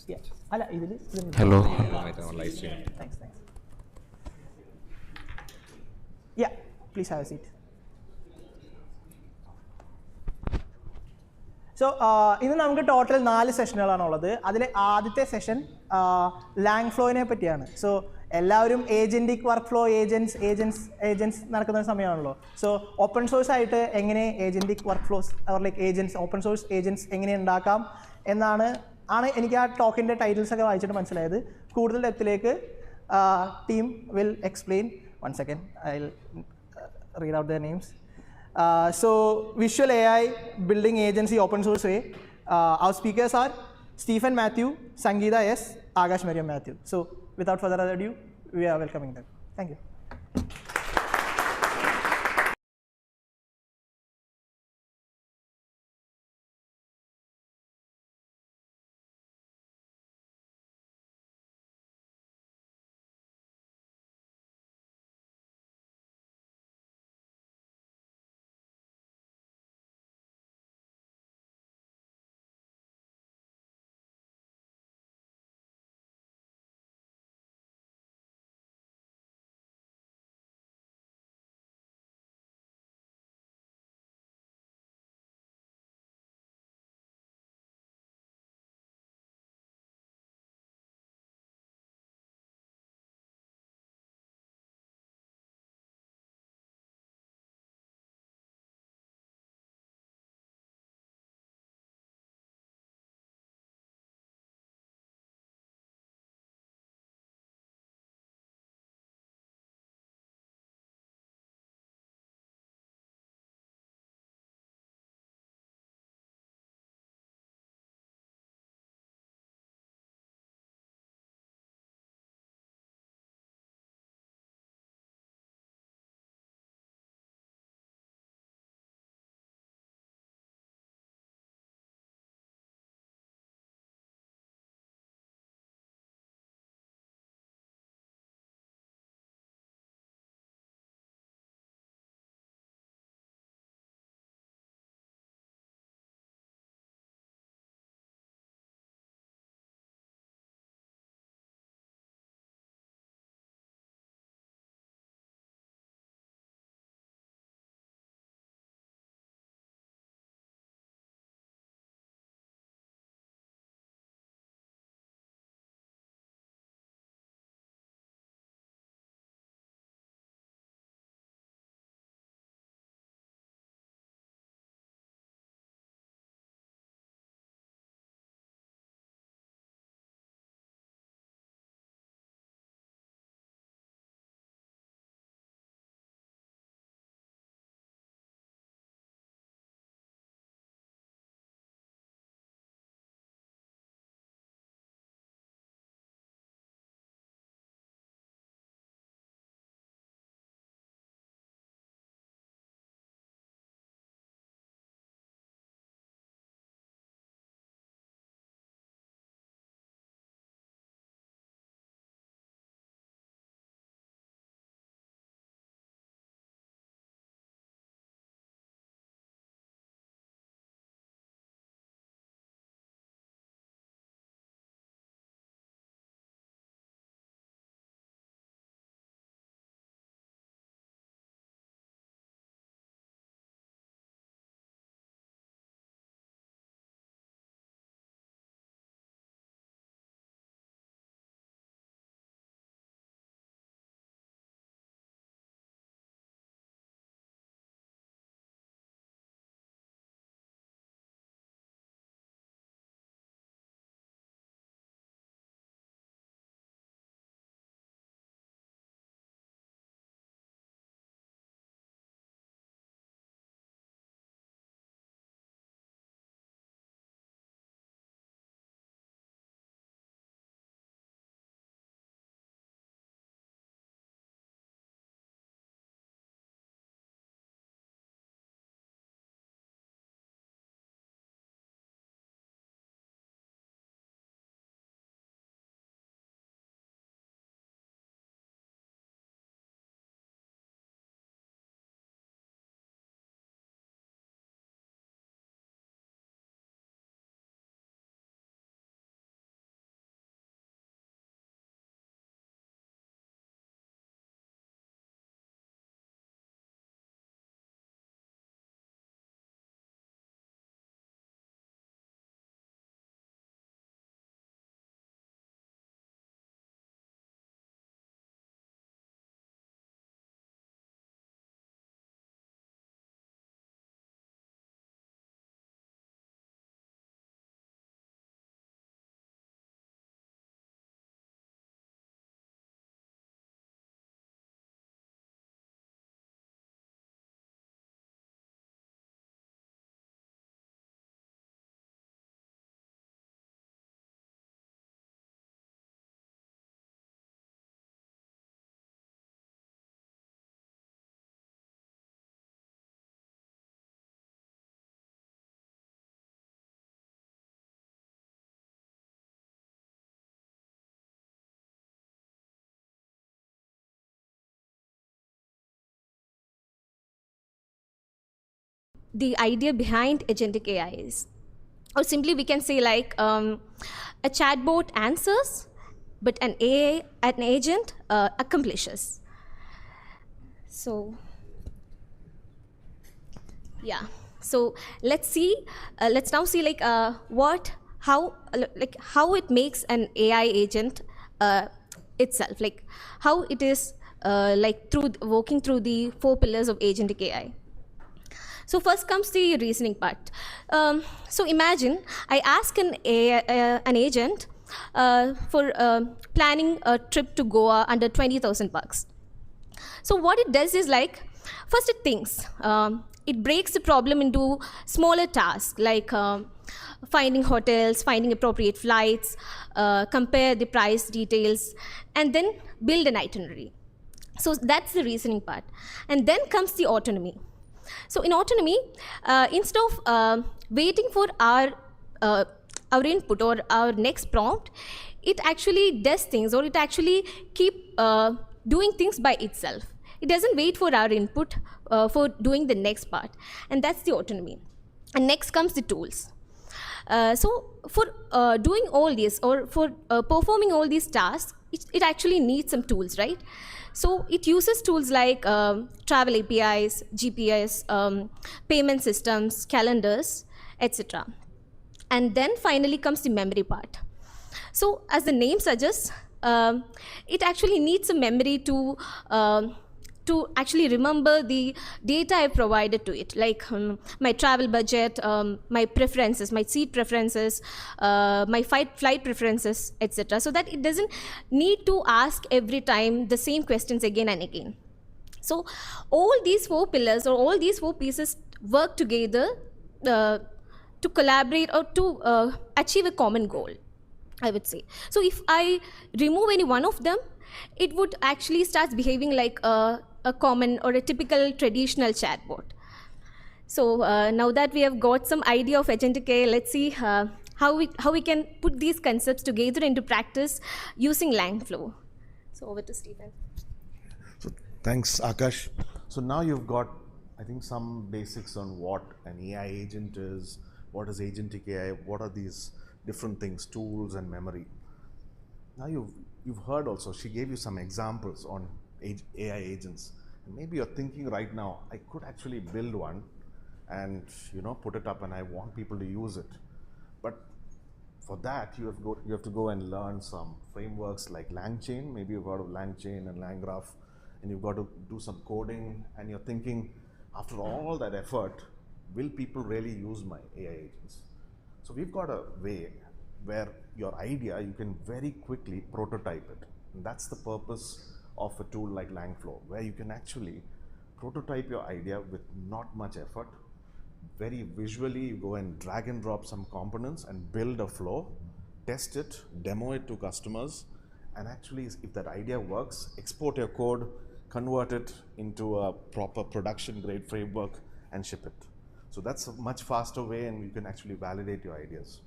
Yeah. Hello. Thanks. Yeah, please have a seat. So, ഇന്ന് നമുക്ക് total 4 സെഷനുകളാണുള്ളത്. അതിൽ ആദ്യത്തെ സെഷൻ ലാങ് ഫ്ലോയിനെ പറ്റിയാണ്. സോ എല്ലാവരും ഏജന്റിക് വർക്ക് ഫ്ലോ ഏജൻസ് നടക്കുന്ന സമയമാണല്ലോ. സോ ഓപ്പൺ സോഴ്സ് ആയിട്ട് എങ്ങനെ agentic workflows like agents open source agents എങ്ങനെ ഉണ്ടാക്കാം എന്നാണ് എനിക്ക് ആ ടോക്കിൻ്റെ ടൈറ്റിൽസ് ഒക്കെ വായിച്ചിട്ട് മനസ്സിലായത്. കൂടുതൽ ഡെപ്തിലേക്ക് team will explain. 1 second, I'll read out their names. So Visual AI building agency open source way. Our speakers are Stephen Matthew, Sangeeta S, Agash Mariam Matthew. So without further ado, we are welcoming them. Thank you. the idea behind agentic AI is. Or simply we can say like a chatbot answers, but an agent accomplishes. So yeah, so let's now see like how it makes an AI agent itself, like how it is like working through the 4 pillars of agentic AI. So first comes the reasoning part. So imagine I ask an agent for planning a trip to Goa under $20,000. So what it does is like, first it thinks. It breaks the problem into smaller tasks like finding hotels, finding appropriate flights, compare the price details, and then build an itinerary. So that's the reasoning part. And then comes the autonomy. So in autonomy, instead of waiting for our input or our next prompt, it actually does things, or it actually keep doing things by itself. It doesn't wait for our input for doing the next part, and that's the autonomy. And next comes the tools. So for doing all this, or for performing all these tasks, it actually needs some tools, right? So it uses tools like travel APIs, GPS, payment systems, calendars, etc. And then finally comes the memory part. So as the name suggests, it actually needs a memory to actually remember the data I provided to it, like my travel budget, my preferences, my seat preferences, my flight preferences, etc. So that it doesn't need to ask every time the same questions again and again. So all these 4 pillars, or all these 4 pieces, work together to collaborate or to achieve a common goal, I would say. So if I remove any one of them, it would actually start behaving like a common or a typical traditional chatbot. So now that we have got some idea of agentic AI, let's see how we can put these concepts together into practice using Langflow. So over to Stephen. So thanks, Akash. So now you've got, I think, some basics on what an AI agent is, what is agentic AI, what are these different things, tools and memory. Now you've heard also, she gave you some examples on AI agents. And maybe you're thinking right now, I could actually build one and put it up, and I want people to use it. But for that, you have to go and learn some frameworks like LangChain. Maybe you've heard of LangChain and LangGraph, and you've got to do some coding, and you're thinking, after all that effort, will people really use my AI agents? So we've got a way where your idea, you can very quickly prototype it. And that's the purpose of a tool like Langflow, where you can actually prototype your idea with not much effort. Very visually, you go and drag and drop some components and build a flow, test it, demo it to customers, and actually, if that idea works, export your code, convert it into a proper production grade framework and ship it. So that's a much faster way, and you can actually validate your ideas.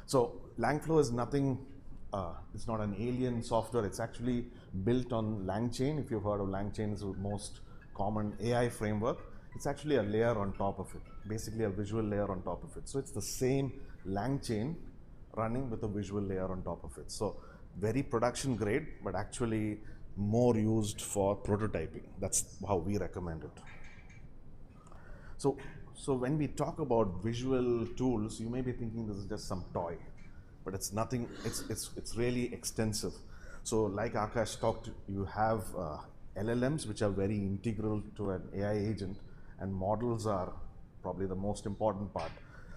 So Langflow is nothing, it's not an alien software. It's actually built on LangChain. If you've heard of LangChain, it's the most common AI framework. It's actually a layer on top of it, basically a visual layer on top of it. So it's the same LangChain running with a visual layer on top of it. So very production grade, but actually more used for prototyping. That's how we recommend it. So when we talk about visual tools, you may be thinking this is just some toy, but it's nothing. It's really extensive. So like Akash talked, you have LLMs, which are very integral to an AI agent, and models are probably the most important part.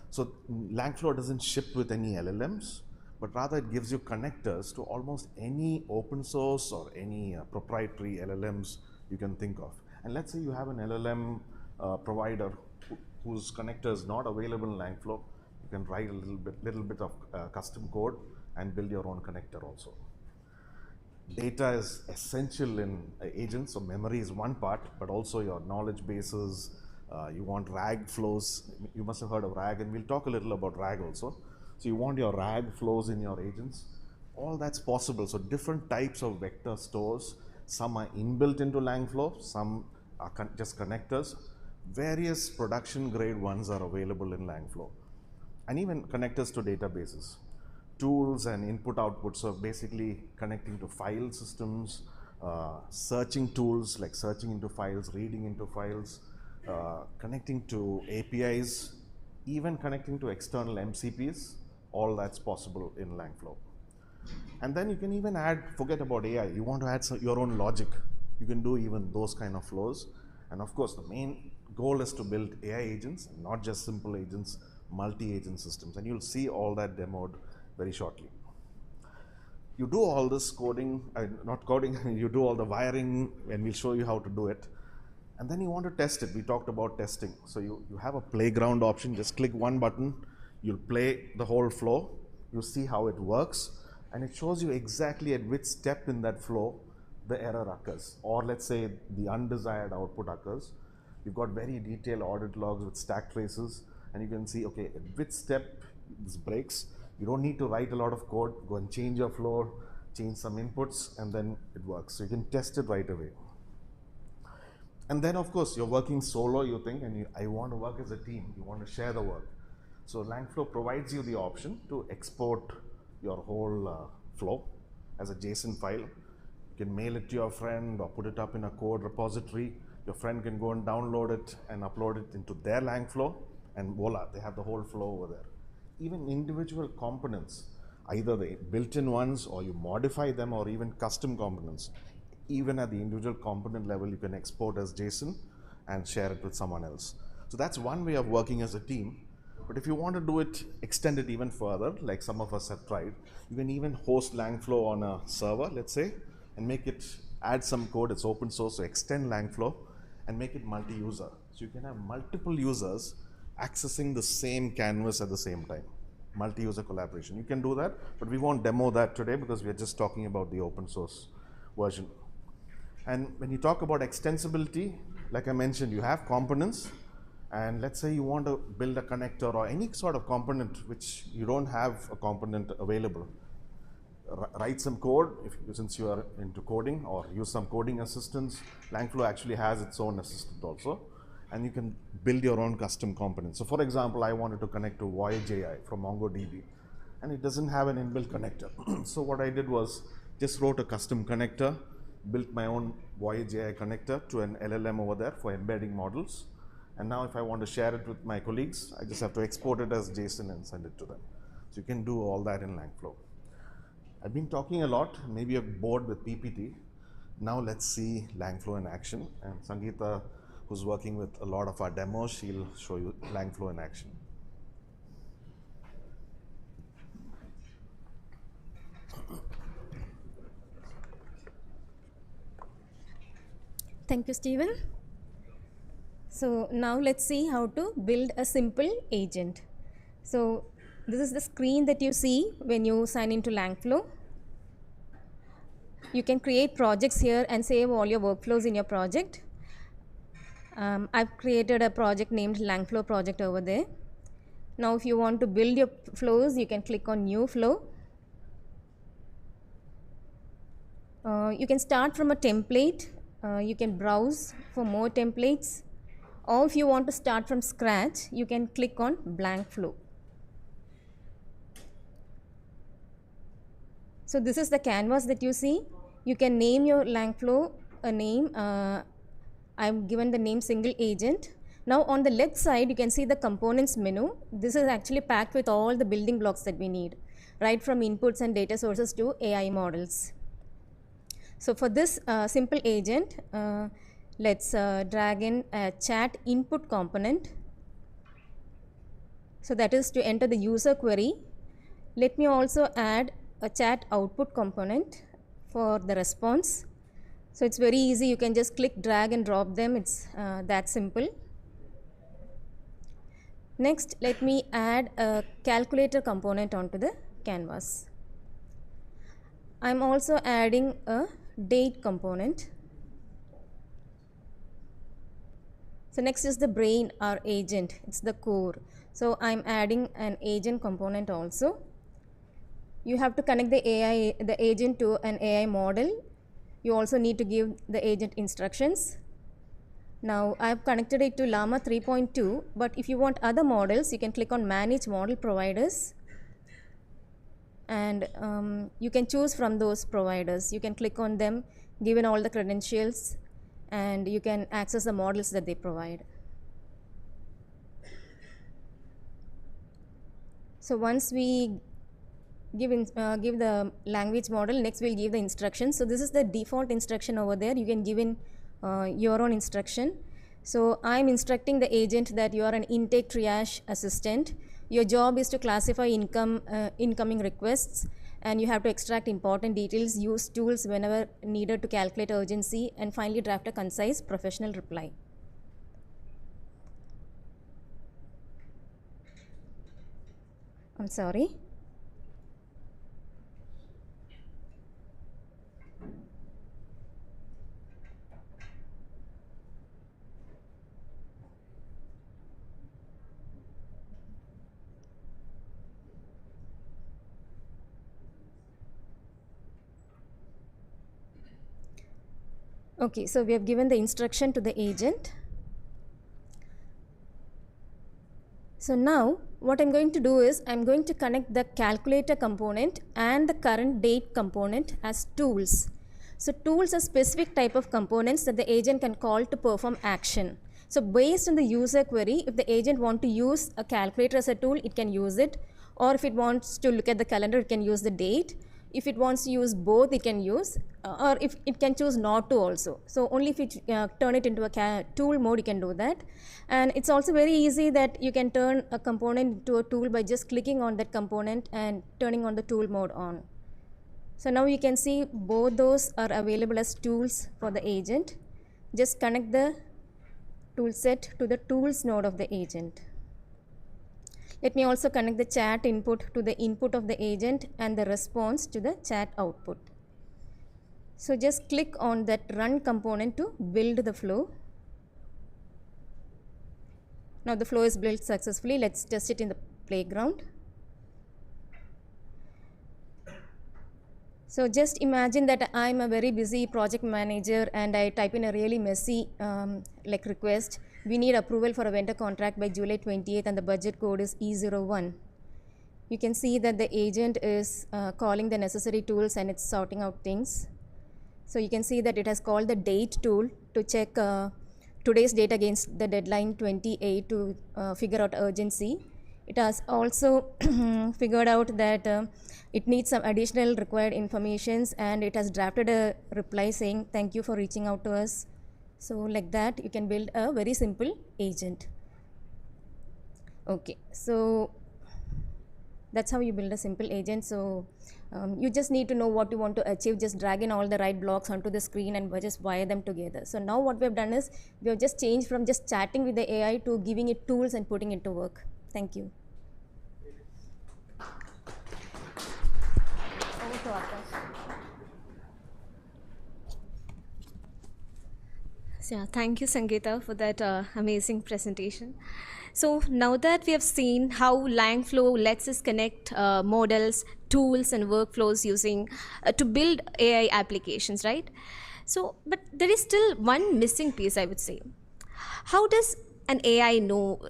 So Langflow doesn't ship with any LLMs, but rather it gives you connectors to almost any open source or any proprietary LLMs you can think of. And let's say you have an LLM provider whose connector is not available in Langflow, you can write a little bit of custom code and build your own connector also. Data is essential in agents, so memory is one part, but also your knowledge bases. You want RAG flows. You must have heard of RAG, and we'll talk a little about RAG also. So you want your RAG flows in your agents. All that's possible. So different types of vector stores. Some are inbuilt into Langflow, some are just connectors. Various production grade ones are available in Langflow, and even connectors to databases. Tools and input output, so basically connecting to file systems, searching tools like searching into files, reading into files, connecting to APIs, even connecting to external MCPs, all that's possible in Langflow. And then you can even add, forget about AI, you want to add your own logic, you can do even those kind of flows. And of course, the main goal is to build AI agents, not just simple agents, multi-agent systems. And you'll see all that demoed very shortly. You do all this coding, not coding, you do all the wiring, and we'll show you how to do it. And then you want to test it. We talked about testing. So you have a playground option, just click one button, you'll play the whole flow, you see how it works, and it shows you exactly at which step in that flow the error occurs, or let's say the undesired output occurs. You've got very detailed audit logs with stack traces, and you can see, okay, at which step this breaks. You don't need to write a lot of code, go and change your flow, change some inputs, and then it works. So you can test it right away. And then of course, you're working solo, you think, and I want to work as a team, you want to share the work. So Langflow provides you the option to export your whole flow as a JSON file. You can mail it to your friend or put it up in a code repository. Your friend can go and download it and upload it into their Langflow, and voila, they have the whole flow over there. Even individual components, either the built-in ones or you modify them, or even custom components. Even at the individual component level, you can export as JSON and share it with someone else. So that's one way of working as a team. But if you want to do it, extend it even further, like some of us have tried, you can even host Langflow on a server, let's say, and make it, add some code, it's open source, so extend Langflow and make it multi-user. So you can have multiple users accessing the same canvas at the same time. Multi-user collaboration. You can do that, but we won't demo that today because we are just talking about the open source version. And when you talk about extensibility, like I mentioned, you have components, and let's say you want to build a connector or any sort of component which you don't have a component available. Write some code, since you are into coding, or use some coding assistance. Langflow actually has its own assistant also, and you can build your own custom components. So for example, I wanted to connect to Voyage AI from MongoDB, and it doesn't have an inbuilt connector. So what I did was just wrote a custom connector, built my own Voyage AI connector to an LLM over there for embedding models. And now if I want to share it with my colleagues, I just have to export it as JSON and send it to them. So you can do all that in Langflow. I've been talking a lot, maybe you're bored with PPT. Now let's see Langflow in action. And Sangeeta, who's working with a lot of our demos, she'll show you Langflow in action. Thank you, Stephen. So now let's see how to build a simple agent. So this is the screen that you see when you sign into Langflow. You can create projects here and save all your workflows in your project. I've created a project named Langflow project over there. Now if you want to build your flows, you can click on new flow. You can start from a template. You can browse for more templates. Or if you want to start from scratch, you can click on blank flow. So this is the canvas that you see. You can name your Langflow a name. I've given the name single agent. Now on the left side, you can see the components menu. This is actually packed with all the building blocks that we need, right from inputs and data sources to AI models. So for this simple agent, let's drag in a chat input component. So that is to enter the user query. Let me also add a chat output component for the response. So it's very easy. You can just click, drag and drop them. It's that simple. Next, let me add a calculator component onto the canvas. I'm also adding a date component. So next is the brain, our agent. It's the core. So I'm adding an agent component also. You have to connect the agent to an AI model. You also need to give the agent instructions. Now I've connected it to Llama 3.2, but if you want other models, you can click on Manage Model Providers, and you can choose from those providers. You can click on them, given all the credentials, and you can access the models that they provide. So once we give the language model, next we'll give the instructions. So this is the default instruction over there. You can give in your own instruction. So I'm instructing the agent that you are an intake triage assistant. Your job is to classify incoming requests, and you have to extract important details, use tools whenever needed to calculate urgency, and finally draft a concise professional reply. I'm sorry. Okay, so we have given the instruction to the agent. So now what I'm going to do is I'm going to connect the calculator component and the current date component as tools. So tools are specific type of components that the agent can call to perform action. So based on the user query, if the agent wants to use a calculator as a tool, it can use it. Or if it wants to look at the calendar, it can use the date. If it wants to use both, it can use, or if it can choose not to also. So only if you turn it into a tool mode, you can do that. And it's also very easy that you can turn a component into a tool by just clicking on that component and turning on the tool mode on. So now you can see both those are available as tools for the agent. Just connect the tool set to the tools node of the agent. Let me also connect the chat input to the input of the agent and the response to the chat output. So just click on that run component to build the flow. Now the flow is built successfully. Let's test it in the playground. So just imagine that I'm a very busy project manager and I type in a really messy request. We need approval for a vendor contract by July 28th and the budget code is E01. You can see that the agent is calling the necessary tools and it's sorting out things. So you can see that it has called the date tool to check today's date against the deadline 28 to figure out urgency. It has also figured out that it needs some additional required informations, and it has drafted a reply saying thank you for reaching out to us. So like that you can build a very simple agent. Okay, so that's how you build a simple agent. So you just need to know what you want to achieve. Just drag in all the right blocks onto the screen and just wire them together. So now what we have done is we have just changed from just chatting with the AI to giving it tools and putting it to work. Thank you. So yeah, thank you, Sangeeta, for that amazing presentation. So now that we have seen how Langflow lets us connect models, tools, and workflows using to build AI applications, right? So, but there is still one missing piece, I would say. How does an AI know,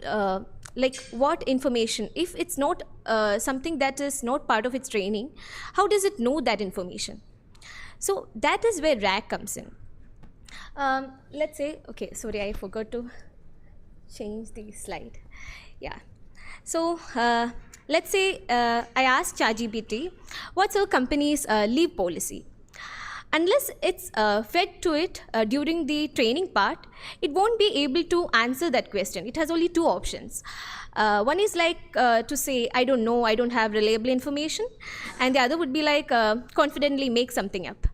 what information, if it's not something that is not part of its training, how does it know that information? So that is where RAG comes in. Let's say, okay, sorry, I forgot to change the slide. Yeah. So let's say I ask ChatGPT, what's our company's leave policy? Unless it's fed to it during the training part, it won't be able to answer that question. It has only two options. One is to say, I don't know, I don't have reliable information. And the other would be confidently make something up.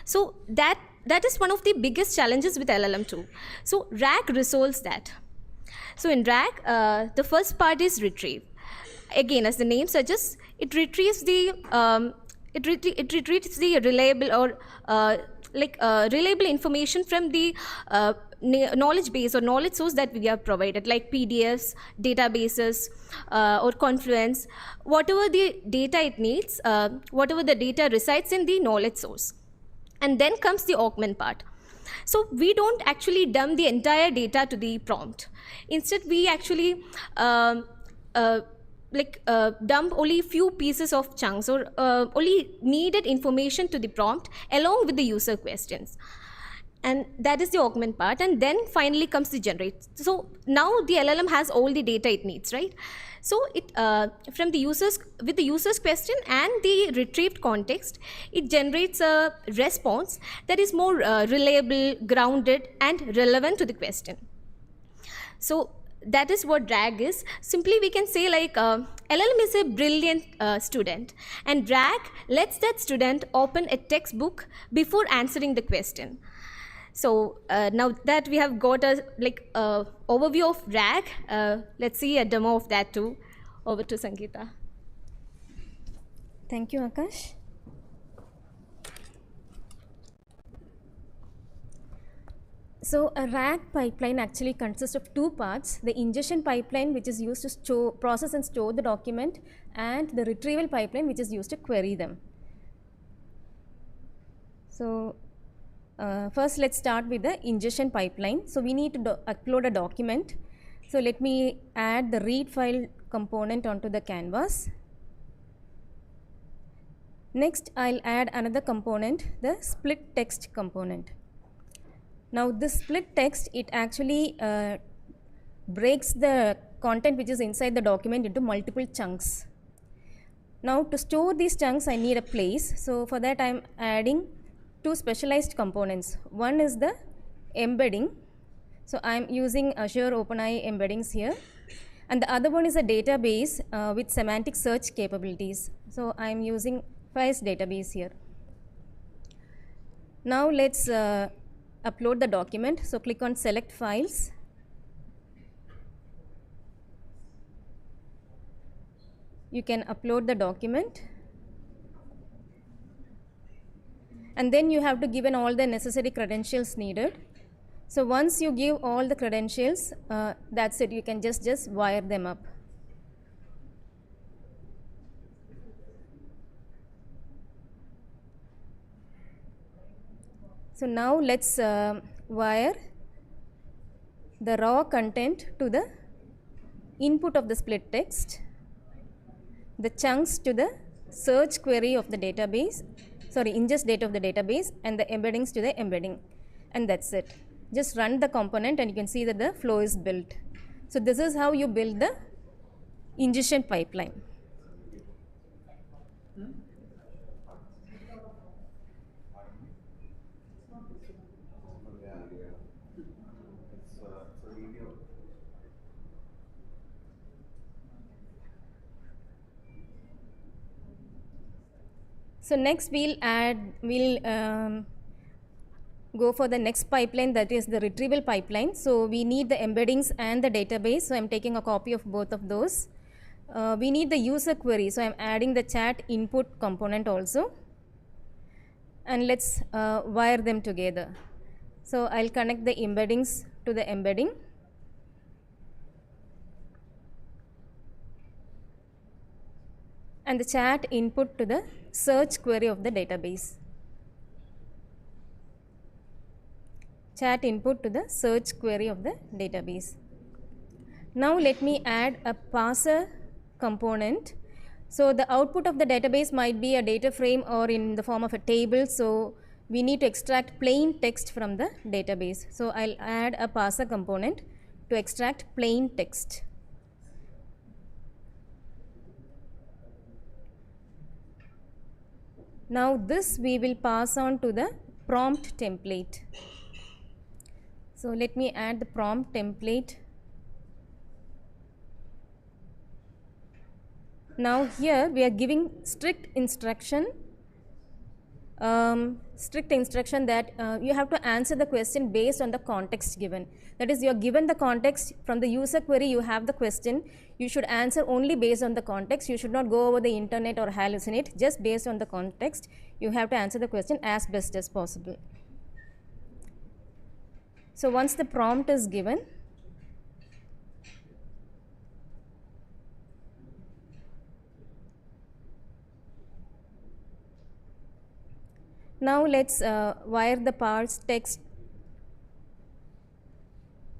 So that is one of the biggest challenges with LLM2. So RAG resolves that. So in RAG, the first part is retrieve. Again, as the name suggests, it retrieves the it retrieves the reliable or reliable information from the knowledge base or knowledge source that we have provided, like PDFs, databases, or Confluence, whatever the data it needs, whatever the data resides in the knowledge source. And then comes the augment part. So we don't actually dump the entire data to the prompt. Instead, we actually dump only few pieces of chunks or only needed information to the prompt along with the user questions. And that is the augment part, and then finally comes the generate. So now the LLM has all the data it needs, right? So it from the users, with the user's question and the retrieved context, it generates a response that is more reliable, grounded, and relevant to the question. So that is what RAG is. Simply we can say like LLM is a brilliant student, and RAG lets that student open a textbook before answering the question. So now that we have got a overview of RAG, let's see a demo of that too. Over to Sangeeta. Thank you, Akash. So a RAG pipeline actually consists of two parts: the ingestion pipeline, which is used to process and store the document, and the retrieval pipeline, which is used to query them. So first, let's start with the ingestion pipeline. So we need to upload a document. So let me add the read file component onto the canvas. Next, I'll add another component, the split text component. Now this split text, it actually breaks the content which is inside the document into multiple chunks. Now to store these chunks, I need a place. So for that, I'm adding two specialized components. One is the embedding. So I'm using Azure OpenAI embeddings here. And the other one is a database with semantic search capabilities. So I'm using FOSS database here. Now let's upload the document. So click on select files. You can upload the document. And then you have to give in all the necessary credentials needed. So once you give all the credentials, that's it. You can just wire them up. So now let's wire the raw content to the input of the split text, the chunks to the search query of the database, ingest data of the database, and the embeddings to the embedding. And that's it. Just run the component and you can see that the flow is built. So this is how you build the ingestion pipeline. So next we'll go for the next pipeline, that is the retrieval pipeline. So we need the embeddings and the database. So I'm taking a copy of both of those. We need the user query. So I'm adding the chat input component also. And let's wire them together. So I'll connect the embeddings to the embedding. And the chat input to the search query of the database. Chat input to the search query of the database. Now let me add a parser component. So the output of the database might be a data frame or in the form of a table. So we need to extract plain text from the database. So I'll add a parser component to extract plain text. Now this we will pass on to the prompt template. So let me add the prompt template. Now here we are giving strict instruction that you have to answer the question based on the context given. That is, you are given the context from the user query, you have the question, you should answer only based on the context. You should not go over the internet or hallucinate. Just based on the context, you have to answer the question as best as possible. So once the prompt is given, now let's wire the parse text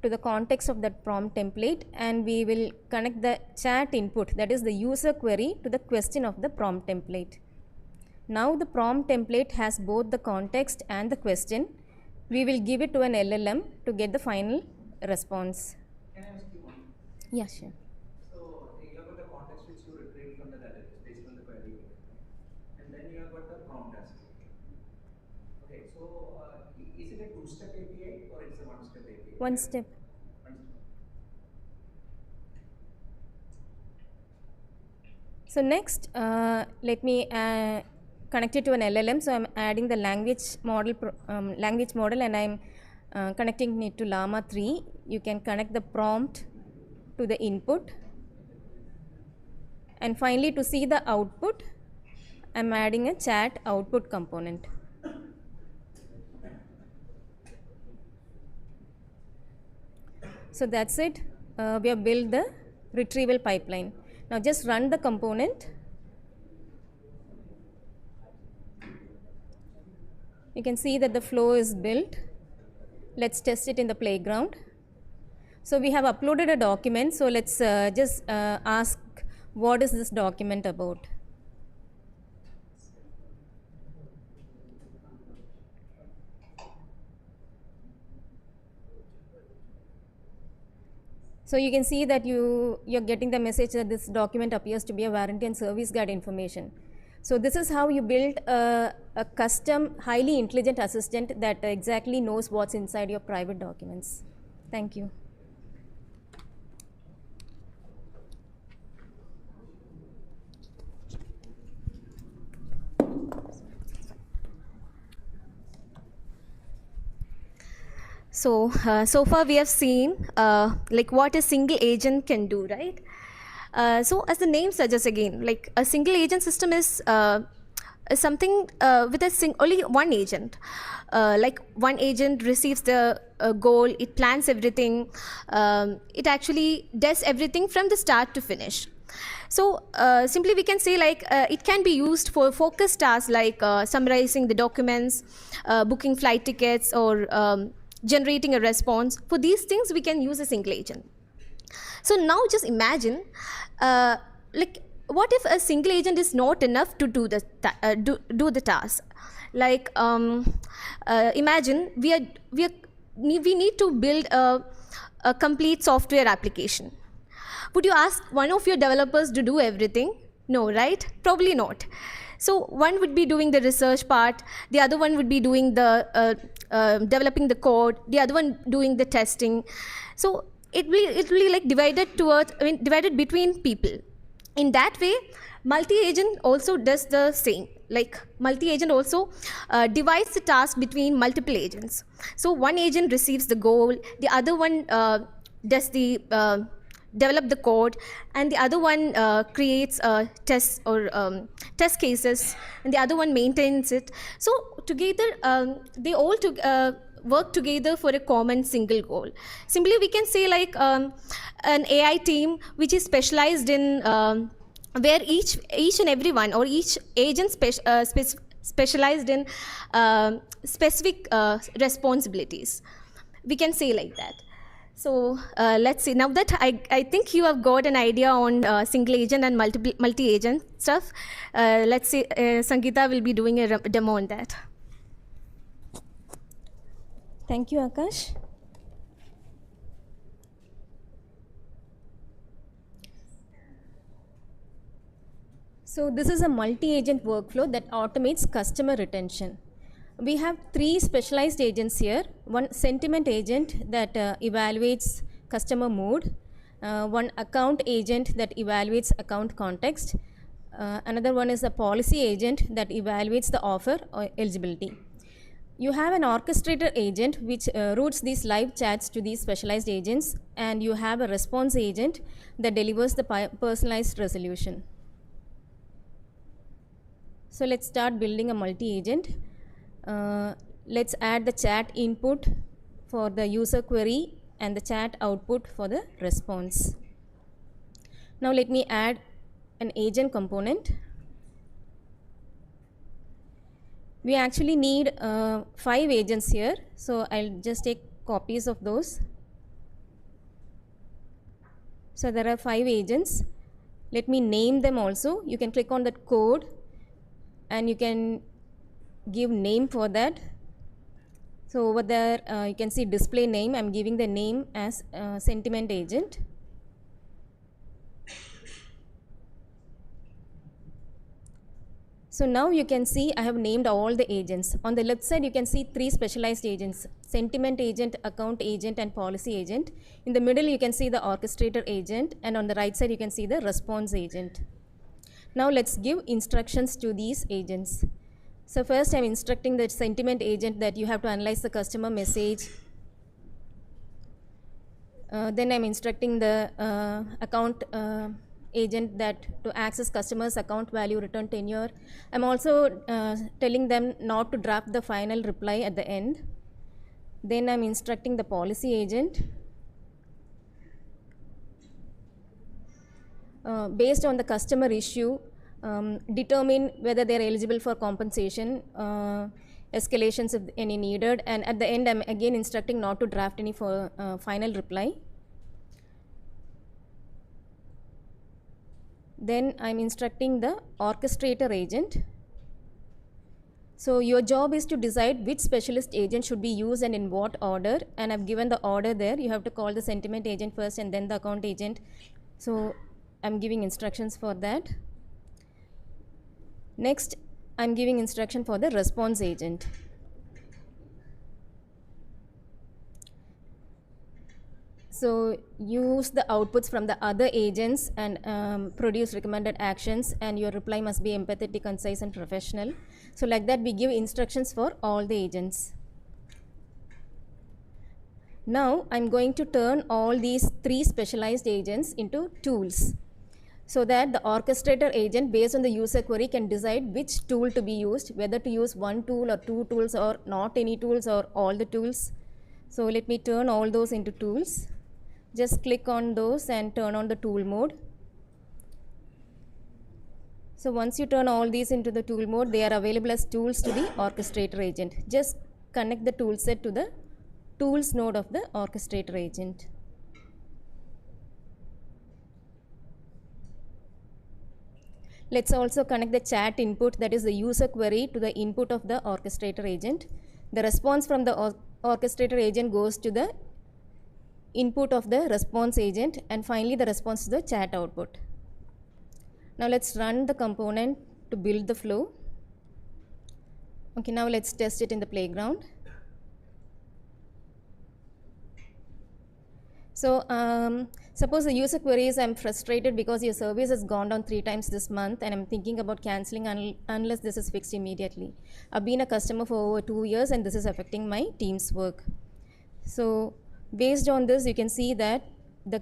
to the context of that prompt template, and we will connect the chat input, that is the user query, to the question of the prompt template. Now the prompt template has both the context and the question. We will give it to an LLM to get the final response. Can I ask you one? Yeah, sure. So you have got the context which you retrieve from the database based on the query, and then you have got the prompt as well. Okay, so is it a two-step API or it's a one-step API? One step. One step. So next, let me connect it to an LLM. So I'm adding the language model, and I'm connecting it to Llama 3. You can connect the prompt to the input, and finally to see the output, I'm adding a chat output component. So that's it. We have built the retrieval pipeline. Now just run the component. You can see that the flow is built. Let's test it in the playground. So we have uploaded a document. So let's just ask, what is this document about? So you can see that you're getting the message that this document appears to be a warranty and service guide information. So this is how you build a custom, highly intelligent assistant that exactly knows what's inside your private documents. Thank you. So, so far we have seen like what a single agent can do, right? So as the name suggests again, like a single agent system is something with only one agent. Like one agent receives the goal, it plans everything, it actually does everything from the start to finish. So simply we can say like it can be used for focused tasks like summarizing the documents, booking flight tickets, or generating a response. For these things we can use a single agent. So now just imagine like what if a single agent is not enough to do the task. Like imagine we need to build a complete software application. Would you ask one of your developers to do everything? No, right? Probably not. So one would be doing the research part, the other one would be doing the developing the code, the other one doing the testing. So it will be like divided between people. In that way, multi-agent also does the same. Like multi-agent also divides the task between multiple agents. So one agent receives the goal, the other one does the develop the code, and the other one creates tests or test cases, and the other one maintains it. So together they all work together for a common single goal. Simply we can say like an AI team which is specialized in where each and every one or each agent specialized in specific responsibilities. We can say like that. So let's see. Now that I think you have got an idea on single agent and multi-agent stuff, let's see, Sangeeta will be doing a demo on that. Thank you, Akash. So this is a multi-agent workflow that automates customer retention. We have three specialized agents here. One sentiment agent that evaluates customer mood, one account agent that evaluates account context, another one is a policy agent that evaluates the offer or eligibility. You have an orchestrator agent which routes these live chats to these specialized agents, and you have a response agent that delivers the personalized resolution. So let's start building a multi-agent. Let's add the chat input for the user query and the chat output for the response. Now let me add an agent component. We actually need 5 agents here, so I'll just take copies of those. So there are 5 agents. Let me name them also. You can click on that code and you can give name for that. So over there you can see display name. I'm giving the name as sentiment agent. So now you can see I have named all the agents. On the left side you can see 3 specialized agents: sentiment agent, account agent and policy agent. In the middle you can see the orchestrator agent, and on the right side you can see the response agent. Now let's give instructions to these agents. So first I'm instructing the sentiment agent that you have to analyze the customer message. Then I'm instructing the account agent that to access customers account value, return tenure. I'm also telling them not to draft the final reply at the end. Then I'm instructing the policy agent. Based on the customer issue, determine whether they're eligible for compensation, escalations if any needed, and at the end I'm again instructing not to draft any for final reply. Then I'm instructing the orchestrator agent. So your job is to decide which specialist agent should be used and in what order, and I've given the order there. You have to call the sentiment agent first and then the account agent. So I'm giving instructions for that. Next, I'm giving instruction for the response agent. So use the outputs from the other agents and produce recommended actions, and your reply must be empathetic, concise and professional. So like that we give instructions for all the agents. Now I'm going to turn all these 3 specialized agents into tools, so that the orchestrator agent based on the user query can decide which tool to be used, whether to use 1 tool or 2 tools or not any tools or all the tools. So let me turn all those into tools. Just click on those and turn on the tool mode. So once you turn all these into the tool mode, they are available as tools to the orchestrator agent. Just connect the tool set to the tools node of the orchestrator agent. Let's also connect the chat input, that is the user query, to the input of the orchestrator agent. The response from the orchestrator agent goes to the input of the response agent, and finally the response to the chat output. Now let's run the component to build the flow. Okay, now let's test it in the playground. So suppose the user queries, I'm frustrated because your service has gone down 3 times this month and I'm thinking about cancelling unless this is fixed immediately. I've been a customer for over 2 years and this is affecting my team's work. So based on this, you can see that the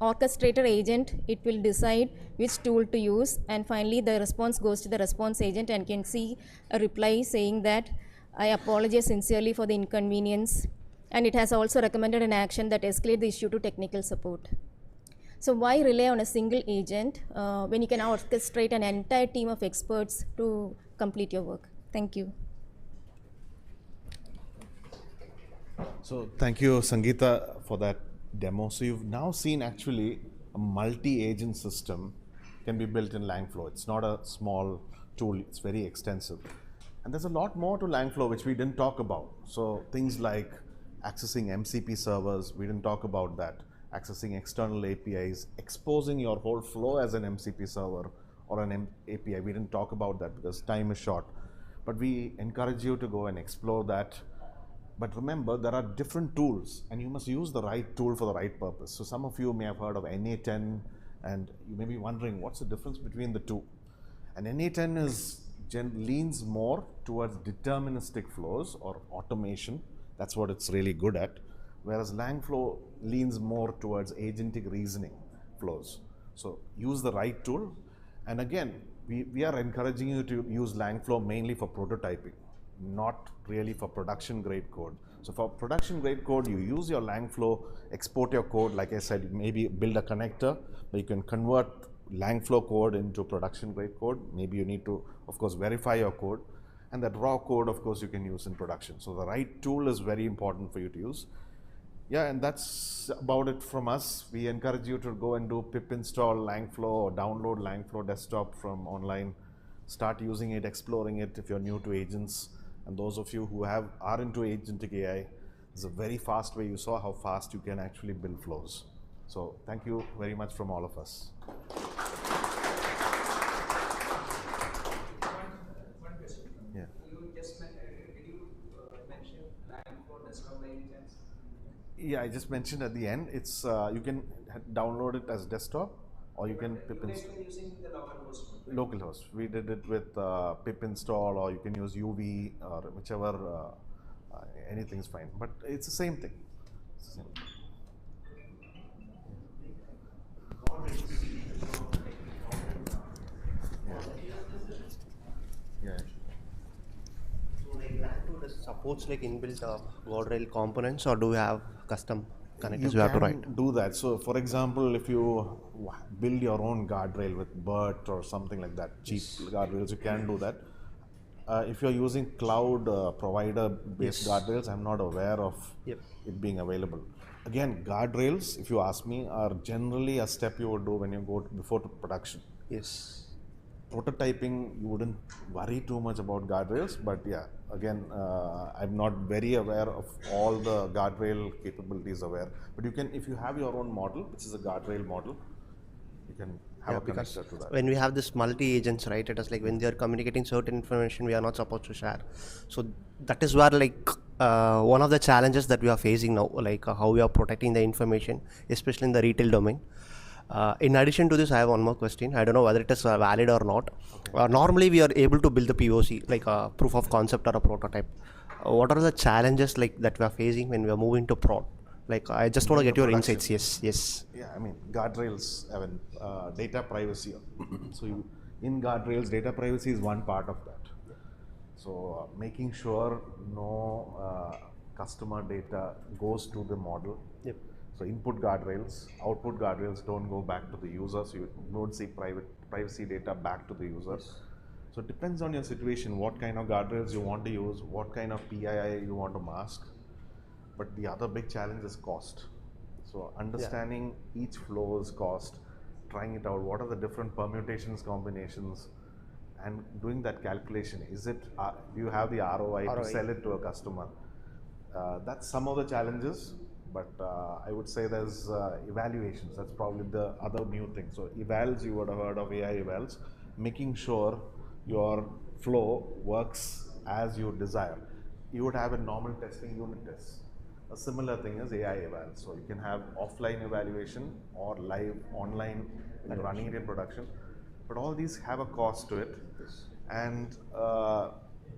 orchestrator agent, it will decide which tool to use, and finally the response goes to the response agent and can see a reply saying that I apologize sincerely for the inconvenience, and it has also recommended an action that escalate the issue to technical support. So why rely on a single agent when you can orchestrate an entire team of experts to complete your work? Thank you. So thank you, Sangeeta, for that demo. So you've now seen actually a multi-agent system can be built in Langflow. It's not a small tool, it's very extensive. And there's a lot more to Langflow which we didn't talk about. So things like accessing MCP servers, we didn't talk about that. Accessing external APIs, exposing your whole flow as an MCP server or an API. We didn't talk about that because time is short. But we encourage you to go and explore that. But remember, there are different tools and you must use the right tool for the right purpose. So some of you may have heard of NA10 and you may be wondering what's the difference between the two. And NA10 leans more towards deterministic flows or automation. That's what it's really good at. Whereas Langflow leans more towards agentic reasoning flows. So use the right tool. And again, we are encouraging you to use Langflow mainly for prototyping, not really for production grade code. So for production grade code, you use your Langflow, export your code. Like I said, maybe build a connector where you can convert Langflow code into production grade code. Maybe you need to, of course, verify your code. And that raw code, of course, you can use in production. So the right tool is very important for you to use. Yeah, and that's about it from us. We encourage you to go and do pip install Langflow or download Langflow desktop from online. Start using it, exploring it if you're new to agents. And those of you who are into agentic AI, it's a very fast way. You saw how fast you can actually build flows. So thank you very much from all of us. One question. Yeah. You just did you mention line for desktop by any chance? Yeah, I just mentioned at the end, it's you can download it as desktop or you can pip You guys install. were using the local host one, right? Localhost. We did it with pip install, or you can use UV or whichever. Anything's fine, but it's the same thing. It's the same thing. Yeah. So like Langflow does supports like inbuilt guardrail components, or do you have custom connectors you have to write? Do that. So, for example, if you build your own guardrail with BERT or something like that, cheap guardrails, you can do that. If you're using cloud provider-based guardrails, I'm not aware of Yep. it being available. Again, guardrails, if you ask me, are generally a step you would do when you go before to production. Yes. Prototyping, you wouldn't worry too much about guardrails, but yeah, again, I'm not very aware of all the guardrail capabilities aware. But you can, if you have your own model, which is a guardrail model, you can have a Because connector to that. when we have this multi-agents, right, it is like when they are communicating certain information we are not supposed to share. So that is where like one of the challenges that we are facing now, like how we are protecting the information, especially in the retail domain. In addition to this, I have one more question. I don't know whether it is valid or not. Normally, we are able to build the POC, like a proof of concept or a prototype. What are the challenges like that we are facing when we are moving to prod? Like, I just want to get your Production. insights. Yes, yes. Yeah, I mean, guardrails, I mean, data privacy. So in guardrails, data privacy is one part of that. So making sure no customer data goes to the model. Yep. So input guardrails, output guardrails don't go back to the user, so you don't see privacy data back to the user. So it depends on your situation, what kind of guardrails you want to use, what kind of PII you want to mask. But the other big challenge is cost. So understanding each flow's cost, trying it out, what are the different permutations, combinations, and doing that calculation. Is it, do you have the ROI to sell it to a customer? That's some of the challenges, but I would say there's evaluations. That's probably the other new thing. So evals, you would have heard of AI evals, making sure your flow works as you desire. You would have a normal testing unit test. A similar thing is AI eval. So you can have offline evaluation or live online running it in production. But all these have a cost to it. And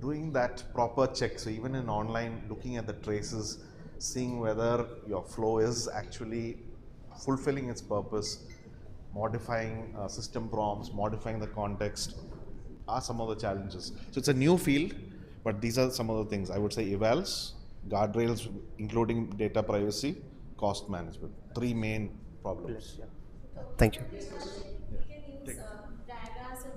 doing that proper check. So even in online, looking at the traces, seeing whether your flow is actually fulfilling its purpose, modifying system prompts, modifying the context are some of the challenges. So it's a new field, but these are some of the things. I would say evals, guardrails, including data privacy, cost management. Three main problems. Thank you. We can use RAG as a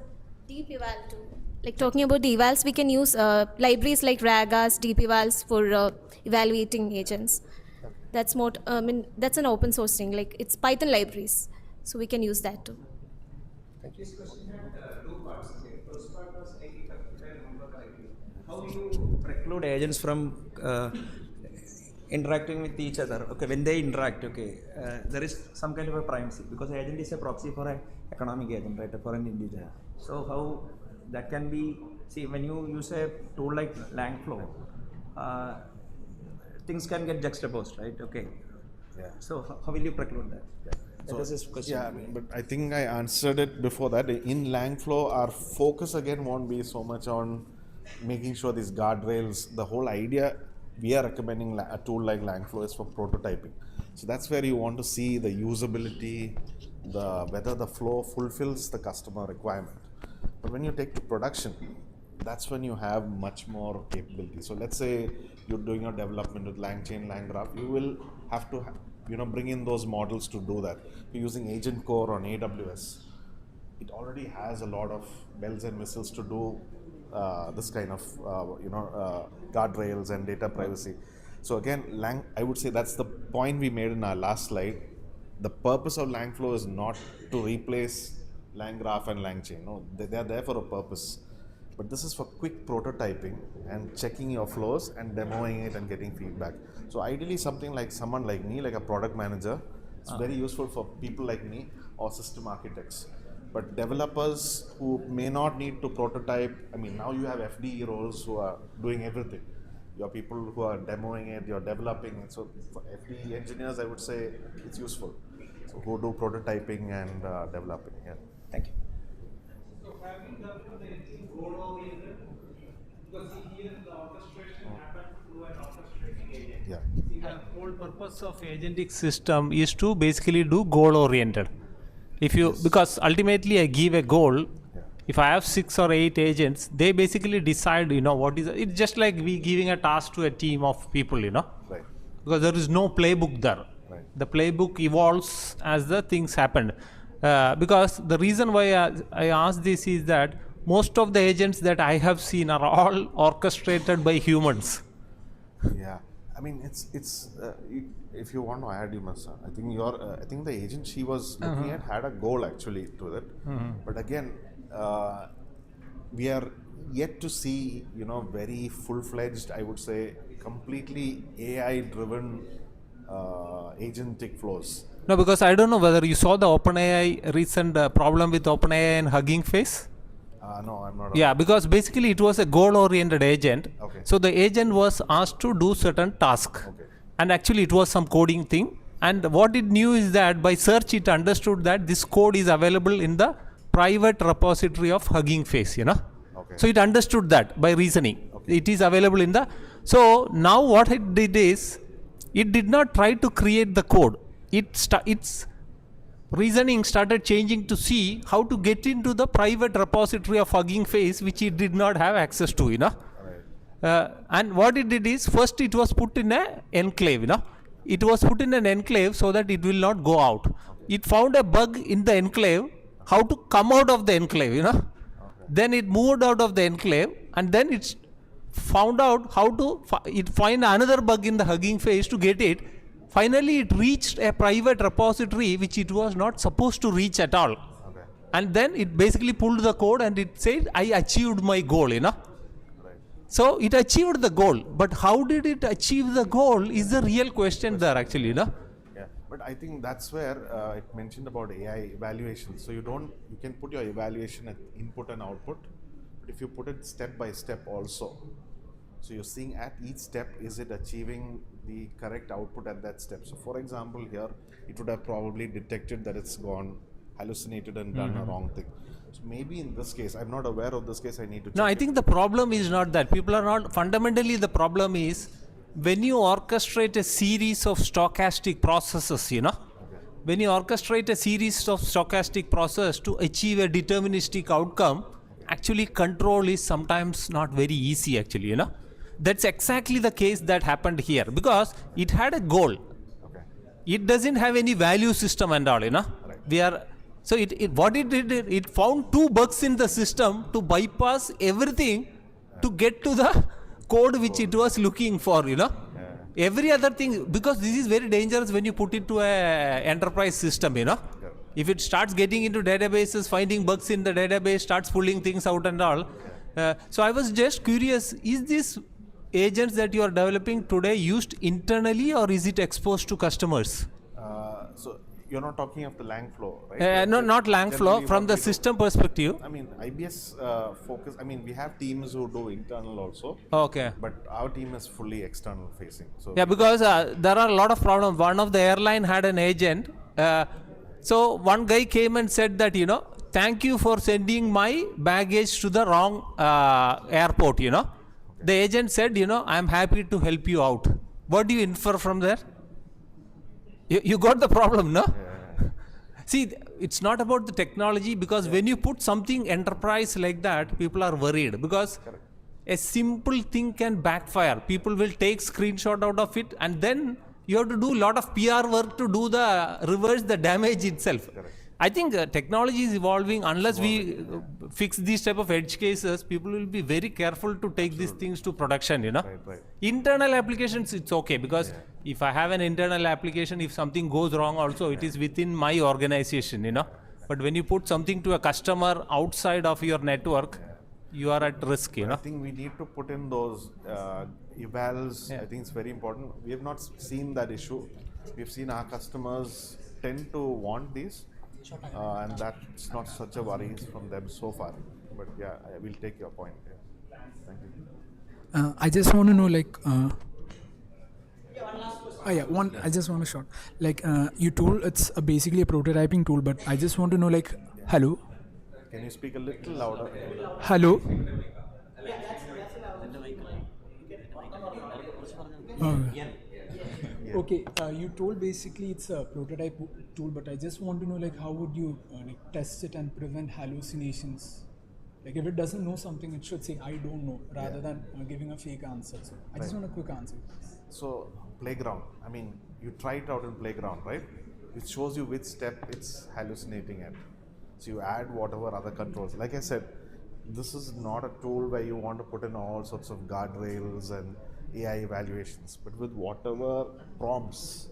deep eval too. Like talking about the evals, we can use libraries like RAGAS, deep evals for evaluating agents. That's more, I mean, that's an open source thing. Like it's Python libraries, so we can use that too. This question had two parts. Okay. First part was, if I remember correctly, how you preclude agents from interacting with each other. Okay, when they interact, okay, there is some kind of a privacy because agent is a proxy for an economic agent, right, for an individual. So how that can be, see, when you use a tool like Langflow, things can get juxtaposed, right? Okay. Yeah. So how will you preclude that? That was his question. Yeah, but I think I answered it before that. In Langflow, our focus again won't be so much on making sure these guardrails, the whole idea, we are recommending a tool like Langflow is for prototyping. So that's where you want to see the usability, whether the flow fulfills the customer requirement. But when you take to production, that's when you have much more capability. So let's say you're doing your development with LangChain, LangGraph, you will have to bring in those models to do that. If you're using Agent Core on AWS, it already has a lot of bells and whistles to do this kind of guardrails and data privacy. So again, I would say that's the point we made in our last slide. The purpose of Langflow is not to replace LangGraph and LangChain. No, they are there for a purpose. But this is for quick prototyping and checking your flows and demoing it and getting feedback. So ideally something like someone like me, like a product manager, it's very useful for people like me or system architects. But developers who may not need to prototype, I mean, now you have FDE roles who are doing everything. You have people who are demoing it, you're developing it. So for FDE engineers, I would say it's useful. So who do prototyping and developing. Yeah. Thank you. So have you done anything goal-oriented? Because here the orchestration happened through an orchestrating agent. Yeah. See, the whole purpose of agentic system is to basically do goal-oriented. If you, because ultimately I give a goal, if I have 6 or 8 agents, they basically decide, what is, it's just like we giving a task to a team of people, Right. because there is no playbook there. Right. The playbook evolves as the things happen. Because the reason why I ask this is that most of the agents that I have seen are all orchestrated by humans. Yeah. I mean, it's if you want to add, you must. I think the agent she was looking at had a goal actually to it, but again, we are yet to see very full-fledged, I would say, completely AI-driven agentic flows. No, because I don't know whether you saw the OpenAI recent problem with OpenAI and Hugging Face. No, I'm not. Yeah, because basically it was a goal-oriented agent. Okay. So the agent was asked to do certain task, and actually it was some coding thing. And what it knew is that by search it understood that this code is available in the private repository of Hugging Face. Okay. So it understood that by reasoning. It is available in the. So now what it did is, it did not try to create the code. Its reasoning started changing to see how to get into the private repository of Hugging Face, which it did not have access to, and what it did is, first it was put in an enclave, it was put in an enclave so that it will not go out. It found a bug in the enclave, how to come out of the enclave, then it moved out of the enclave, and then it's found out how to find another bug in the Hugging Face to get it. Finally, it reached a private repository which it was not supposed to reach at all. Okay. And then it basically pulled the code and it said, I achieved my goal, Right. So it achieved the goal. But how did it achieve the goal is the real question there actually, Yeah, but I think that's where it mentioned about AI evaluation. So you can put your evaluation at input and output, but if you put it step by step also, so you're seeing at each step, is it achieving the correct output at that step? So for example, here, it would have probably detected that it's gone hallucinated and done a wrong thing. So maybe in this case, I'm not aware of this case, I need to check. No, I think the problem is not that. People are not, fundamentally the problem is when you orchestrate a series of stochastic processes, when you orchestrate a series of stochastic processes to achieve a deterministic outcome, actually control is sometimes not very easy actually, That's exactly the case that happened here because it had a goal. Okay. It doesn't have any value system and all, So what it did, it found 2 bugs in the system to bypass everything to get to the code which it was looking for, Every other thing, because this is very dangerous when you put it to a enterprise system, If it starts getting into databases, finding bugs in the database, starts pulling things out and all. So I was just curious, is this agents that you are developing today used internally or is it exposed to customers? So you're not talking of the Langflow, right? No, not Langflow, from the system perspective. I mean, IBS focus, we have teams who do internal also. Okay. But our team is fully external facing. So Yeah, because there are a lot of problems. One of the airline had an agent. So one guy came and said that, thank you for sending my baggage to the wrong airport, The agent said, I'm happy to help you out. What do you infer from there? You got the problem, no? Yeah. See, it's not about the technology because when you put something enterprise like that, people are worried because a simple thing can backfire. People will take screenshot out of it and then you have to do a lot of PR work to do the reverse the damage itself. Correct. I think technology is evolving. Unless we fix these type of edge cases, people will be very careful to take these things to production. Right. Internal applications, it's okay, because if I have an internal application, if something goes wrong, also it is within my organization. But when you put something to a customer outside of your network, you are at risk. I think we need to put in those evals. I think it's very important. We have not seen that issue. We've seen our customers tend to want these, and that's not such a worry from them so far. But yeah, I will take your point. Yeah. Thank you. I just want to know, like, I just want to short. Like, you told it's basically a prototyping tool, but I just want to know, like, hello, Can you speak a little louder? hello. Okay, you told basically it's a prototype tool, but I just want to know, like, how would you like test it and prevent hallucinations? Like, if it doesn't know something, it should say I don't know, rather than giving a fake answer. So I just want a quick answer. So playground. I mean, you try it out in playground, right? It shows you which step it's hallucinating at. So you add whatever other controls. Like I said, this is not a tool where you want to put in all sorts of guardrails and AI evaluations, but with whatever prompts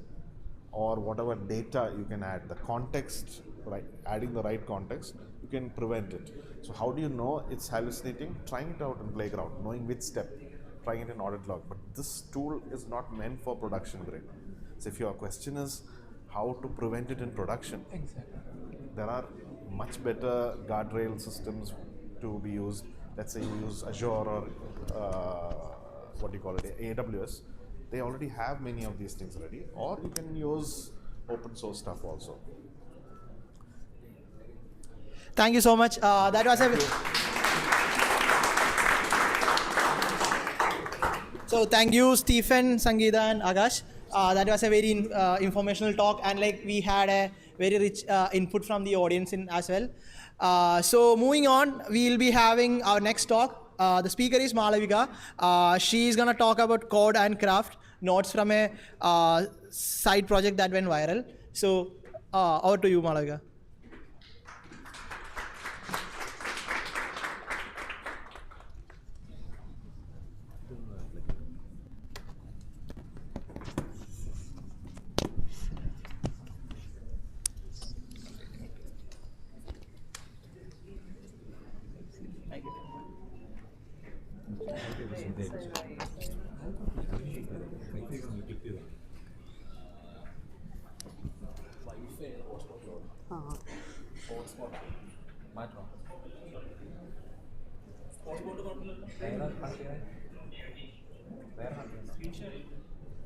or whatever data you can add, the context, right? Adding the right context, you can prevent it. So how do you know it's hallucinating? Trying it out in playground, knowing which step, trying it in audit log. But this tool is not meant for production grade. So if your question is how to prevent it in production, Exactly. there are much better guardrail systems to be used. Let's say you use Azure or what do you call it, AWS. They already have many of these things ready, or you can use open source stuff also. Thank you so much. That was So thank you, Stephen, Sangeeta, and Akash. That was a very informational talk, and like we had a very rich input from the audience as well. So moving on, we'll be having our next talk. The speaker is Malavika. She's gonna talk about code and craft notes from a side project that went viral. So over to you, Malavika.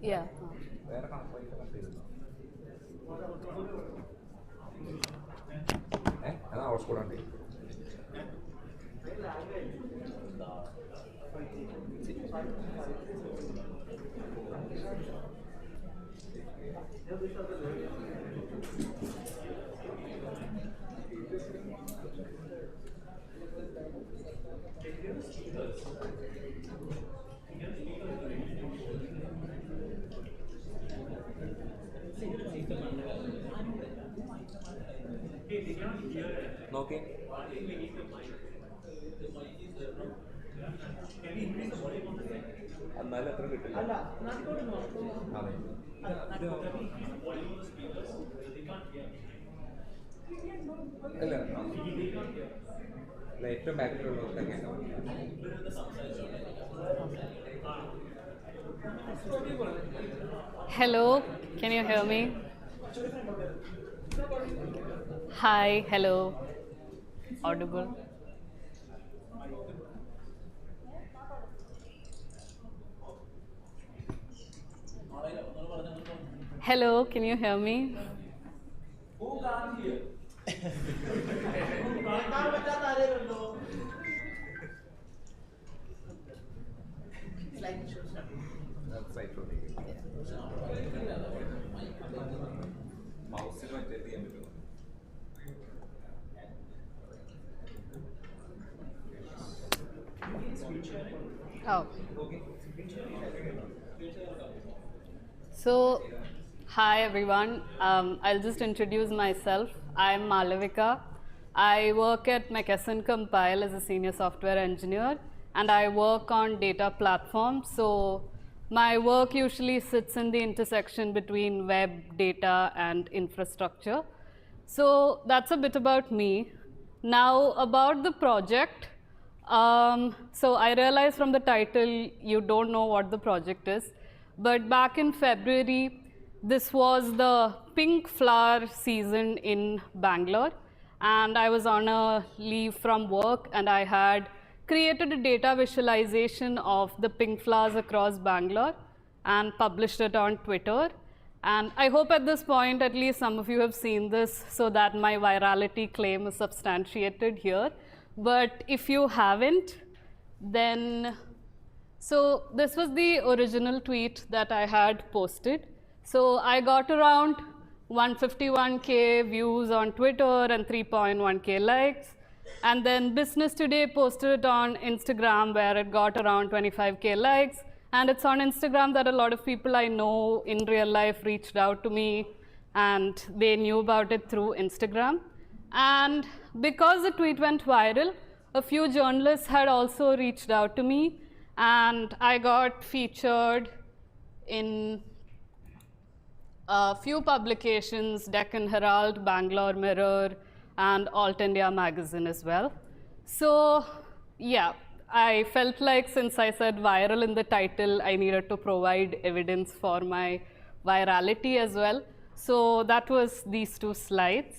Yeah. Hello, can you hear me? Hi, hello. Audible? Hello, can you hear me? Oh. So, hi everyone. I'll just introduce myself. I'm Malavika. I work at McKesson Compile as a senior software engineer, and I work on data platforms. So my work usually sits in the intersection between web, data, and infrastructure. So that's a bit about me. Now about the project. So I realize from the title you don't know what the project is. But back in February, this was the pink flower season in Bangalore. And I was on a leave from work, and I had created a data visualization of the pink flowers across Bangalore and published it on Twitter. And I hope at this point, at least some of you have seen this so that my virality claim is substantiated here. But if you haven't, then, so this was the original tweet that I had posted. So I got around 151K views on Twitter and 3.1K likes. And then Business Today posted it on Instagram where it got around 25K likes. And it's on Instagram that a lot of people I know in real life reached out to me, and they knew about it through Instagram. And because the tweet went viral, a few journalists had also reached out to me, and I got featured in a few publications, Deccan Herald, Bangalore Mirror, and Alt India magazine as well. So yeah, I felt like since I said viral in the title, I needed to provide evidence for my virality as well. So that was these two slides.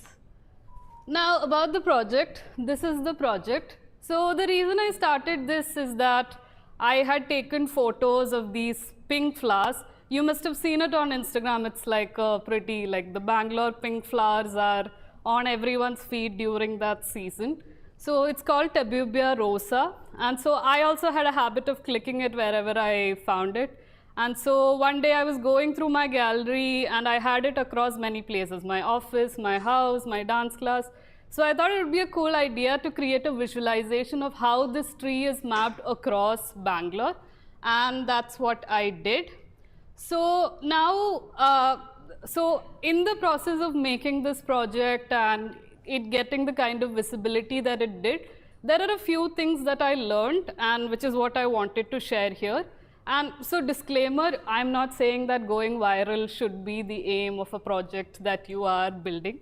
Now about the project, this is the project. So the reason I started this is that I had taken photos of these pink flowers. You must have seen it on Instagram. It's like pretty, like the Bangalore pink flowers are on everyone's feed during that season. So it's called Tabubia rosa. And so I also had a habit of clicking it wherever I found it. And so one day I was going through my gallery and I had it across many places, my office, my house, my dance class. So I thought it would be a cool idea to create a visualization of how this tree is mapped across Bangalore. And that's what I did. So now, so in the process of making this project and it getting the kind of visibility that it did, there are a few things that I learned, and which is what I wanted to share here. And so disclaimer, I'm not saying that going viral should be the aim of a project that you are building.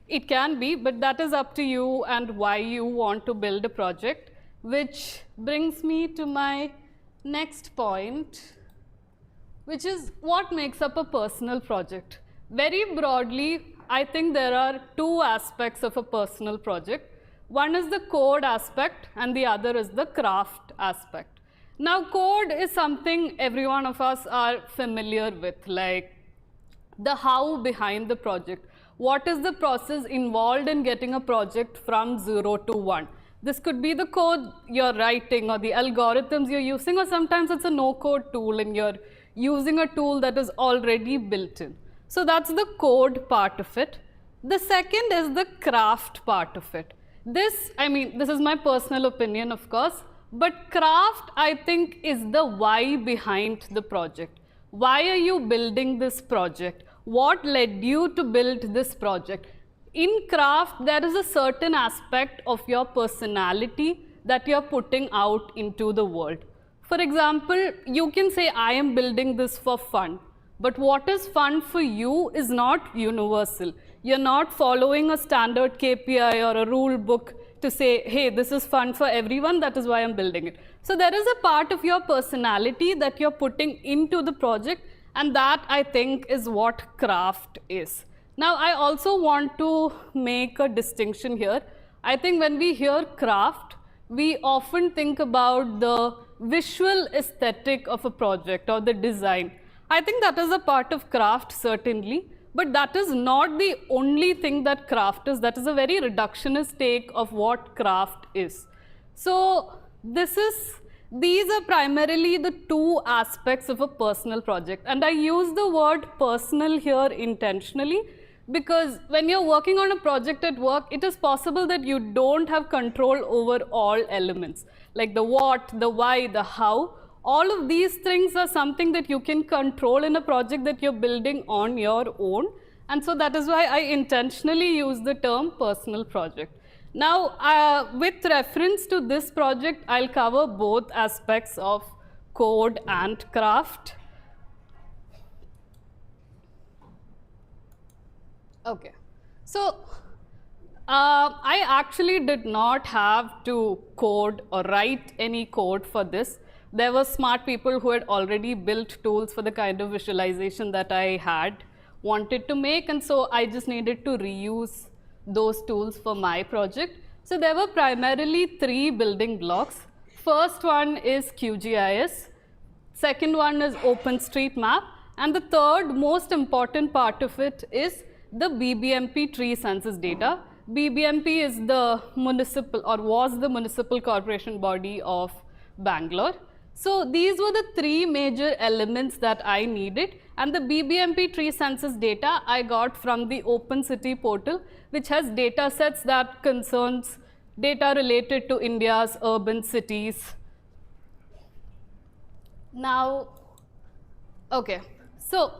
It can be, but that is up to you and why you want to build a project, which brings me to my next point, which is what makes up a personal project. Very broadly, I think there are two aspects of a personal project. One is the code aspect and the other is the craft aspect. Now, code is something every one of us are familiar with, like the how behind the project. What is the process involved in getting a project from 0 to 1? This could be the code you're writing or the algorithms you're using, or sometimes it's a no-code tool and you're using a tool that is already built in. So that's the code part of it. The second is the craft part of it. This, I mean, this is my personal opinion, of course, but craft, I think, is the why behind the project. Why are you building this project? What led you to build this project? In craft, there is a certain aspect of your personality that you're putting out into the world. For example, you can say, I am building this for fun. But what is fun for you is not universal. You're not following a standard KPI or a rule book to say, hey, this is fun for everyone, that is why I'm building it. So there is a part of your personality that you're putting into the project, and that, I think, is what craft is. Now, I also want to make a distinction here. I think when we hear craft, we often think about the visual aesthetic of a project or the design. I think that is a part of craft, certainly, but that is not the only thing that craft is. That is a very reductionist take of what craft is. So these are primarily the two aspects of a personal project. And I use the word personal here intentionally because when you're working on a project at work, it is possible that you don't have control over all elements, like the what, the why, the how. All of these things are something that you can control in a project that you're building on your own. And so that is why I intentionally use the term personal project. Now, with reference to this project, I'll cover both aspects of code and craft. Okay, so I actually did not have to code or write any code for this. There were smart people who had already built tools for the kind of visualization that I had wanted to make, and so I just needed to reuse those tools for my project. So there were primarily 3 building blocks. First one is QGIS, second one is OpenStreetMap, and the third most important part of it is the BBMP tree census data. BBMP is the municipal, or was the municipal corporation body of Bangalore. So these were the 3 major elements that I needed, and the BBMP tree census data I got from the Open City portal, which has data sets that concerns data related to India's urban cities. Now, okay, so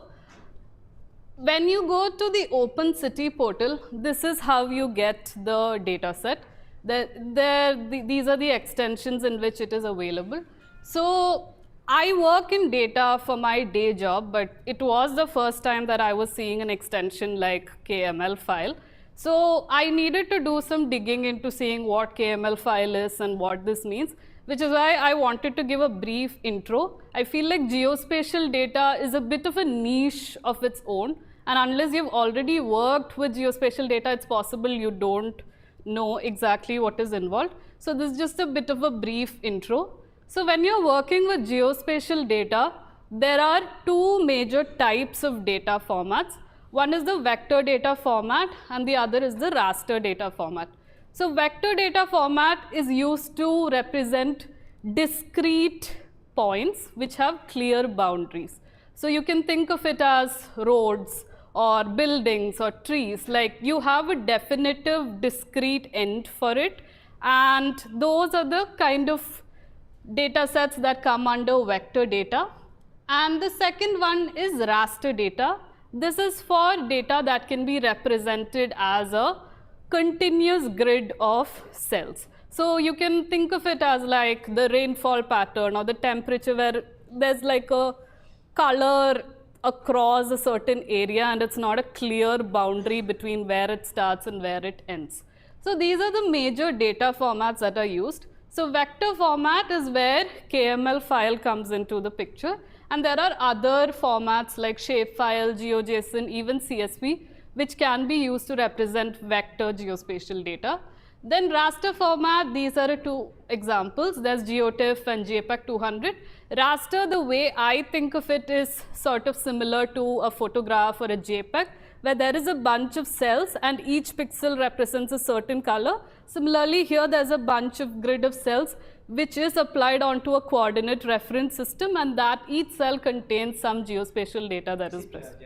when you go to the Open City portal, this is how you get the data set. These are the extensions in which it is available. So I work in data for my day job, but it was the first time that I was seeing an extension like KML file. So I needed to do some digging into seeing what KML file is and what this means, which is why I wanted to give a brief intro. I feel like geospatial data is a bit of a niche of its own, and unless you've already worked with geospatial data, it's possible you don't know exactly what is involved. So this is just a bit of a brief intro. So when you're working with geospatial data, there are 2 major types of data formats. One is the vector data format, and the other is the raster data format. So vector data format is used to represent discrete points which have clear boundaries. So you can think of it as roads or buildings or trees, like you have a definitive discrete end for it, and those are the kind of data sets that come under vector data. And the second one is raster data. This is for data that can be represented as a continuous grid of cells. So you can think of it as like the rainfall pattern or the temperature, where there's like a color across a certain area and it's not a clear boundary between where it starts and where it ends. So these are the major data formats that are used. So vector format is where KML file comes into the picture, and there are other formats like shapefile, GeoJSON, even CSV, which can be used to represent vector geospatial data. Then raster format, these are 2 examples. There's GeoTIFF and JPEG 200. Raster, the way I think of it, is sort of similar to a photograph or a JPEG, where there is a bunch of cells and each pixel represents a certain color. Similarly, here there's a bunch of grid of cells which is applied onto a coordinate reference system, and that each cell contains some geospatial data that is present.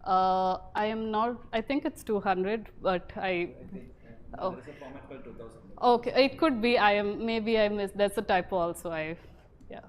I am not, I think it's 200, but I, oh. There is a format called 2000. Okay, it could be, maybe I missed, that's a typo also, yeah.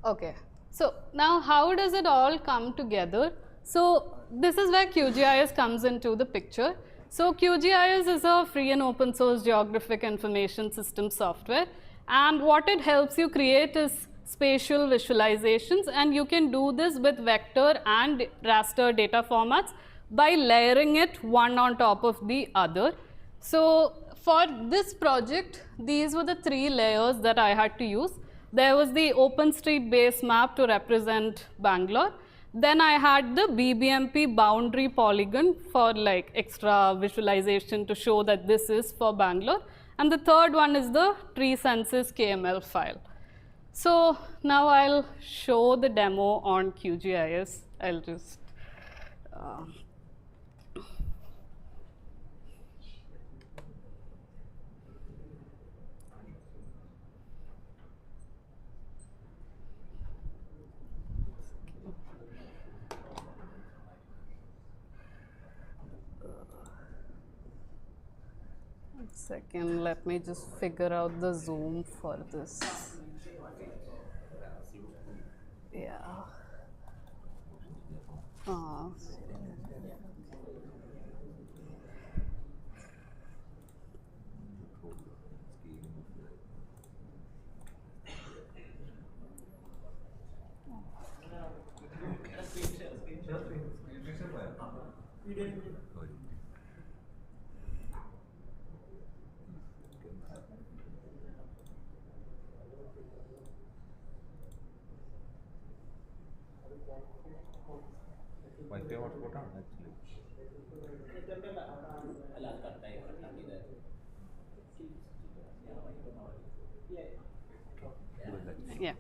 Okay, so now how does it all come together? So this is where QGIS comes into the picture. So QGIS is a free and open source geographic information system software, and what it helps you create is spatial visualizations, and you can do this with vector and raster data formats by layering it one on top of the other. So for this project, these were the 3 layers that I had to use. There was the OpenStreet base map to represent Bangalore. Then I had the BBMP boundary polygon for like extra visualization to show that this is for Bangalore. And the third one is the tree census KML file. So now I'll show the demo on QGIS. I'll just second, let me just figure out the zoom for this. Uh, Wi-Fi hotspot ആണ് actually. yeah.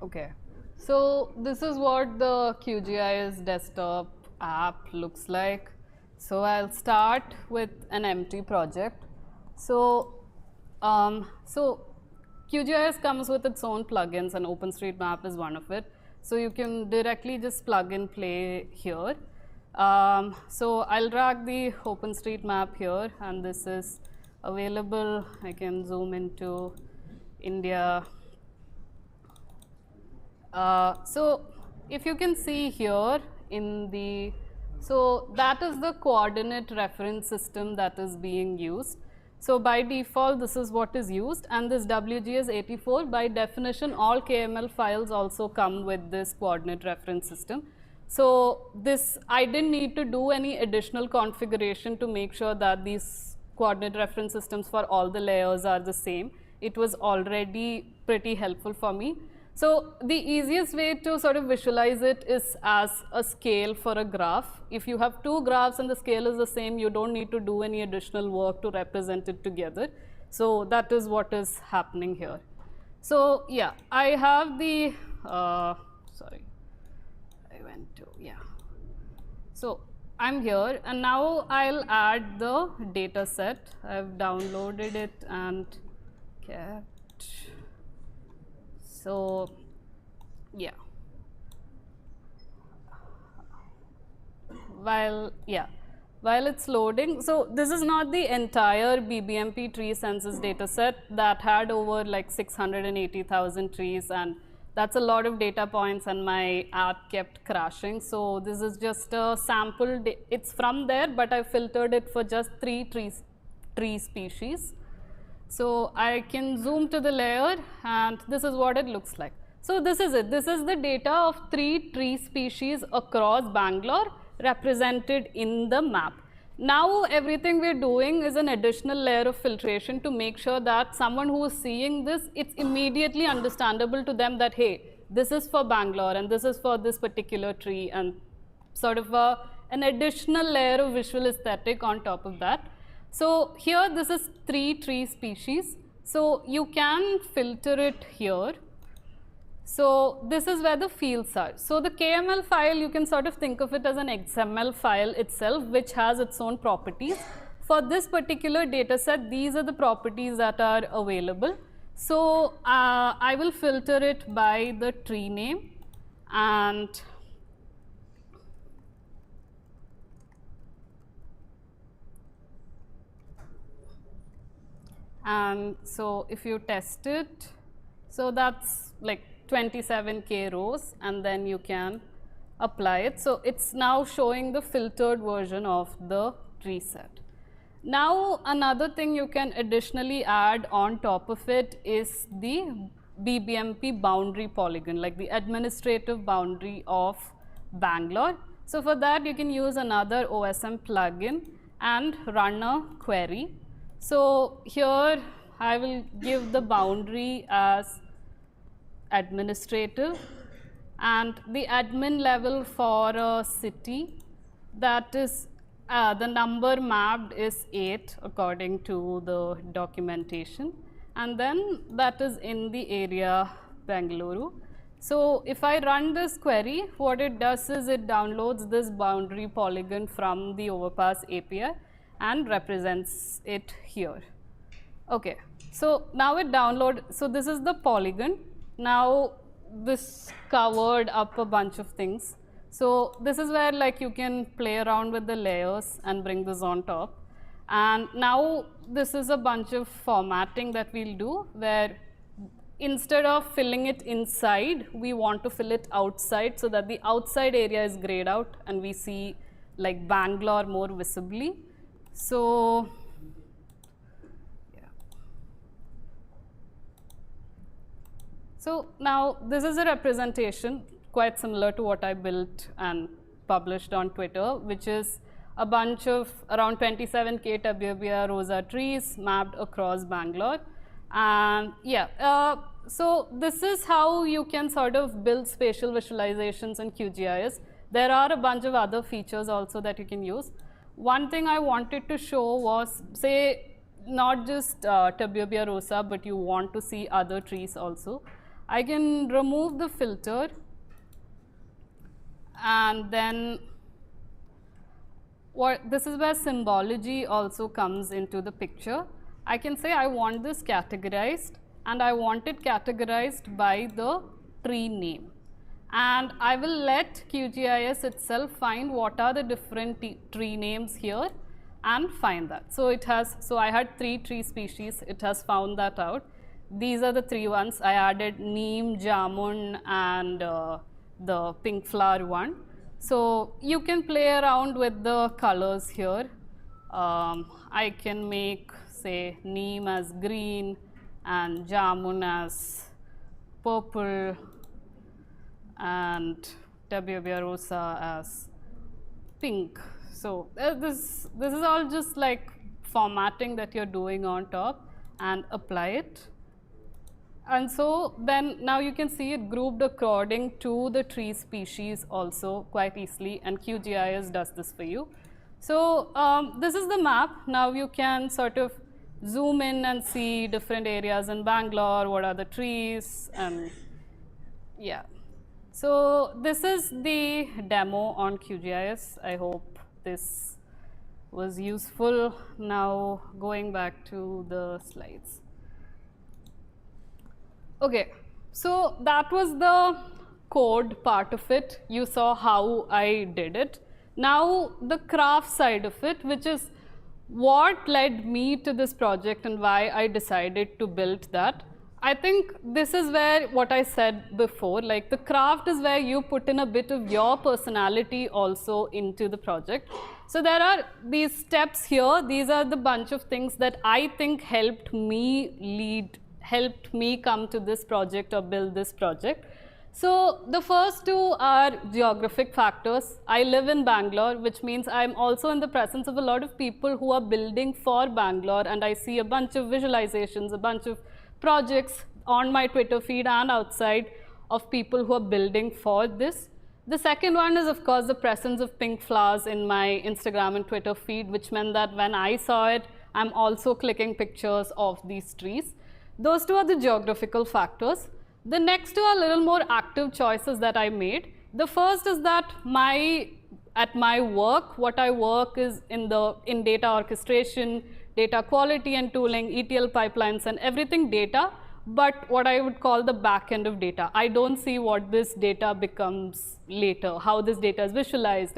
Okay. So this is what the QGIS desktop app looks like. So I'll start with an empty project. So QGIS comes with its own plugins, and OpenStreetMap is one of it. So you can directly just plug and play here. So I'll drag the OpenStreetMap here, and this is available. I can zoom into India. So if you can see here in the, so that is the coordinate reference system that is being used. So by default, this is what is used, and this WGS84, by definition, all KML files also come with this coordinate reference system. So this, I didn't need to do any additional configuration to make sure that these coordinate reference systems for all the layers are the same. It was already pretty helpful for me. So the easiest way to sort of visualize it is as a scale for a graph. If you have two graphs and the scale is the same, you don't need to do any additional work to represent it together. So that is what is happening here. So yeah, I have the, sorry, I went to, yeah. So I'm here, and now I'll add the data set. I've downloaded it and kept. So yeah, while it's loading, so this is not the entire BBMP tree census data set that had over like 680,000 trees, and that's a lot of data points, and my app kept crashing. So this is just a sample, it's from there, but I filtered it for just 3 tree species. So I can zoom to the layer, and this is what it looks like. So this is it. This is the data of 3 tree species across Bangalore represented in the map. Now everything we're doing is an additional layer of filtration to make sure that someone who is seeing this, it's immediately understandable to them that, hey, this is for Bangalore and this is for this particular tree, and sort of an additional layer of visual aesthetic on top of that. So here this is 3 tree species. So you can filter it here. So this is where the fields are. So the KML file, you can sort of think of it as an XML file itself, which has its own properties. For this particular data set, these are the properties that are available. So I will filter it by the tree name, and so if you test it, so that's like 27K rows, and then you can apply it. So it's now showing the filtered version of the tree set. Now another thing you can additionally add on top of it is the BBMP boundary polygon, like the administrative boundary of Bangalore. So for that you can use another OSM plugin and run a query. So here I will give the boundary as administrative, and the admin level for a city, that is the number mapped is 8 according to the documentation, and then that is in the area Bengaluru. So if I run this query, what it does is it downloads this boundary polygon from the Overpass API and represents it here. Okay, so now it download, so this is the polygon. Now this covered up a bunch of things. So this is where like you can play around with the layers and bring this on top. And now this is a bunch of formatting that we'll do, where instead of filling it inside, we want to fill it outside so that the outside area is grayed out and we see like Bangalore more visibly. So, yeah. So now this is a representation quite similar to what I built and published on Twitter, which is a bunch of around 27K Tabibia rosa trees mapped across Bangalore. And yeah, so this is how you can sort of build spatial visualizations in QGIS. There are a bunch of other features also that you can use. One thing I wanted to show was, say, not just Tabibia rosa, but you want to see other trees also. I can remove the filter and then this is where symbology also comes into the picture. I can say I want this categorized and I want it categorized by the tree name. And I will let QGIS itself find what are the different tree names here and find that. So it has, so I had 3 tree species, it has found that out. These are the 3 ones. I added neem, jamun and the pink flower one. So you can play around with the colors here. I can make, say, neem as green and jamun as purple and Tabibia rosa as pink. So this is all just like formatting that you're doing on top and apply it. And so then now you can see it grouped according to the tree species also quite easily, and QGIS does this for you. So this is the map. Now you can sort of zoom in and see different areas in Bangalore, what are the trees, and yeah. So this is the demo on QGIS. I hope this was useful. Now going back to the slides. Okay, so that was the code part of it. You saw how I did it. Now the craft side of it, which is what led me to this project and why I decided to build that. I think this is where what I said before, like the craft is where you put in a bit of your personality also into the project. So there are these steps here. These are the bunch of things that I think helped me come to this project or build this project. So the first 2 are geographic factors. I live in Bangalore, which means I'm also in the presence of a lot of people who are building for Bangalore, and I see a bunch of visualizations, a bunch of projects on my Twitter feed and outside of people who are building for this. The second one is, of course, the presence of pink flowers in my Instagram and Twitter feed, which meant that when I saw it, I'm also clicking pictures of these trees. Those 2 are the geographical factors. The next 2 are a little more active choices that I made. The first is that at my work, what I work is in data orchestration, data quality and tooling, ETL pipelines and everything data, but what I would call the back end of data. I don't see what this data becomes later, how this data is visualized.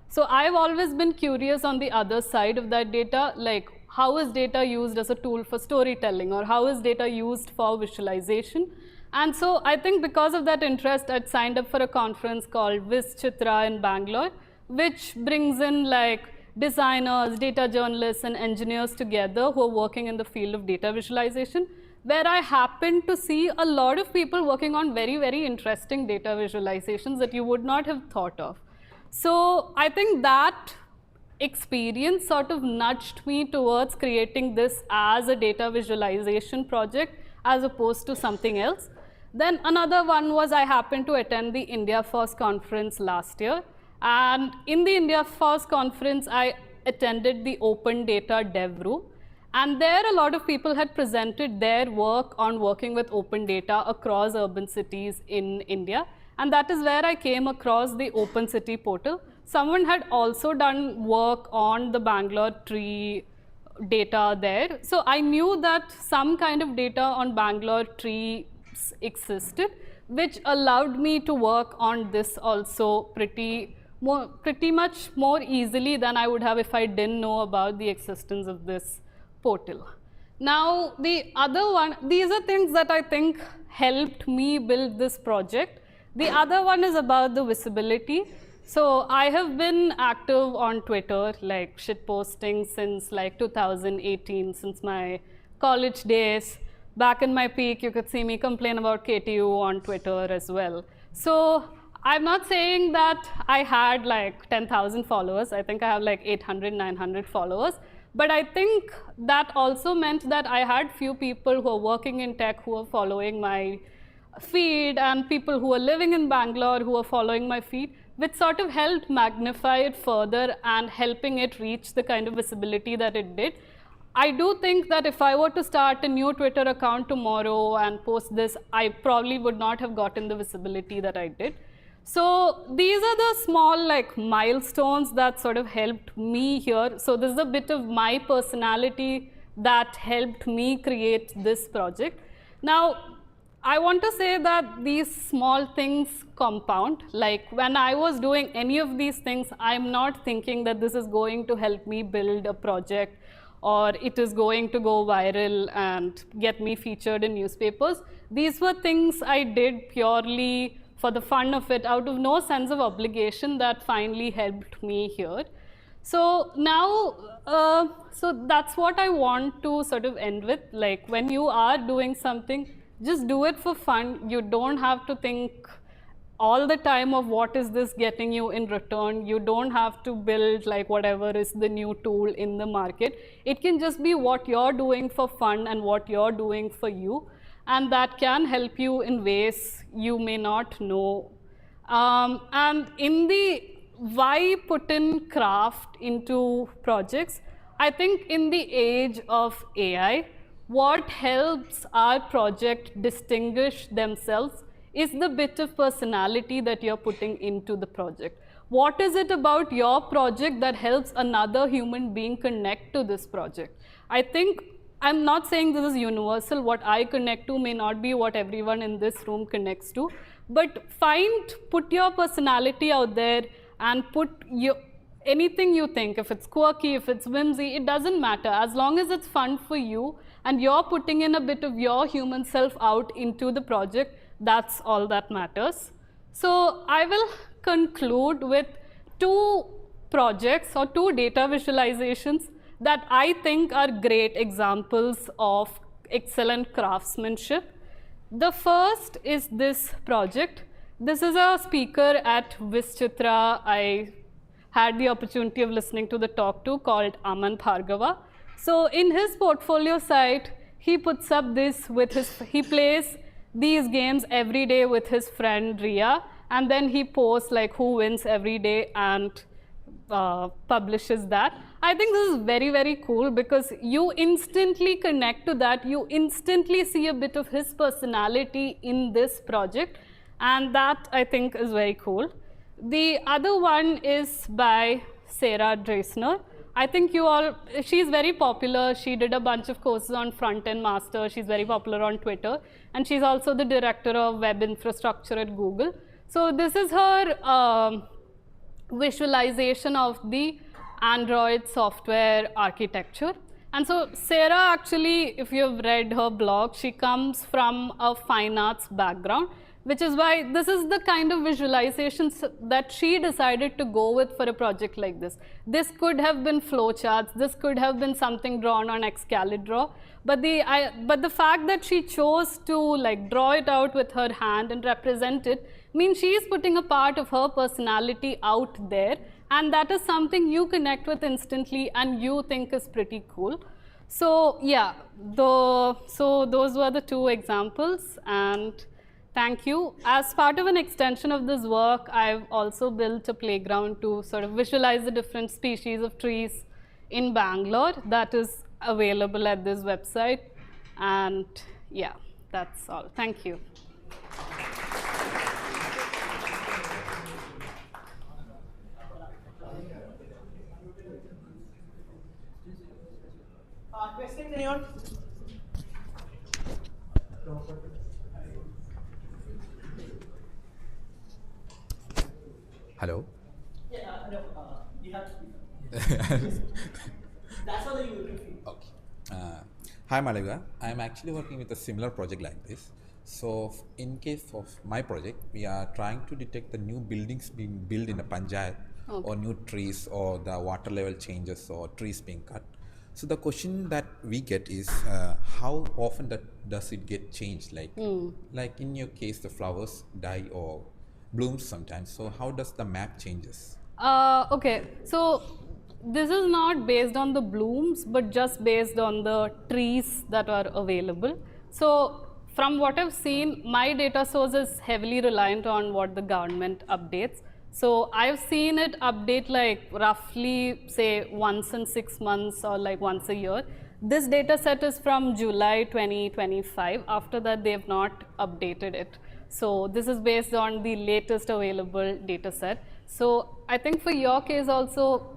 So I've always been curious on the other side of that data, like how is data used as a tool for storytelling, or how is data used for visualization? And so I think because of that interest, I'd signed up for a conference called Viz Chitra in Bangalore, which brings in like designers, data journalists, and engineers together who are working in the field of data visualization, where I happened to see a lot of people working on very, very interesting data visualizations that you would not have thought of. So I think that experience sort of nudged me towards creating this as a data visualization project as opposed to something else. Then another one was I happened to attend the India FOSS conference last year. And in the India FOSS conference, I attended the Open Data Dev Room. And there a lot of people had presented their work on working with open data across urban cities in India. And that is where I came across the Open City portal. Someone had also done work on the Bangalore tree data there. So I knew that some kind of data on Bangalore trees existed, which allowed me to work on this also pretty much more easily than I would have if I didn't know about the existence of this portal. Now, the other one, these are things that I think helped me build this project. The other one is about the visibility. So I have been active on Twitter, like shitposting since like 2018, since my college days. Back in my peak, you could see me complain about KTU on Twitter as well. So I'm not saying that I had like 10,000 followers. I think I have like 800, 900 followers. But I think that also meant that I had few people who are working in tech who are following my feed, and people who are living in Bangalore who are following my feed, which sort of helped magnify it further and helping it reach the kind of visibility that it did. I do think that if I were to start a new Twitter account tomorrow and post this, I probably would not have gotten the visibility that I did. So these are the small like milestones that sort of helped me here. So this is a bit of my personality that helped me create this project. Now, I want to say that these small things compound. Like when I was doing any of these things, I'm not thinking that this is going to help me build a project or it is going to go viral and get me featured in newspapers. These were things I did purely for the fun of it, out of no sense of obligation, that finally helped me here. So now, so that's what I want to sort of end with. Like when you are doing something, just do it for fun. You don't have to think all the time of what is this getting you in return. You don't have to build like whatever is the new tool in the market. It can just be what you're doing for fun and what you're doing for you. And that can help you in ways you may not know. And in the why put in craft into projects, I think in the age of AI, what helps our project distinguish themselves is the bit of personality that you're putting into the project. What is it about your project that helps another human being connect to this project? I think I'm not saying this is universal. What I connect to may not be what everyone in this room connects to, but put your personality out there and put anything you think. If it's quirky, if it's whimsy, it doesn't matter. As long as it's fun for you and you're putting in a bit of your human self out into the project, that's all that matters. So I will conclude with two projects or two data visualizations that I think are great examples of excellent craftsmanship. The first is this project. This is a speaker at Vischitra I had the opportunity of listening to the talk to, called Aman Bhargava. So in his portfolio site, he puts up this with he plays these games every day with his friend Ria, and then he posts like who wins every day and publishes that. I think this is very, very cool because you instantly connect to that. You instantly see a bit of his personality in this project, and that I think is very cool. The other one is by Sarah Dreisner. I think she's very popular. She did a bunch of courses on front-end master. She's very popular on Twitter. And she's also the director of web infrastructure at Google. So this is her visualization of the Android software architecture. And so Sarah actually, if you've read her blog, she comes from a fine arts background, which is why this is the kind of visualizations that she decided to go with for a project like this. This could have been flowcharts, this could have been something drawn on Excalibur, but the fact that she chose to like draw it out with her hand and represent it means she is putting a part of her personality out there, and that is something you connect with instantly and you think is pretty cool. So yeah, so those were the two examples, and thank you. As part of an extension of this work, I've also built a playground to sort of visualize the different species of trees in Bangalore that is available at this website. And yeah, that's all. Thank you. Questions, anyone? Hello? Yeah, no, you have to speak. That's how you will feel. Okay. Hi Malaga, I am actually working with a similar project like this. So in case of my project, we are trying to detect the new buildings being built in a panchayat or new trees or the water level changes or trees being cut. So the question that we get is how often does it get changed? Like in your case, the flowers die or blooms sometimes. So how does the map changes? Okay, so this is not based on the blooms, but just based on the trees that are available. So from what I've seen, my data source is heavily reliant on what the government updates. So I've seen it update like roughly say once in 6 months or like once a year. This data set is from July 2025. After that, they have not updated it. So this is based on the latest available data set. So I think for your case also,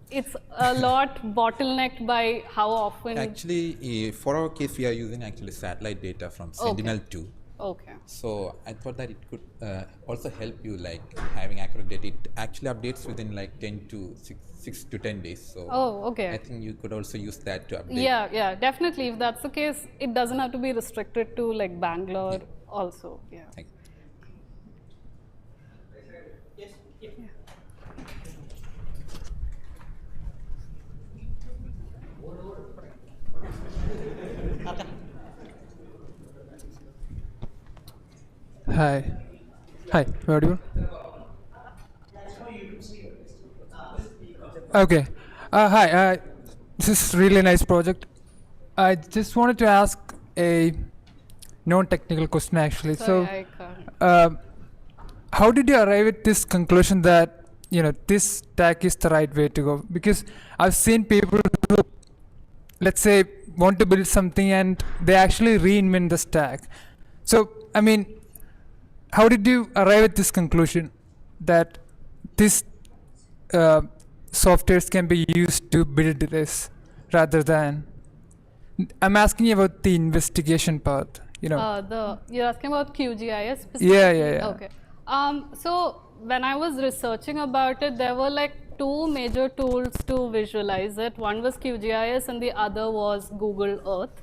it's a lot bottlenecked by how often. Actually, for our case, we are using actually satellite data from Sentinel-2. Okay. So I thought that it could also help you like having accurate data. It actually updates within like 10 to 6 to 10 days. So Okay. I think you could also use that to update. Yeah, definitely. If that's the case, it doesn't have to be restricted to like Bangalore also. Yeah. Thank you. Hi. Hi, audible? Okay. Hi, this is really nice project. I just wanted to ask a non-technical question actually. Sorry, I can't. How did you arrive at this conclusion that, this stack is the right way to go? Because I've seen people who, let's say, want to build something and they actually reinvent the stack. So, I mean, how did you arrive at this conclusion that this softwares can be used to build this rather than? I'm asking you about the investigation part. You're asking about QGIS specifically? Yeah. Okay. So when I was researching about it, there were like two major tools to visualize it. One was QGIS and the other was Google Earth.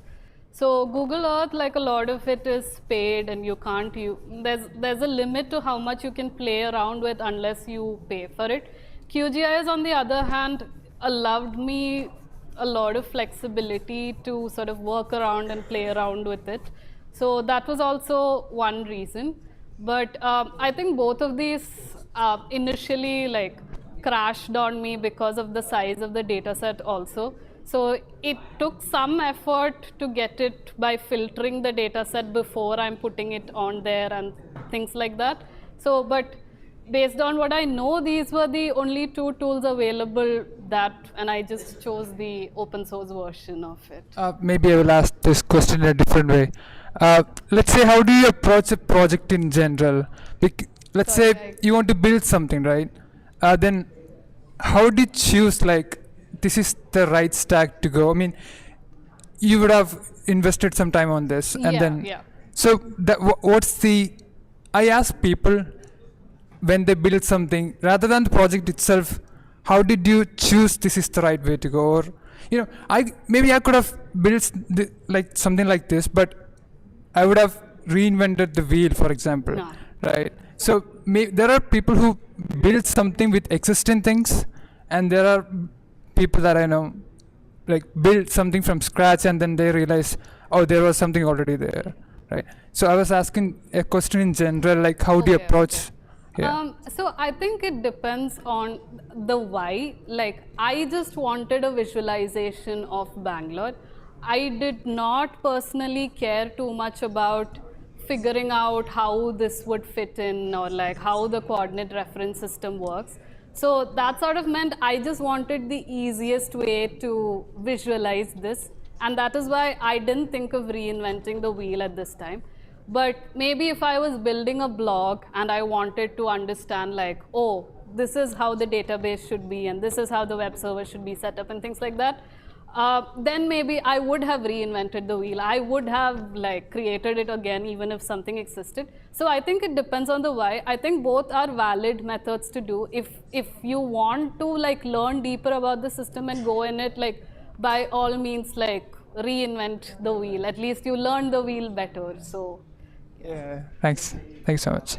So Google Earth, like a lot of it is paid and you can't use, there's a limit to how much you can play around with unless you pay for it. QGIS on the other hand allowed me a lot of flexibility to sort of work around and play around with it. So that was also one reason. But I think both of these initially like crashed on me because of the size of the data set also. So it took some effort to get it by filtering the data set before I'm putting it on there and things like that. So, but based on what I know, these were the only two tools available and I just chose the open source version of it. Maybe I will ask this question in a different way. Let's say, how do you approach a project in general? Let's say you want to build something, right? Then how do you choose like, this is the right stack to go? I mean, you would have invested some time on this and so what's I ask people when they build something, rather than the project itself, how did you choose this is the right way to go? Or, maybe I could have built like something like this, but I would have reinvented the wheel, for example, right? So there are people who build something with existing things, and there are people that I know like build something from scratch and then they realize, oh, there was something already there, right? So I was asking a question in general, like how do you approach? So I think it depends on the why. Like I just wanted a visualization of Bangalore. I did not personally care too much about figuring out how this would fit in or like how the coordinate reference system works. So that sort of meant I just wanted the easiest way to visualize this. And that is why I didn't think of reinventing the wheel at this time. But maybe if I was building a blog and I wanted to understand like, oh, this is how the database should be and this is how the web server should be set up and things like that, then maybe I would have reinvented the wheel. I would have like created it again even if something existed. So I think it depends on the why. I think both are valid methods to do. If you want to like learn deeper about the system and go in it, like by all means like reinvent the wheel. At least you learn the wheel better. So Yeah. Thanks. Thanks so much.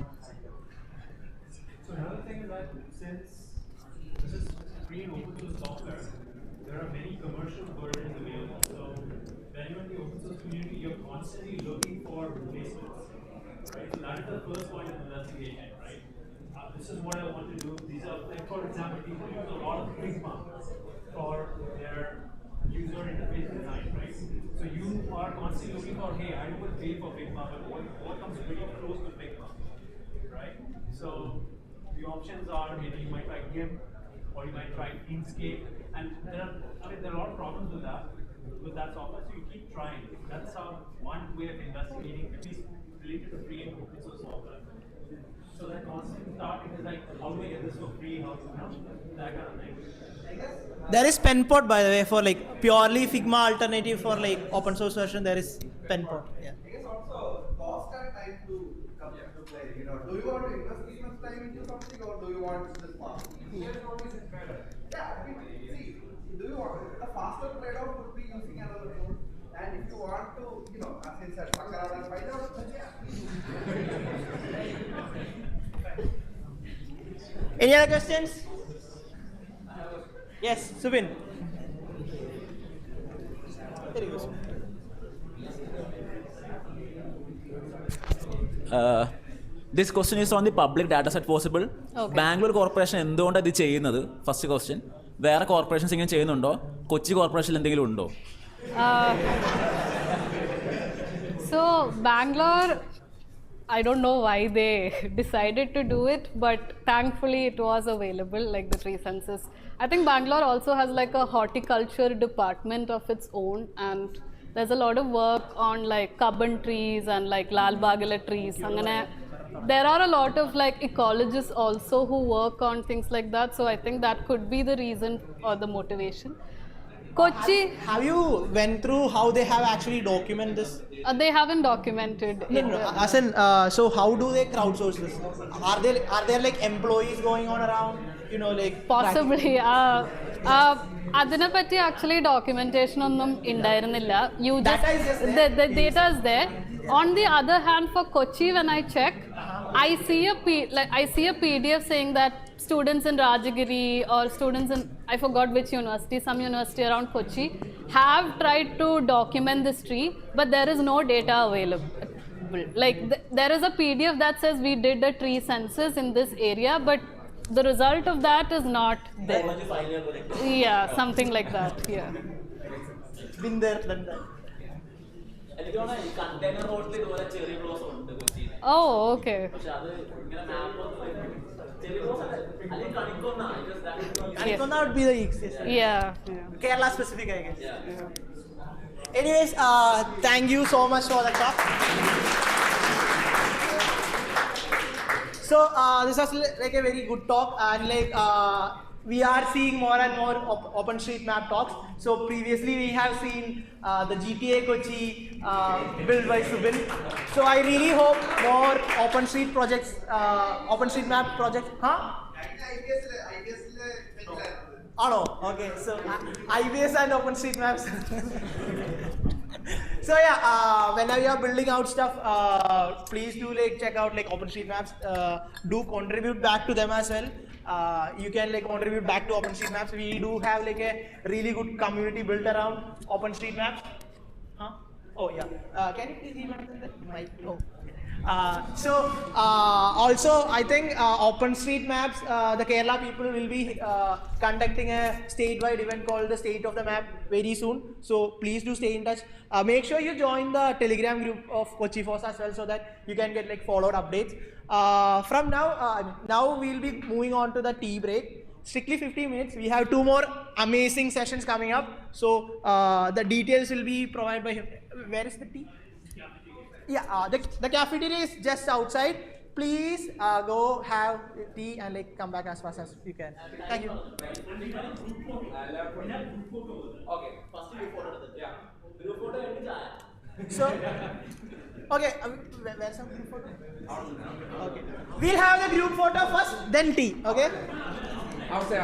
So another thing is that since this is free and open source software, there are many commercial versions available. So when you're in the open source community, you're constantly looking for replacements, right? So that is the first point of investigation, right? This is what I want to do. These are, like, for example, people use a lot of Figma for their user interface design, right? So you are constantly looking for, hey, I don't want to pay for Figma, but what comes pretty close to Figma, right? So the options are, maybe you might try GIMP, or you might try Inkscape, and there are a lot of problems with that software. So you keep trying. That's how one way of investigating, at least related to free and open source software. So that constant starting is like, how do I get this for free? How to, that kind of thing. There is Penpot, by the way, for like purely Figma alternative for like open source version. There is Penpot. Yeah. I guess also cost and time to come into play. Do you want to invest this much time into something, or do you want this fast? Yeah, I mean, see, do you want a faster trade-off would be using another tool, and if you want to, as I said, fuck around and find out, then yeah. Any other questions? Yes, Subin. There you go. This question is on the public data set possible. Bangalore Corporation എന്തുകൊണ്ടാണ് ഇത് ചെയ്യുന്നത്? First question. വേറെ corporations ഇങ്ങനെ ചെയ്യുന്നുണ്ടോ? കൊച്ചി കോർപ്പറേഷനിൽ എന്തെങ്കിലും ഉണ്ടോ? So Bangalore, I don't know why they decided to do it, but thankfully it was available, like the tree census. I think Bangalore also has like a horticulture department of its own, and there's a lot of work on like carbon trees and like Lal Bagala trees. There are a lot of like ecologists also who work on things like that, so I think that could be the reason or the motivation. Kochi. Have you went through how they have actually documented this? They haven't documented it. No. As in, so how do they crowdsource this? Are there like employees going on around? Like Possibly. അതിനെപ്പറ്റി actually documentation ഒന്നും ഉണ്ടായിരുന്നില്ല. The data is there. On the other hand, for Kochi, when I check, I see a PDF saying that students in Rajagiri or students in, I forgot which university, some university around Kochi, have tried to document this tree, but there is no data available. Like there is a PDF that says we did a tree census in this area, but the result of that is not there. Yeah, something like that. Yeah. Been there, done that. Oh, okay. Kanikonna would be the easiest. Yeah. Kerala specific, I guess. Anyways, thank you so much for the talk. So this was like a very good talk, and like we are seeing more and more OpenStreetMap talks. So previously we have seen the GTA Kochi built by Subin. So I really hope more OpenStreetMap projects. Huh? Okay, so IBS and OpenStreetMaps. So yeah, whenever you are building out stuff, please do like check out like OpenStreetMaps. Do contribute back to them as well. You can like contribute back to OpenStreetMaps. We do have like a really good community built around OpenStreetMaps. Huh? Oh yeah. Can you please even the mic? Oh. Also, I think OpenStreetMaps, the Kerala people will be conducting a statewide event called the State of the Map very soon. So please do stay in touch. Make sure you join the Telegram group of Kochi FOSS as well, so that you can get like followed updates. From now we'll be moving on to the tea break. Strictly 15 minutes. We have 2 more amazing sessions coming up. So the details will be provided by him. Where is the tea? Yeah, the cafeteria is just outside. Please go have tea and like come back as fast as you can. Thank you. Okay, first group photo. Yeah, group photo. So, okay, where's some group photo? Okay, we'll have the group photo first, then tea. Okay. Outside.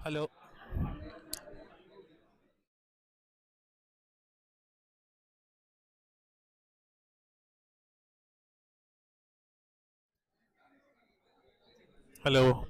Hello. Hello.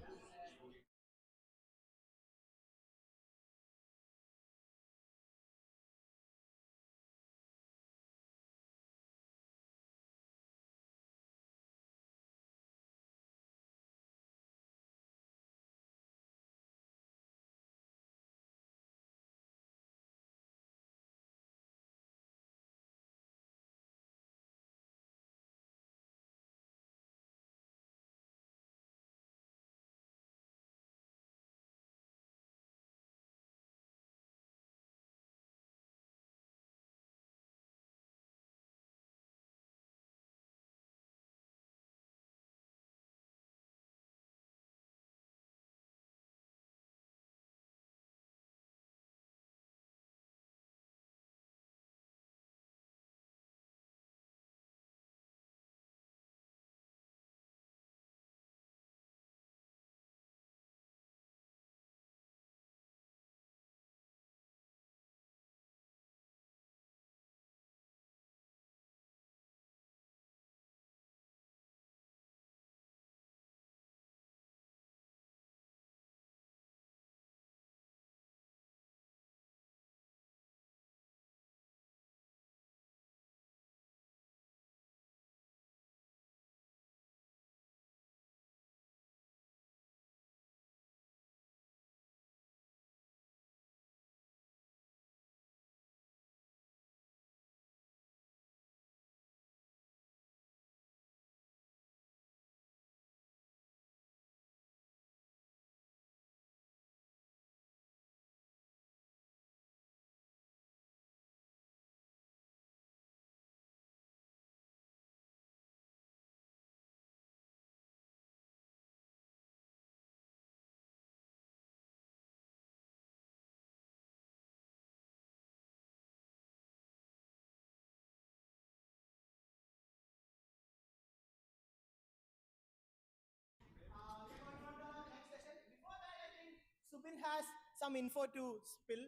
Subin has some info to spill.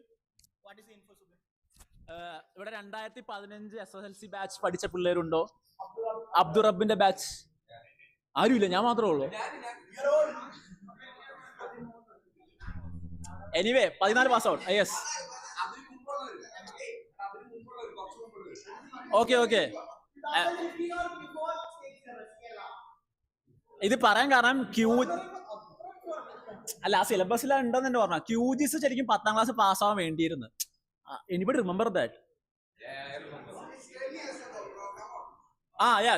What is the info, Subin? ഇവിടെ 2015 SSLC batch പഠിച്ച പിള്ളേരുണ്ടോ? അബ്ദുറബിന്റെ batch ആരുമില്ല, ഞാൻ മാത്രമേ ഉള്ളൂ. Anyway 14 pass out. Yes, okay. ഇത് പറയാൻ കാരണം അല്ല, ആ സിലബസിൽ ഉണ്ടെന്ന് തന്നെ പറഞ്ഞ QGIS ശരിക്കും 10ാം ക്ലാസ് പാസ്സാവാൻ വേണ്ടിയിരുന്നു. Anybody remember that?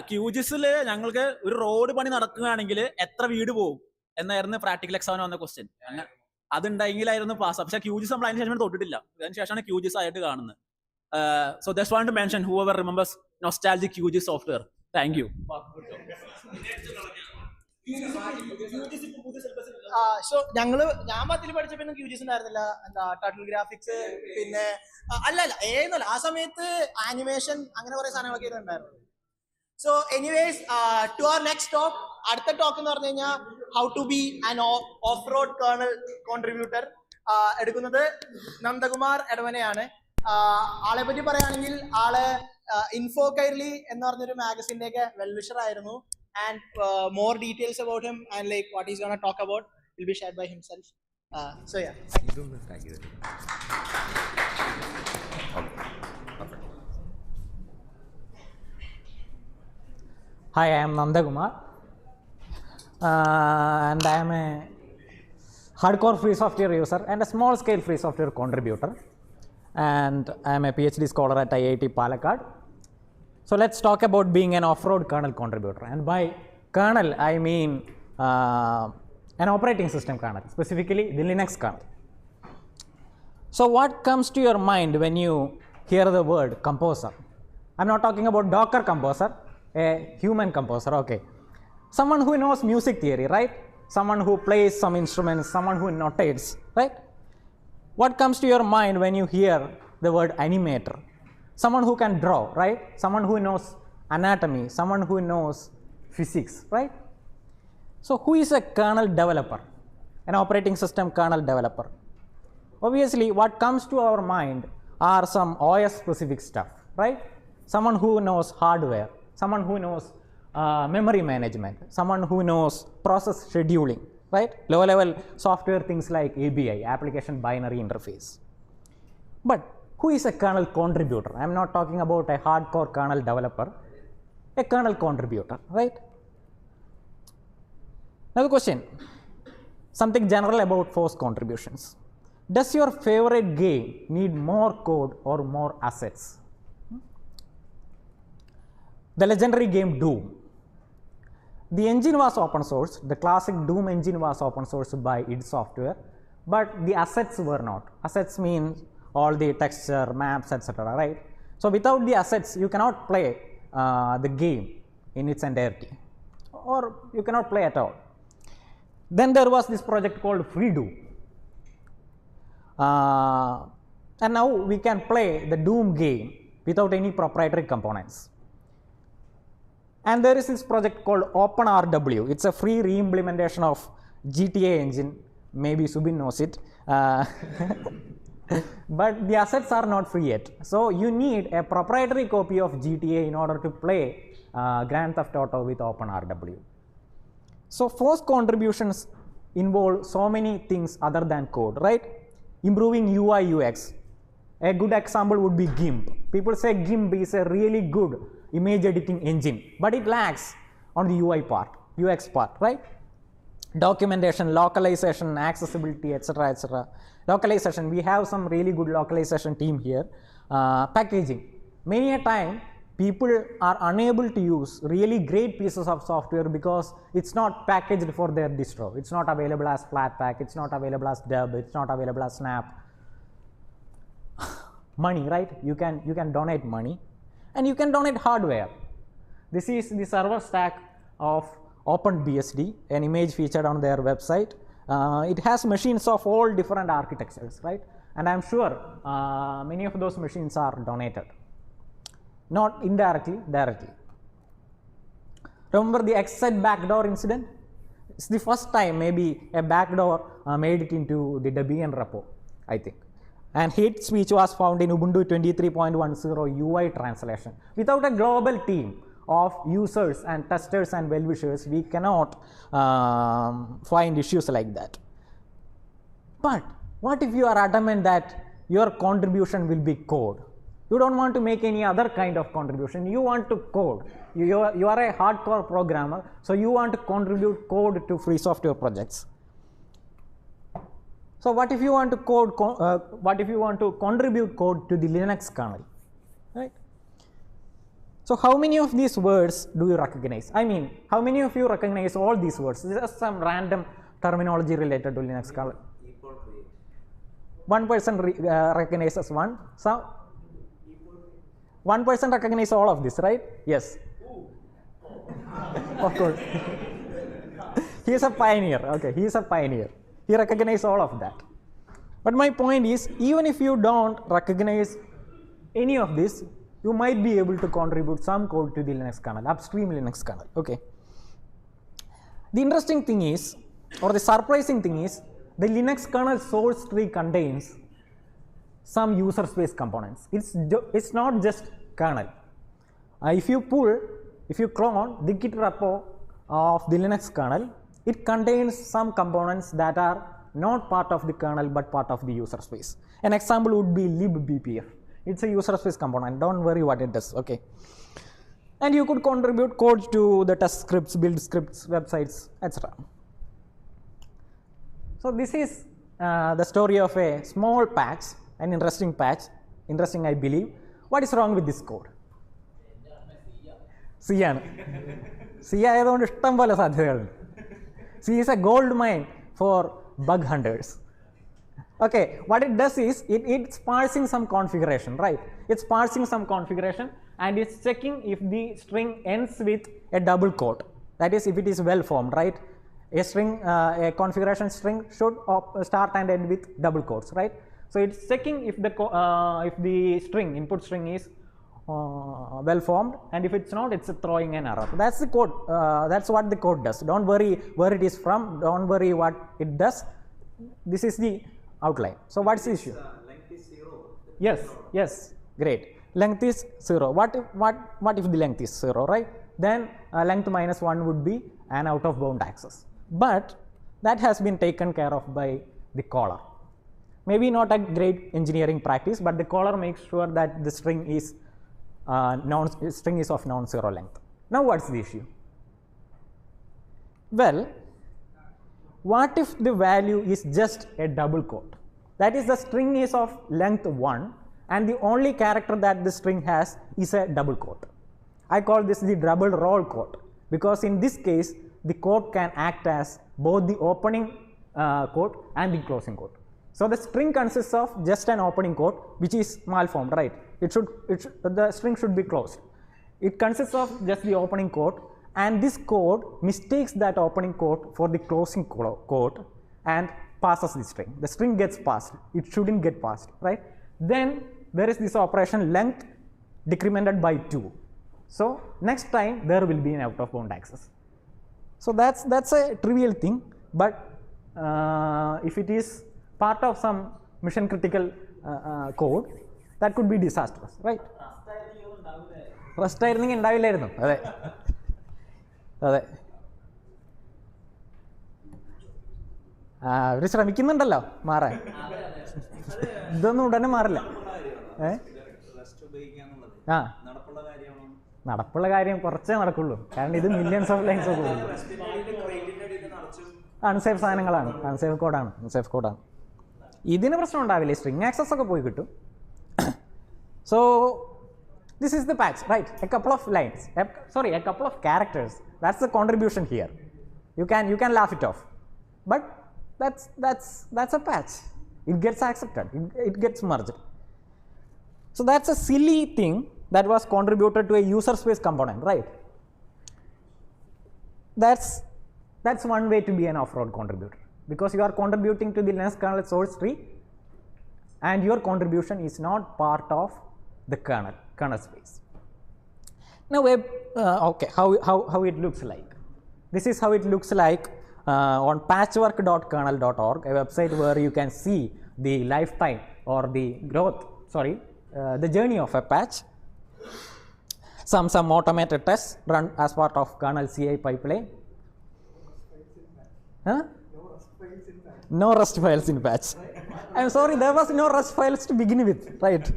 QGIS ഞങ്ങൾക്ക് ഒരു റോഡ് പണി നടക്കുകയാണെങ്കിൽ എത്ര വീട് പോകും എന്നായിരുന്നു പ്രാക്ടിക്കൽ എക്സാമിന് വന്ന ക്വസ്റ്റ്യൻ. അങ്ങനെ അതുണ്ടെങ്കിലായിരുന്നു പാസ്. പക്ഷെ QGIS നമ്മൾ അതിന് ശേഷം തൊട്ടിട്ടില്ല. അതിന് ശേഷമാണ് QGIS ആയിട്ട് കാണുന്നത്. So just want to mention whoever remembers nostalgic QGIS software. Thank you. So ഞാൻ 10ൽ പഠിച്ചപ്പോ QGIS ഉണ്ടായിരുന്നില്ല. എന്താ ടർട്ടിൽ ഗ്രാഫിക്സ്, പിന്നെ അല്ല ഏന്നല്ല, ആ സമയത്ത് ആനിമേഷൻ അങ്ങനെ കുറെ സാധനങ്ങളൊക്കെ ഉണ്ടായിരുന്നു. So anyways, to our next talk. അടുത്ത ടോക്ക് എന്ന് പറഞ്ഞു കഴിഞ്ഞാൽ how to be an off road kernel contributor. എടുക്കുന്നത് നന്ദകുമാർ എടവനെയാണ്. ആളെ പറ്റി പറയുകയാണെങ്കിൽ ആള് ഇൻഫോ കൈർലി എന്ന് പറഞ്ഞൊരു മാഗസിന്റെ ഒക്കെ വെൽവിഷർ ആയിരുന്നു. And more details about him and like what he's gonna talk about will be shared by himself. So yeah. Thank you. Hi, I am Nandakumar, and I am a hardcore free software user and a small scale free software contributor, and I am a PhD scholar at IIT Palakkad. So let's talk about being an off-road kernel contributor, and by kernel I mean an operating system kernel, specifically the Linux kernel. So what comes to your mind when you hear the word composer? I'm not talking about Docker composer, a human composer, okay. Someone who knows music theory, right? Someone who plays some instruments, someone who notates, right? What comes to your mind when you hear the word animator? Someone who can draw, right? Someone who knows anatomy, someone who knows physics, right? So who is a kernel developer, an operating system kernel developer? obviously what comes to our mind are some OS specific stuff, right? Someone who knows hardware, someone who knows memory management, someone who knows process scheduling, right? Low level software things like ABI, application binary interface. But who is a kernel contributor? I am not talking about a hardcore kernel developer, a kernel contributor, right? Now the question, something general about FOSS contributions. Does your favorite game need more code or more assets? The legendary game Doom. The engine was open source, the classic Doom engine was open sourced by id Software, but the assets were not. Assets means all the texture, maps, etc., right? So without the assets, you cannot play the game in its entirety, or you cannot play at all. Then there was this project called FreeDoom. And now we can play the Doom game without any proprietary components. And there is this project called OpenRW. It's a free re-implementation of GTA engine. Maybe Subin knows it. But the assets are not free yet. So you need a proprietary copy of GTA in order to play Grand Theft Auto with OpenRW. So FOSS contributions involve so many things other than code, right? Improving UI UX. A good example would be GIMP. People say GIMP is a really good image editing engine, but it lacks on the UI part, UX part, right? Documentation, localization, accessibility, etc., etc. Localization, we have some really good localization team here. Packaging, many a time people are unable to use really great pieces of software because it's not packaged for their distro. It's not available as Flatpak, it's not available as Dub, it's not available as Snap. Money, right? You can donate money, and you can donate hardware. This is the server stack of OpenBSD, an image featured on their website. It has machines of all different architectures, right? And I'm sure many of those machines are donated, not indirectly, directly. Remember the XZ backdoor incident? It's the first time maybe a backdoor made it into the Debian repo, I think. And hate speech was found in Ubuntu 23.10 UI translation. Without a global team of users and testers and well-wishers, we cannot find issues like that. But what if you are adamant that your contribution will be code? You don't want to make any other kind of contribution. You want to code. You are a hardcore programmer, so you want to contribute code to free software projects. So what if you want to contribute code to the Linux kernel, right? So how many of these words do you recognize? I mean, how many of you recognize all these words? Just some random terminology related to Linux kernel. One person recognizes one. So one person recognizes all of this, right? Yes. Of course. He is a pioneer. Okay, he is a pioneer. He recognizes all of that. But my point is, even if you don't recognize any of this, you might be able to contribute some code to the Linux kernel, upstream Linux kernel. Okay. The interesting thing is, or the surprising thing is, the Linux kernel source tree contains some user space components. It's not just kernel. If you clone the Git repo of the Linux kernel, it contains some components that are not part of the kernel but part of the user space. An example would be libbpf. It's a user space component. Don't worry what it does. Okay. And you could contribute code to the test scripts, build scripts, websites, etc. So this is the story of a small patch, an interesting patch. Interesting, I believe. What is wrong with this code? C ആണ്. C ആയതുകൊണ്ട് ഇഷ്ടം പോലെ സാധ്യതകളുണ്ട്. C is a gold mine for bug hunters. Okay, what it does is it's parsing some configuration, right? It's parsing some configuration and it's checking if the string ends with a double quote. That is, if it is well formed, right? A string, a configuration string should start and end with double quotes, right? So it's checking if the string, input string is well formed, and if it's not, it's throwing an error. That's the code. That's what the code does. Don't worry where it is from. Don't worry what it does. This is the outline. So what's the issue? Length is 0. Yes, yes, great. Length is 0. What if the length is 0, right? Then length minus 1 would be an out of bound access. But that has been taken care of by the caller. Maybe not a great engineering practice, but the caller makes sure that the string is of non-zero length. Now what's the issue? Well, what if the value is just a double quote? That is, the string is of length 1 and the only character that the string has is a double quote. I call this the double roll quote, because in this case the quote can act as both the opening quote and the closing quote. So the string consists of just an opening quote, which is malformed, right? The string should be closed. It consists of just the opening quote, and this code mistakes that opening quote for the closing quote and passes the string. The string gets passed. It shouldn't get passed, right? Then there is this operation length decremented by 2. So next time there will be an out of bound access. So that's a trivial thing, but if it is part of some mission critical code, that could be disastrous, right? Rust ironing ഉണ്ടാവില്ലായിരുന്നു. അതെ അതെ അവർ ശ്രമിക്കുന്നുണ്ടല്ലോ മാറാൻ. ഇതൊന്നും ഉടനെ മാറില്ല. ആ നടപ്പുള്ള കാര്യം കുറച്ചേ നടക്കുള്ളൂ, കാരണം ഇത് മില്യൺസ് ഓഫ് ലൈൻസ് ഒക്കെ ഉള്ളൂ. അൺസേഫ് സാധനങ്ങളാണ്, അൺസേഫ് കോഡാണ്. ഇതിന് പ്രശ്നം ഉണ്ടാവില്ല, സ്ട്രിങ് ആക്സസ് ഒക്കെ പോയി കിട്ടും. So this is the patch, right? A couple of lines, a couple of characters. That's the contribution here. You can laugh it off, but that's a patch. It gets accepted. It gets merged. So that's a silly thing that was contributed to a user space component, right? That's one way to be an off-road contributor, because you are contributing to the Linux kernel source tree, and your contribution is not part of the kernel space. Now, okay, how it looks like. This is how it looks like on patchwork.kernel.org, a website where you can see the lifetime or the growth, the journey of a patch. Some automated tests run as part of kernel CI pipeline. Huh? No Rust files in patch. I'm sorry, there was no Rust files to begin with, right?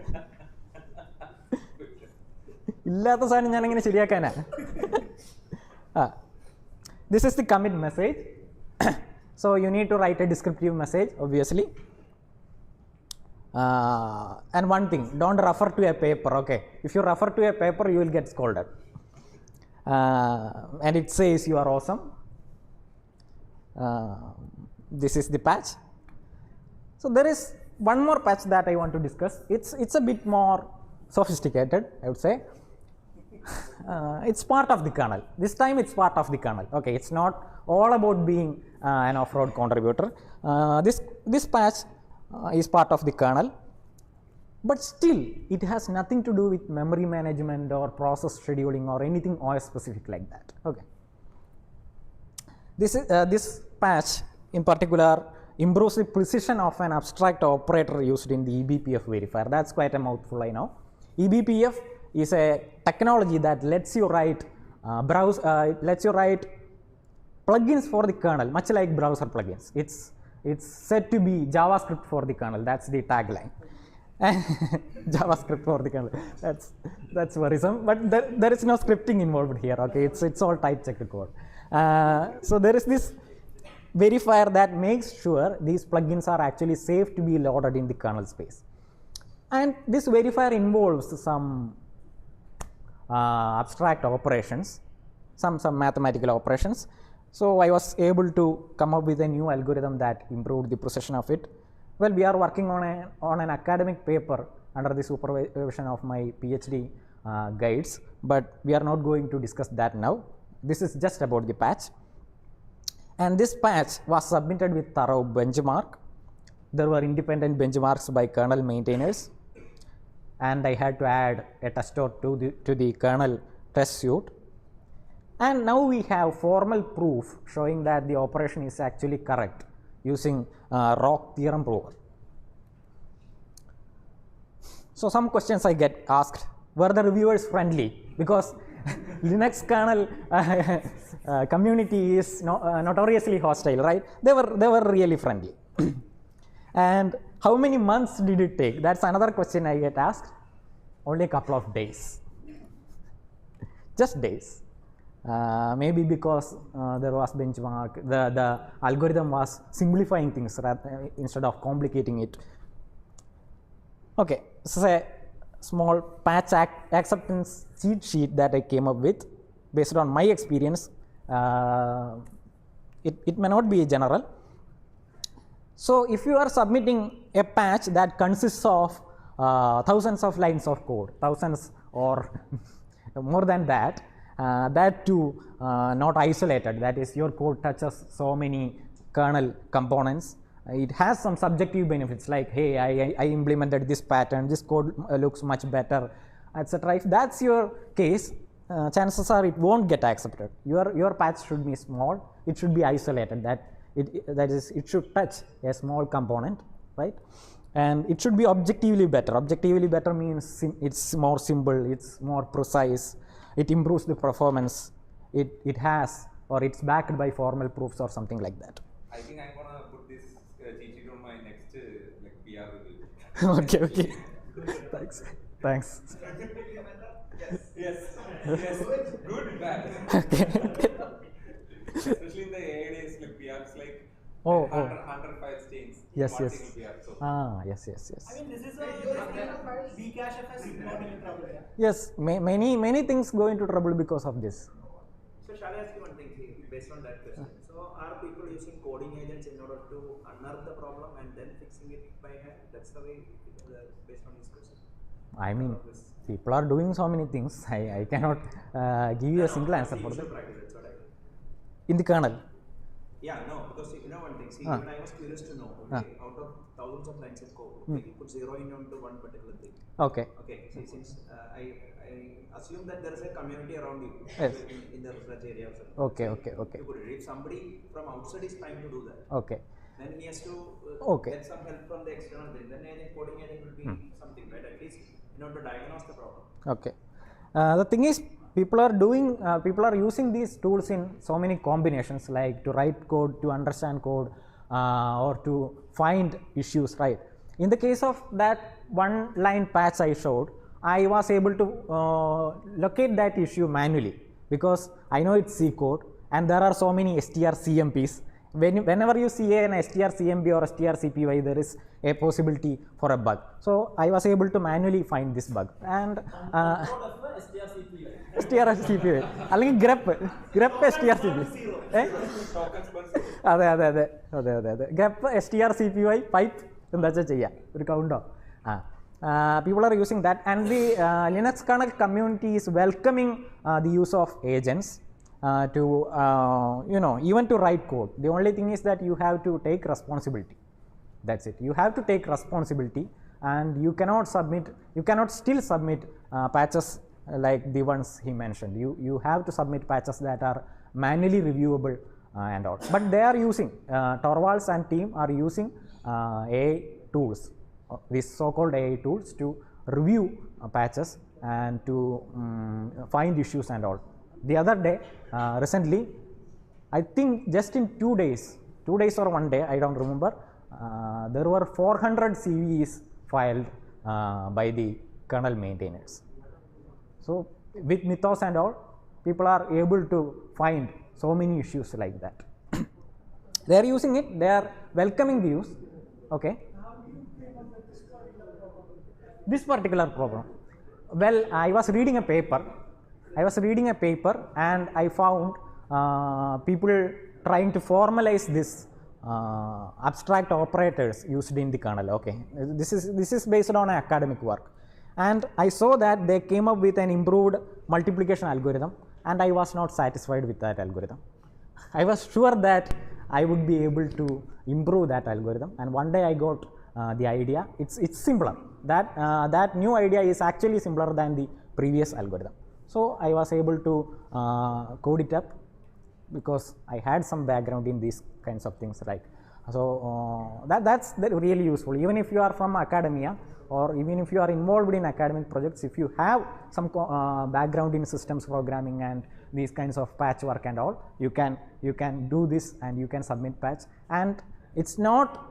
ഇല്ലാത്ത സാധനം ഞാൻ എങ്ങനെ ശരിയാക്കാനാ? This is the commit message. So you need to write a descriptive message, obviously. And one thing, don't refer to a paper, okay? If you refer to a paper, you will get scolded. And it says you are awesome. This is the patch. So there is one more patch that I want to discuss. It's a bit more sophisticated, I would say. It's part of the kernel. This time it's part of the kernel. Okay, it's not all about being an off-road contributor. This patch is part of the kernel, but still it has nothing to do with memory management or process scheduling or anything OS specific like that. Okay. This patch in particular improves the precision of an abstract operator used in the eBPF verifier. That's quite a mouthful, I know. eBPF is a technology that lets you write plugins for the kernel, much like browser plugins. It's said to be JavaScript for the kernel. That's the tagline. JavaScript for the kernel. That's worrisome, but there is no scripting involved here. Okay, it's all type checked code. So there is this verifier that makes sure these plugins are actually safe to be loaded in the kernel space. And this verifier involves some abstract operations, some mathematical operations. So I was able to come up with a new algorithm that improved the precision of it. Well, we are working on an academic paper under the supervision of my PhD guides, but we are not going to discuss that now. This is just about the patch. And this patch was submitted with thorough benchmark. There were independent benchmarks by kernel maintainers, and I had to add a tester to the kernel test suite. And now we have formal proof showing that the operation is actually correct using ROC theorem prover. So some questions I get asked, were the reviewers friendly? Because Linux kernel community is notoriously hostile, right? They were really friendly. And how many months did it take? That's another question I get asked. Only a couple of days. Just days. Maybe because there was benchmark, the algorithm was simplifying things instead of complicating it. Okay, this is a small patch acceptance cheat sheet that I came up with based on my experience. It may not be general. So if you are submitting a patch that consists of thousands of lines of code, thousands or more than that, that too not isolated, that is your code touches so many kernel components. It has some subjective benefits like, hey, I implemented this pattern, this code looks much better, etc. If that's your case, chances are it won't get accepted. Your patch should be small, it should be isolated, that is, it should touch a small component, right? And it should be objectively better. Objectively better means it's more simple, it's more precise, it improves the performance, it has, or it's backed by formal proofs or something like that. I think I'm gonna put this cheat sheet on my next PR review. Okay. Thanks. Yes. Good, bad. Okay. Especially in the AI days, PRs like 100 file chains. Yes. PR, so. Yes. I mean, this is a Bcache not in trouble. Yes, many things go into trouble because of this. So shall I ask you one thing based on that question? So are people using coding agents in order to unearth the problem and then fixing it by hand? That's the way based on this question. I mean, people are doing so many things. I cannot give you a single answer for that. In the kernel? Yeah, no, because you know one thing. See, even I was curious to know. Okay, out of thousands of lines of code, you put 0 in onto one particular thing. Okay. See, since I assume that there is a community around you in the research area. Okay. You could, if somebody from outside is trying to do that, okay, then he has to get some help from the external thing. Then coding agent will be something, right? At least in order to diagnose the problem. Okay. The thing is, people are using these tools in so many combinations, like to write code, to understand code, or to find issues, right? In the case of that one line patch I showed, I was able to locate that issue manually because I know it's C code and there are so many strcmps. Whenever you see an strcmp or strcpy, there is a possibility for a bug. So I was able to manually find this bug and strcpy അല്ലെങ്കിൽ grep strcpy അതെ grep strcpy pipe എന്താ ചെയ്യാ ഒരു കൗണ്ടോ people are using that, and the Linux kernel community is welcoming the use of agents to even to write code. The only thing is that you have to take responsibility. That's it. You have to take responsibility, and you cannot still submit patches like the ones he mentioned. You have to submit patches that are manually reviewable and all. But they are using Torvalds and team are using AI tools, these so-called AI tools, to review patches and to find issues and all. The other day, recently, I think just in 2 days or 1 day, I don't remember, there were 400 CVEs filed by the kernel maintainers. So with Mythos and all, people are able to find so many issues like that. They are using it, they are welcoming the use. Okay. This particular problem. Well, I was reading a paper and I found people trying to formalize this abstract operators used in the kernel. Okay, this is based on academic work, and I saw that they came up with an improved multiplication algorithm, and I was not satisfied with that algorithm. I was sure that I would be able to improve that algorithm, and one day I got the idea. It's simpler. That new idea is actually simpler than the previous algorithm. So I was able to code it up because I had some background in these kinds of things like So that's really useful. Even if you are from academia, or even if you are involved in academic projects, if you have some background in systems programming and these kinds of patchwork and all, you can do this and you can submit patch. And it's not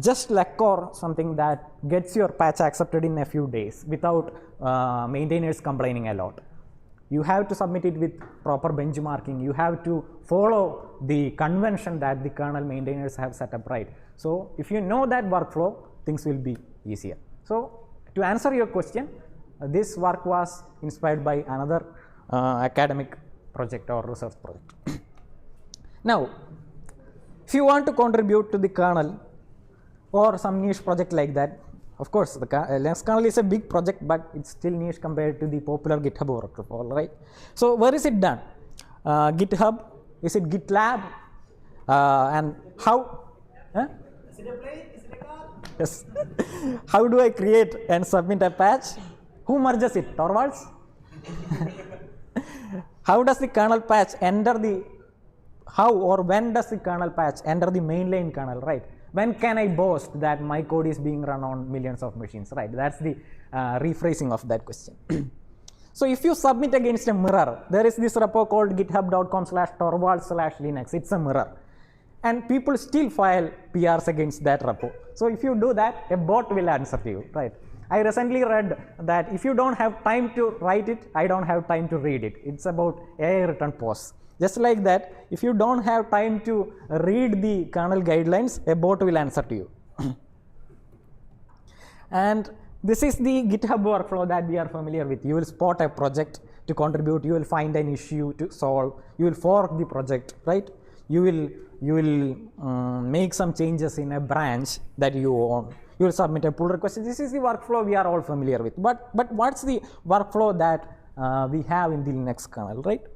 just luck or something that gets your patch accepted in a few days without maintainers complaining a lot. You have to submit it with proper benchmarking. You have to follow the convention that the kernel maintainers have set up, right? So if you know that workflow, things will be easier. So to answer your question, this work was inspired by another academic project or research project. Now, if you want to contribute to the kernel or some niche project like that, of course, the Linux kernel is a big project, but it's still niche compared to the popular GitHub workflow, right? So where is it done? GitHub? Is it GitLab? And how? Huh? Is it a plane? Is it a car? Yes. How do I create and submit a patch? Who merges it? Torvalds? How does the kernel patch enter the, how or when does the kernel patch enter the mainline kernel, right? When can I boast that my code is being run on millions of machines, right? That's the rephrasing of that question. So if you submit against a mirror, there is this repo called github.com/torvalds/linux. It's a mirror. And people still file PRs against that repo. So if you do that, a bot will answer to you, right? I recently read that if you don't have time to write it, I don't have time to read it. It's about AI written posts. Just like that, if you don't have time to read the kernel guidelines, a bot will answer to you. And this is the GitHub workflow that we are familiar with. You will spot a project to contribute, you will find an issue to solve, you will fork the project, right? You will make some changes in a branch that you own. You will submit a pull request. This is the workflow we are all familiar with. But what's the workflow that we have in the Linux kernel, right?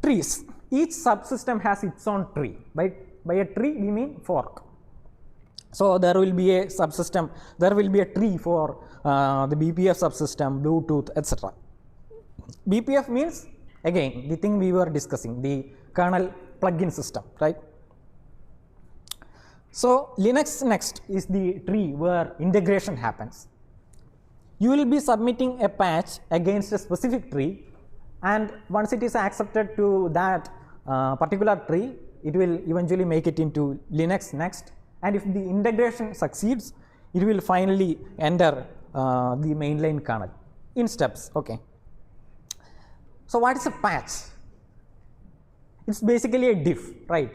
Trees. Each subsystem has its own tree. By a tree, we mean fork. So there will be a subsystem, there will be a tree for the BPF subsystem, Bluetooth, etc. BPF means, again, the thing we were discussing, the kernel plugin system, right? So Linux Next is the tree where integration happens. You will be submitting a patch against a specific tree, and once it is accepted to that particular tree, it will eventually make it into Linux Next. And if the integration succeeds, it will finally enter the mainline kernel in steps. Okay. So what is a patch? It's basically a diff, right?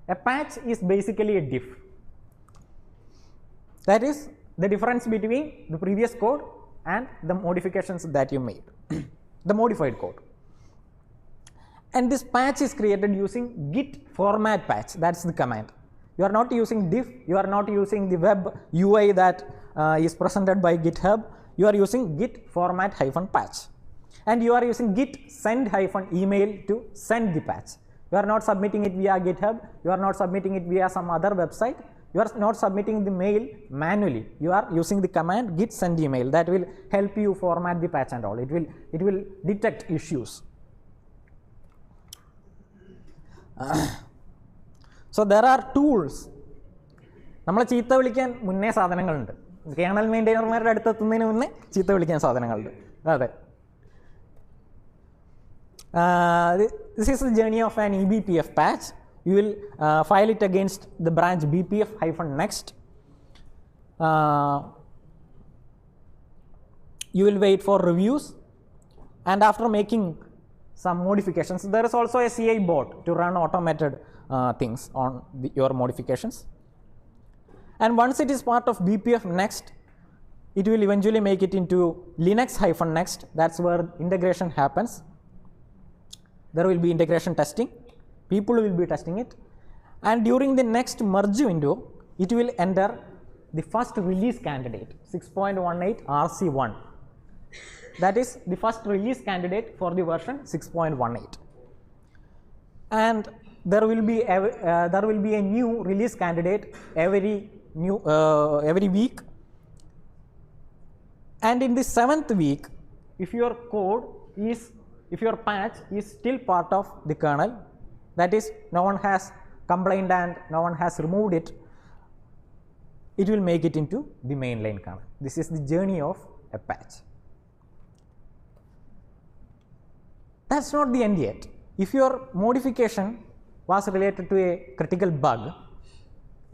A patch is basically a diff. That is the difference between the previous code and the modifications that you made, the modified code. And this patch is created using git format patch. That's the command. You are not using diff, you are not using the web UI that is presented by GitHub. You are using git format -patch. And you are using git send -email to send the patch. You are not submitting it via GitHub, you are not submitting it via some other website, you are not submitting the mail manually. You are using the command git send email that will help you format the patch and all. It will detect issues. So there are tools. നമ്മളെ ചീത്ത വിളിക്കാൻ മുന്നേ സാധനങ്ങളുണ്ട്. Colonel മെയിൻറ്റെയിനർമാരുടെ അടുത്തെത്തുന്നതിന് മുന്നേ ചീത്ത വിളിക്കാൻ സാധനങ്ങളുണ്ട്. അതെ. This is the journey of an eBPF patch. You will file it against the branch bpf-next. You will wait for reviews, and after making some modifications, there is also a CI bot to run automated things on your modifications. And once it is part of BPF Next, it will eventually make it into Linux-Next. That's where integration happens. There will be integration testing. People will be testing it. And during the next merge window, it will enter the first release candidate, 6.18 RC1. That is the first release candidate for the version 6.18. And there will be a new release candidate every week. And in the 7th week, if your patch is still part of the kernel, that is no one has complained and no one has removed it, it will make it into the mainline kernel. This is the journey of a patch. That's not the end yet. If your modification was related to a critical bug,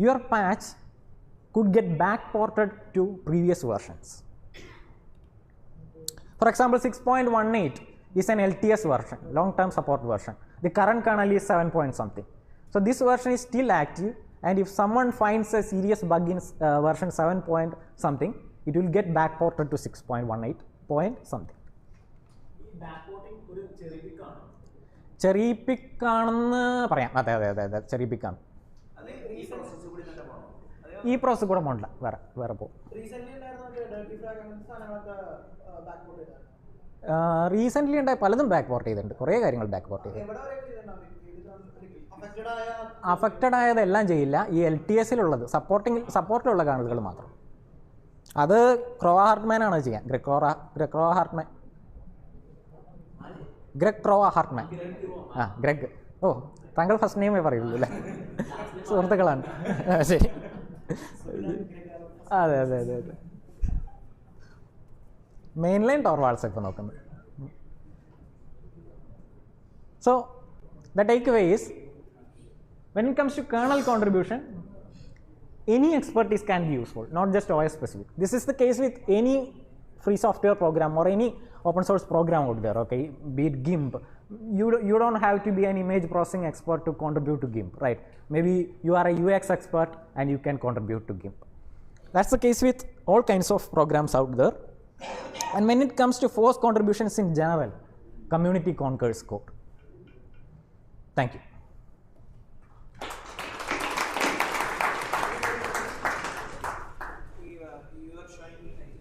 your patch could get backported to previous versions. For example, 6.18 is an LTS version, long-term support version. The current kernel is 7 point something. So this version is still active, and if someone finds a serious bug in version 7 point something, it will get backported to 6.18 point something. Cherry pick ആണെന്ന് പറയാം. അതെ ചെറിയ പിക്ക് ആണ്. ഈ process കൂടെ പോകണ്ട, വേറെ പോകും. റീസെൻ്റ്ലി ഉണ്ടായ പലതും ബാക്ക് പോർട്ട് ചെയ്തിട്ടുണ്ട്, കുറേ കാര്യങ്ങൾ ബാക്ക് പോർട്ട് ചെയ്തിട്ടുണ്ട്. അഫക്റ്റഡ് ആയതെല്ലാം ചെയ്യില്ല, ഈ LTS-ലുള്ളത് സപ്പോർട്ടിലുള്ള കണക്കുകൾ മാത്രം. അത് ക്രോവ ഹാർട്ട്മാനാണ് ചെയ്യാൻ. Greg Hartmann. ഗ്രെഗ്. ഓ, താങ്കൾ ഫസ്റ്റ് നെയിമേ പറയുള്ളൂ അല്ലേ? സുഹൃത്തുക്കളാണ്. ശരി. അതെ. മെയിൻലൈൻ ടോർവാൾസ് ഇപ്പോൾ നോക്കുന്നത്. So the takeaway is, when it comes to kernel contribution, any expertise can be useful, not just OS specific. This is the case with any free software program or any open source program out there, okay, be it GIMP. You don't have to be an image processing expert to contribute to GIMP, right? Maybe you are a UX expert and you can contribute to GIMP. That's the case with all kinds of programs out there. And when it comes to FOSS contributions in general, community conquers code. Thank you. You are showing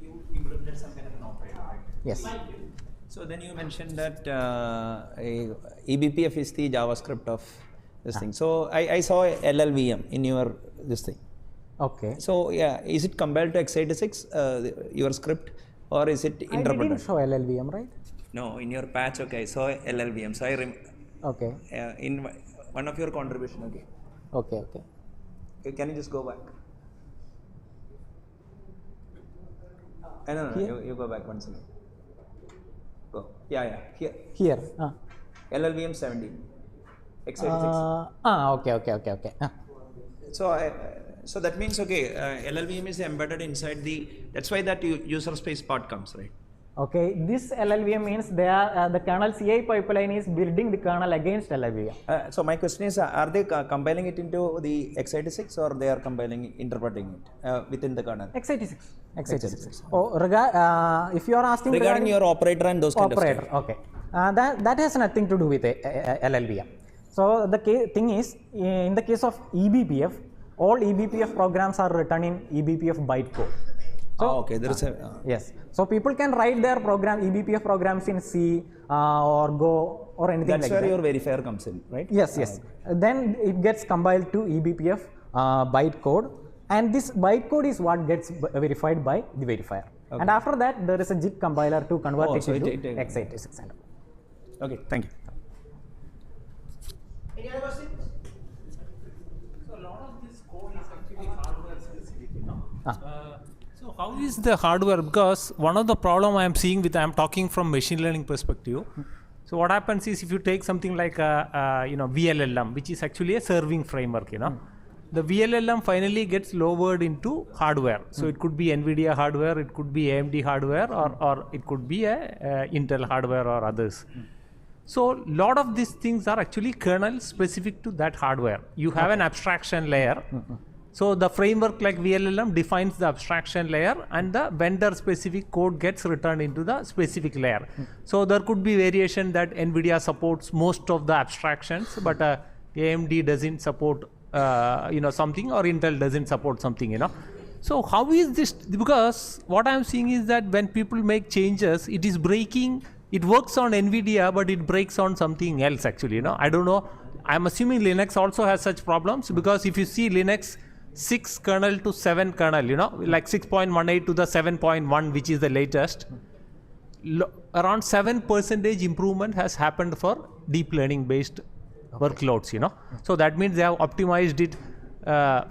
you implemented some kind of an operator, right? Yes. So then you mentioned that eBPF is the JavaScript of this thing. So I saw LLVM in your this thing. Okay. So yeah, is it compiled to x86 your script, or is it interpreted? I didn't show LLVM, right? No, in your patch, okay, I saw LLVM. So okay. In one of your contribution, okay. Okay. Can you just go back? No, you go back once again. Go. Yeah. Here. LLVM 17. x86. Okay. So that means, okay, LLVM is embedded inside the, that's why that user space part comes, right? Okay, this LLVM means the kernel CI pipeline is building the kernel against LLVM. So my question is, are they compiling it into the x86, or they are interpreting it within the kernel? x86. Oh, if you are asking regarding your operator and those kind of stuff. Okay. That has nothing to do with LLVM. So the thing is, in the case of eBPF, all eBPF programs are written in eBPF bytecode. So, okay, there is a yes. So people can write their eBPF programs in C or Go or anything like that. That's where your verifier comes in, right? Yes. Then it gets compiled to eBPF bytecode, and this bytecode is what gets verified by the verifier. Okay. And after that, there is a JIT compiler to convert it into x86. Okay, thank you. Any other questions? So a lot of this code is actually hardware specific, you know. So how is the hardware? Because one of the problem I am seeing with, I am talking from machine learning perspective. So what happens is, if you take something like VLLM, which is actually a serving framework, the VLLM finally gets lowered into hardware. So it could be NVIDIA hardware, it could be AMD hardware, or it could be a Intel hardware or others. So lot of these things are actually kernel specific to that hardware. You have an abstraction layer. So the framework like VLLM defines the abstraction layer, and the vendor specific code gets returned into the specific layer. So there could be variation that NVIDIA supports most of the abstractions, but AMD doesn't support something, or Intel doesn't support something, So how is this? Because what I'm seeing is that when people make changes, it is breaking. It works on NVIDIA, but it breaks on something else actually, I don't know. I'm assuming Linux also has such problems, because if you see Linux 6 kernel to 7 kernel, like 6.18 to the 7.1, which is the latest, around 7% improvement has happened for deep learning based workloads, So that means they have optimized it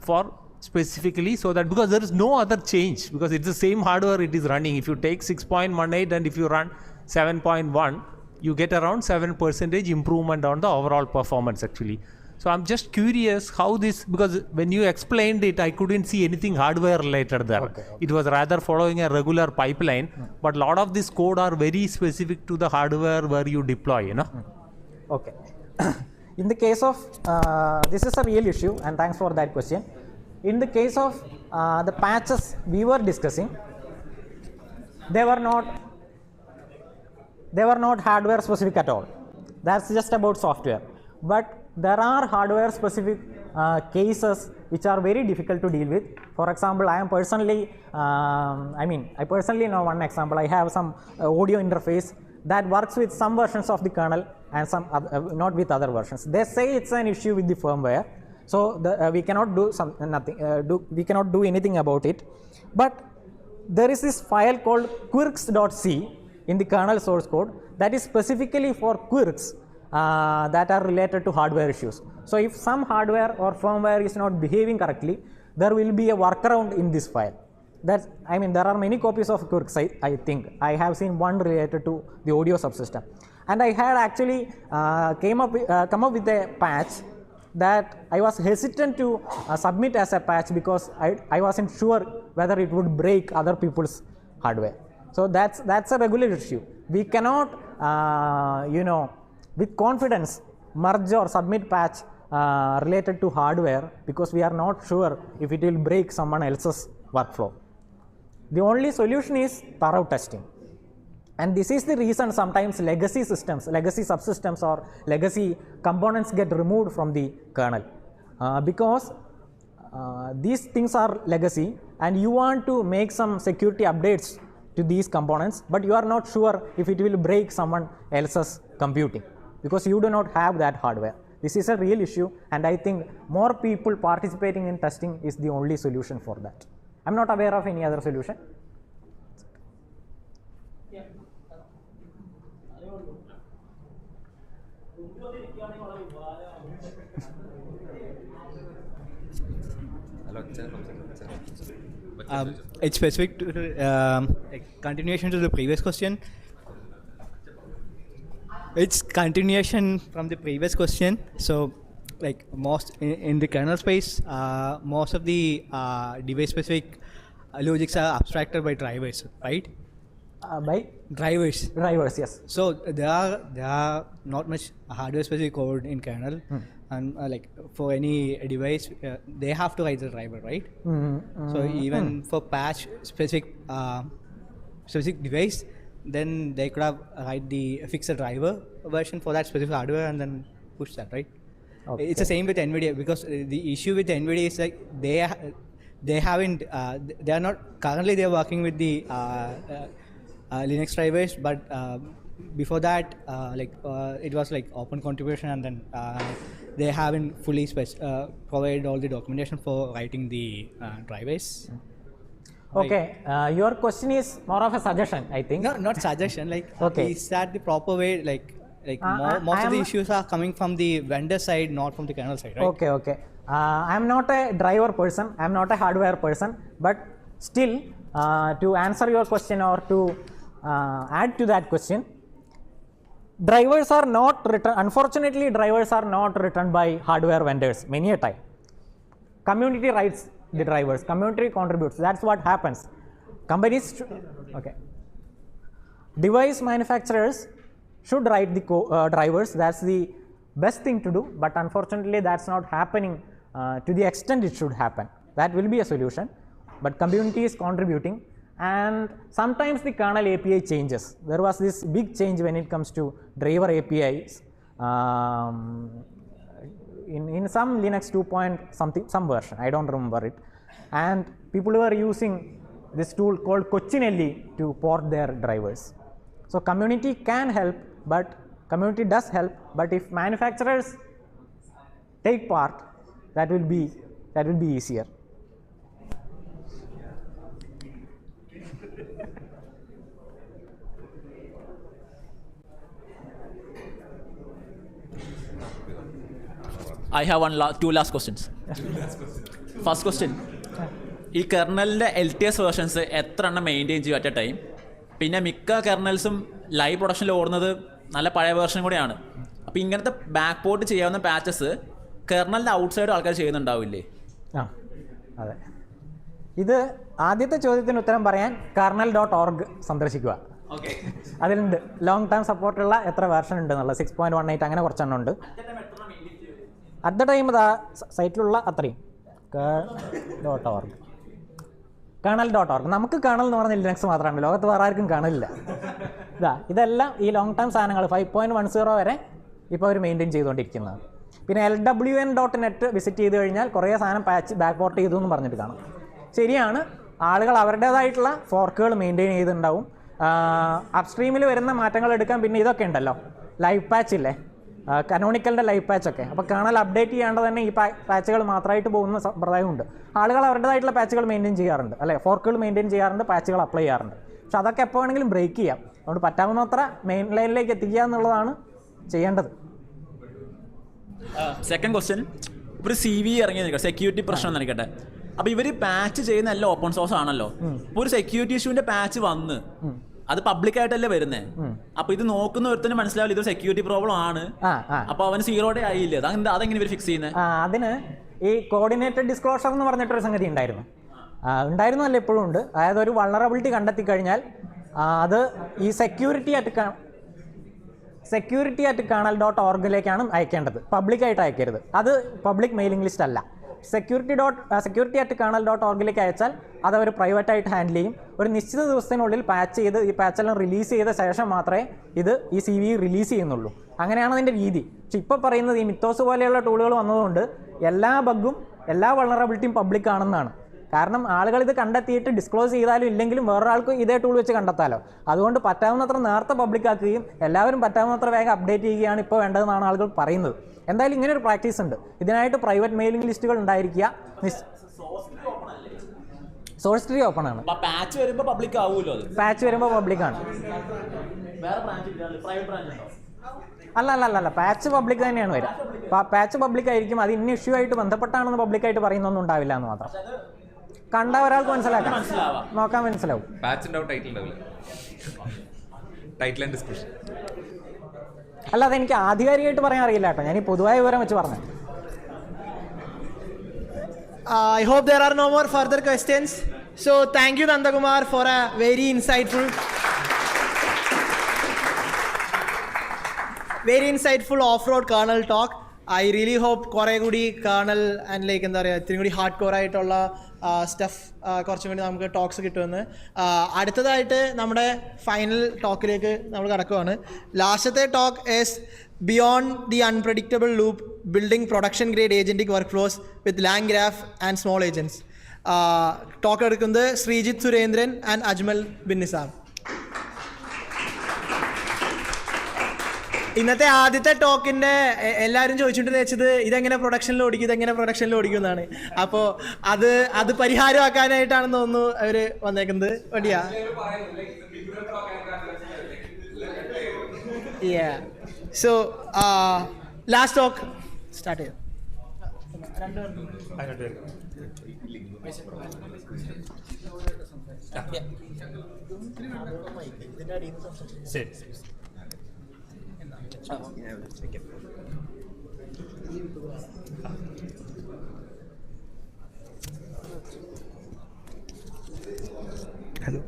for specifically so that, because there is no other change, because it's the same hardware it is running. If you take 6.18 and if you run 7.1, you get around 7% improvement on the overall performance actually. So I'm just curious how this, because when you explained it, I couldn't see anything hardware related there. Okay. It was rather following a regular pipeline, but a lot of this code are very specific to the hardware where you deploy, Okay. In the case of, this is a real issue, and thanks for that question. In the case of the patches we were discussing, they were not hardware specific at all. That's just about software. But there are hardware specific cases which are very difficult to deal with. For example, I personally know one example. I have some audio interface that works with some versions of the kernel and some not with other versions. They say it's an issue with the firmware. So we cannot do we cannot do anything about it. But there is this file called quirks.c in the kernel source code that is specifically for quirks that are related to hardware issues. So if some hardware or firmware is not behaving correctly, there will be a workaround in this file. There are many copies of quirks. I think I have seen one related to the audio subsystem, and I had actually come up with a patch that I was hesitant to submit as a patch because I wasn't sure whether it would break other people's hardware. So that's a regular issue. We cannot with confidence merge or submit patch related to hardware because we are not sure if it will break someone else's workflow. The only solution is thorough testing. And this is the reason sometimes legacy systems, legacy subsystems or legacy components get removed from the kernel because these things are legacy and you want to make some security updates to these components, but you are not sure if it will break someone else's computing because you do not have that hardware. This is a real issue, and I think more people participating in testing is the only solution for that. I'm not aware of any other solution. It's specific to continuation to the previous question. It's continuation from the previous question. So, like most in the kernel space, most of the device-specific logics are abstracted by drivers, right? By drivers. Drivers, yes. So there are not much hardware-specific code in kernel, and like for any device, they have to write the driver, right? So even for patch specific device, then they could have fix a driver version for that specific hardware and then push that, right? Okay. It's the same with NVIDIA because the issue with NVIDIA is like they are not currently they're working with the Linux drivers, but before that it was like open contribution, and then they haven't fully provided all the documentation for writing the drivers. Okay, your question is more of a suggestion, I think. No, not suggestion. Okay. Is that the proper way? Most of the issues are coming from the vendor side, not from the kernel side, right? Okay. I'm not a driver person. I'm not a hardware person. But still, to answer your question or to add to that question, drivers are not written. Unfortunately, drivers are not written by hardware vendors many a time. Community writes the drivers, community contributes. That's what happens. Companies, device manufacturers should write the drivers. That's the best thing to do, but unfortunately that's not happening to the extent it should happen. That will be a solution, but community is contributing, and sometimes the kernel API changes. There was this big change when it comes to driver APIs in some Linux 2 point something, some version, I don't remember it, and people were using this tool called Kochi to port their drivers. So community can help, but community does help, but if manufacturers take part, that will be easier. I have two last questions. First question. ഈ കെർണലിൻ്റെ LTS versions എത്ര എണ്ണം maintain ചെയ്യും at A time? പിന്നെ മിക്ക കെർണൽസും live പ്രൊഡക്ഷനിൽ ഓടുന്നത് നല്ല പഴയ version കൂടെയാണ്. അപ്പോൾ ഇങ്ങനത്തെ ബാക്ക് പോർട്ട് ചെയ്യാവുന്ന പാച്ചസ് കെർണലിൻ്റെ ഔട്ട്സൈഡ് ആൾക്കാർ ചെയ്യുന്നുണ്ടാവില്ലേ? അതെ. ഇത് ആദ്യത്തെ ചോദ്യത്തിന് ഉത്തരം പറയാൻ kernel.org സന്ദർശിക്കുക. അതിലുണ്ട് ലോങ് ടേം സപ്പോർട്ടുള്ള എത്ര വേർഷൻ ഉണ്ട് എന്നുള്ളത്. 6.18 അങ്ങനെ കുറച്ചെണ്ണം ഉണ്ട്. അറ്റ് ദ ടൈം ഇതാ സൈറ്റിലുള്ള അത്രയും kernel.org. നമുക്ക് കേണൽ എന്ന് പറഞ്ഞ ലിനക്സ് മാത്രമാണ്, ലോകത്ത് വേറെ ആർക്കും കേണലില്ല. ഇതെല്ലാം ഈ ലോങ് ടേം സാധനങ്ങൾ 5.10 വരെ ഇപ്പോൾ അവർ മെയിൻറ്റെയിൻ ചെയ്തുകൊണ്ടിരിക്കുന്നത്. പിന്നെ lwn.net വിസിറ്റ് ചെയ്ത് കഴിഞ്ഞാൽ കുറേ സാധനം പാച്ച് ബാക്ക് പോർട്ട് ചെയ്തു എന്ന് പറഞ്ഞിട്ട് കാണാം. ശരിയാണ്, ആളുകൾ അവരുടേതായിട്ടുള്ള ഫോർക്കുകൾ മെയിൻറ്റെയിൻ ചെയ്തിട്ടുണ്ടാവും. അപ്സ്ട്രീമിൽ വരുന്ന മാറ്റങ്ങൾ എടുക്കാൻ പിന്നെ ഇതൊക്കെ ഉണ്ടല്ലോ, ലൈവ് പാച്ച് ഇല്ലേ, കനോണിക്കലിൻ്റെ ലൈവ് പാച്ചൊക്കെ. അപ്പോൾ കേണൽ അപ്ഡേറ്റ് ചെയ്യാണ്ട് തന്നെ ഈ പാച്ചുകൾ മാത്രമായിട്ട് പോകുന്ന സമ്പ്രദായമുണ്ട്. ആളുകൾ അവരുടേതായിട്ടുള്ള പാച്ചുകൾ മെയിൻറ്റെയിൻ ചെയ്യാറുണ്ട്, അല്ലേ, ഫോർക്കുകൾ മെയിൻറ്റെയിൻ ചെയ്യാറുണ്ട്, പാച്ചുകൾ അപ്ലൈ ചെയ്യാറുണ്ട്. പക്ഷെ അതൊക്കെ എപ്പോൾ വേണമെങ്കിലും ബ്രേക്ക് ചെയ്യാം. അതുകൊണ്ട് പറ്റാവുന്നത്ര മെയിൻ ലൈനിലേക്ക് എത്തിക്കുക എന്നുള്ളതാണ് ചെയ്യേണ്ടത്. സെക്കൻഡ് ക്വസ്റ്റ്യൻ, ഒരു CV ഇറങ്ങി നിൽക്കുക, സെക്യൂരിറ്റി പ്രശ്നം നിൽക്കട്ടെ. അപ്പോൾ ഇവർ പാച്ച് ചെയ്യുന്ന എല്ലാം ഓപ്പൺ സോഴ്സ് ആണല്ലോ. ഇപ്പോൾ ഒരു സെക്യൂരിറ്റി ഇഷ്യൂവിൻ്റെ പാച്ച് വന്ന് അത് പബ്ലിക് ആയിട്ടല്ലേ വരുന്നത്. അപ്പൊ ഇത് നോക്കുന്ന ഒരുത്തന് മനസ്സിലാവില്ല ഇതൊരു സെക്യൂരിറ്റി പ്രോബ്ലം ആണ്. അപ്പൊ അവന് 0 ഡേ ആയില്ലേ, അതെങ്ങനെ ഇവർ ഫിക്സ് ചെയ്യുന്നത്? അതിന് ഈ കോർഡിനേറ്റഡ് ഡിസ്ക്ലോഷർ എന്ന് പറഞ്ഞിട്ടൊരു സംഗതി ഉണ്ടായിരുന്നു അല്ല ഇപ്പോഴും ഉണ്ട്. അതായത് ഒരു വൾണറബിലിറ്റി കണ്ടെത്തി കഴിഞ്ഞാൽ അത് ഈ സെക്യൂരിറ്റി അറ്റ് kernel.org അയക്കേണ്ടത്, പബ്ലിക്കായിട്ട് അയക്കരുത്. അത് പബ്ലിക് മെയിലിംഗ് ലിസ്റ്റ് അല്ല. സെക്യൂരിറ്റി അറ്റ് kernel.org അയച്ചാൽ അത് അവർ പ്രൈവറ്റായിട്ട് ഹാൻഡിൽ ചെയ്യും. ഒരു നിശ്ചിത ദിവസത്തിനുള്ളിൽ പാച്ച് ചെയ്ത് ഈ പാച്ചെല്ലാം റിലീസ് ചെയ്ത ശേഷം മാത്രമേ ഈ CV റിലീസ് ചെയ്യുന്നുള്ളൂ. അങ്ങനെയാണ് അതിൻ്റെ രീതി. പക്ഷെ ഇപ്പോൾ പറയുന്നത് ഈ മിത്തോസ് പോലെയുള്ള ടൂളുകൾ വന്നതുകൊണ്ട് എല്ലാ ബഗ്ഗും എല്ലാ വൾണറബിലിറ്റിയും പബ്ലിക് ആണെന്നാണ്. കാരണം ആളുകൾ ഇത് കണ്ടെത്തിയിട്ട് ഡിസ്ക്ലോസ് ചെയ്താലും ഇല്ലെങ്കിലും വേറൊരാൾക്ക് ഇതേ ടൂൾ വെച്ച് കണ്ടെത്താമല്ലോ. അതുകൊണ്ട് പറ്റാവുന്നത്ര നേരത്തെ പബ്ലിക് ആക്കുകയും എല്ലാവരും പറ്റാവുന്നത്ര വേഗം അപ്ഡേറ്റ് ചെയ്യുകയാണ് ഇപ്പോൾ വേണ്ടതെന്നാണ് ആളുകൾ പറയുന്നത്. എന്തായാലും ഇങ്ങനെ ഒരു പ്രാക്ടീസ് ഉണ്ട്. ഇതിനായിട്ട് പ്രൈവറ്റ് മെയിലിംഗ് ലിസ്റ്റുകൾ ഉണ്ടായിരിക്കുക. സോഴ്സ് ട്രീ ഓപ്പൺ ആണ്. പാച്ച് വരുമ്പോൾ പബ്ലിക് ആവുമല്ലോ. പാച്ച് വരുമ്പോൾ പബ്ലിക് ആണ്. അല്ല പാച്ച് പബ്ലിക് തന്നെയാണ് വരിക. പാച്ച് പബ്ലിക് ആയിരിക്കും. അത് ഇന്ന ഇഷ്യൂ ആയിട്ട് ബന്ധപ്പെട്ടാണെന്ന് പബ്ലിക്കായിട്ട് പറയുന്നൊന്നും ഉണ്ടാവില്ല എന്ന് മാത്രം. കണ്ട ഒരാൾക്ക് മനസ്സിലാക്കാം, നോക്കാൻ മനസ്സിലാവും. അല്ലാതെ എനിക്ക് ആധികാരികമായിട്ട് പറയാൻ അറിയില്ല കേട്ടോ, ഞാൻ ഈ പൊതുവായ വിവരം വെച്ച് പറഞ്ഞു. I hope there are no more further questions. So thank you Nandakumar for a very insightful off-road kernel talk. I really hope കുറേ കൂടി കേർണൽ ആൻഡ് ലൈക്ക് എന്താ പറയുക ഇത്തിരി കൂടി ഹാർഡ് കോർ ആയിട്ടുള്ള സ്റ്റഫ് കുറച്ചും കൂടി നമുക്ക് ടോക്സ് കിട്ടുമെന്ന്. അടുത്തതായിട്ട് നമ്മുടെ ഫൈനൽ ടോക്കിലേക്ക് നമ്മൾ കടക്കുവാണ്. ലാസ്റ്റത്തെ talk is beyond the unpredictable loop building production grade agentic workflows with LangGraph and small agents. Talk എടുക്കുന്നത് ശ്രീജിത്ത് സുരേന്ദ്രൻ ആൻഡ് അജ്മൽ ബിൻ നിസാം. ഇന്നത്തെ ആദ്യത്തെ ടോക്കിൻ്റെ എല്ലാവരും ചോദിച്ചുകൊണ്ട് വെച്ചത് ഇതെങ്ങനെ പ്രൊഡക്ഷനിൽ ഓടിക്കും എന്നാണ്. അപ്പോൾ അത് പരിഹാരമാക്കാനായിട്ടാണെന്ന് തോന്നുന്നു അവർ വന്നേക്കുന്നത്. വണ്ടിയാ സോ ലാസ്റ്റ് ടോക്ക് സ്റ്റാർട്ട് ചെയ്തു. ഹലോ,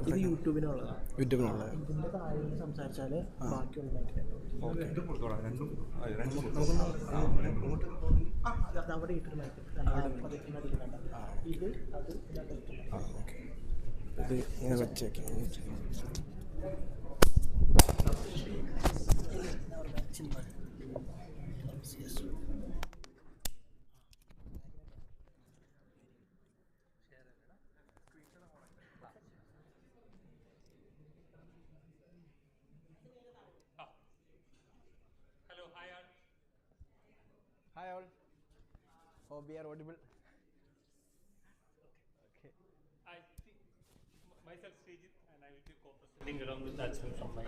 ഇത് യൂട്യൂബിനുള്ളതാണ്. ഇതിൻ്റെ താഴെ സംസാരിച്ചാൽ ബാക്കിയുള്ള അവിടെ ഇട്ടൊരു ഇത് ഇത് ഇങ്ങനെ വെച്ചേക്കാം. Hi all. Hope we are audible. Okay. I think myself Srijit and and I will be co-presenting along with Achal from my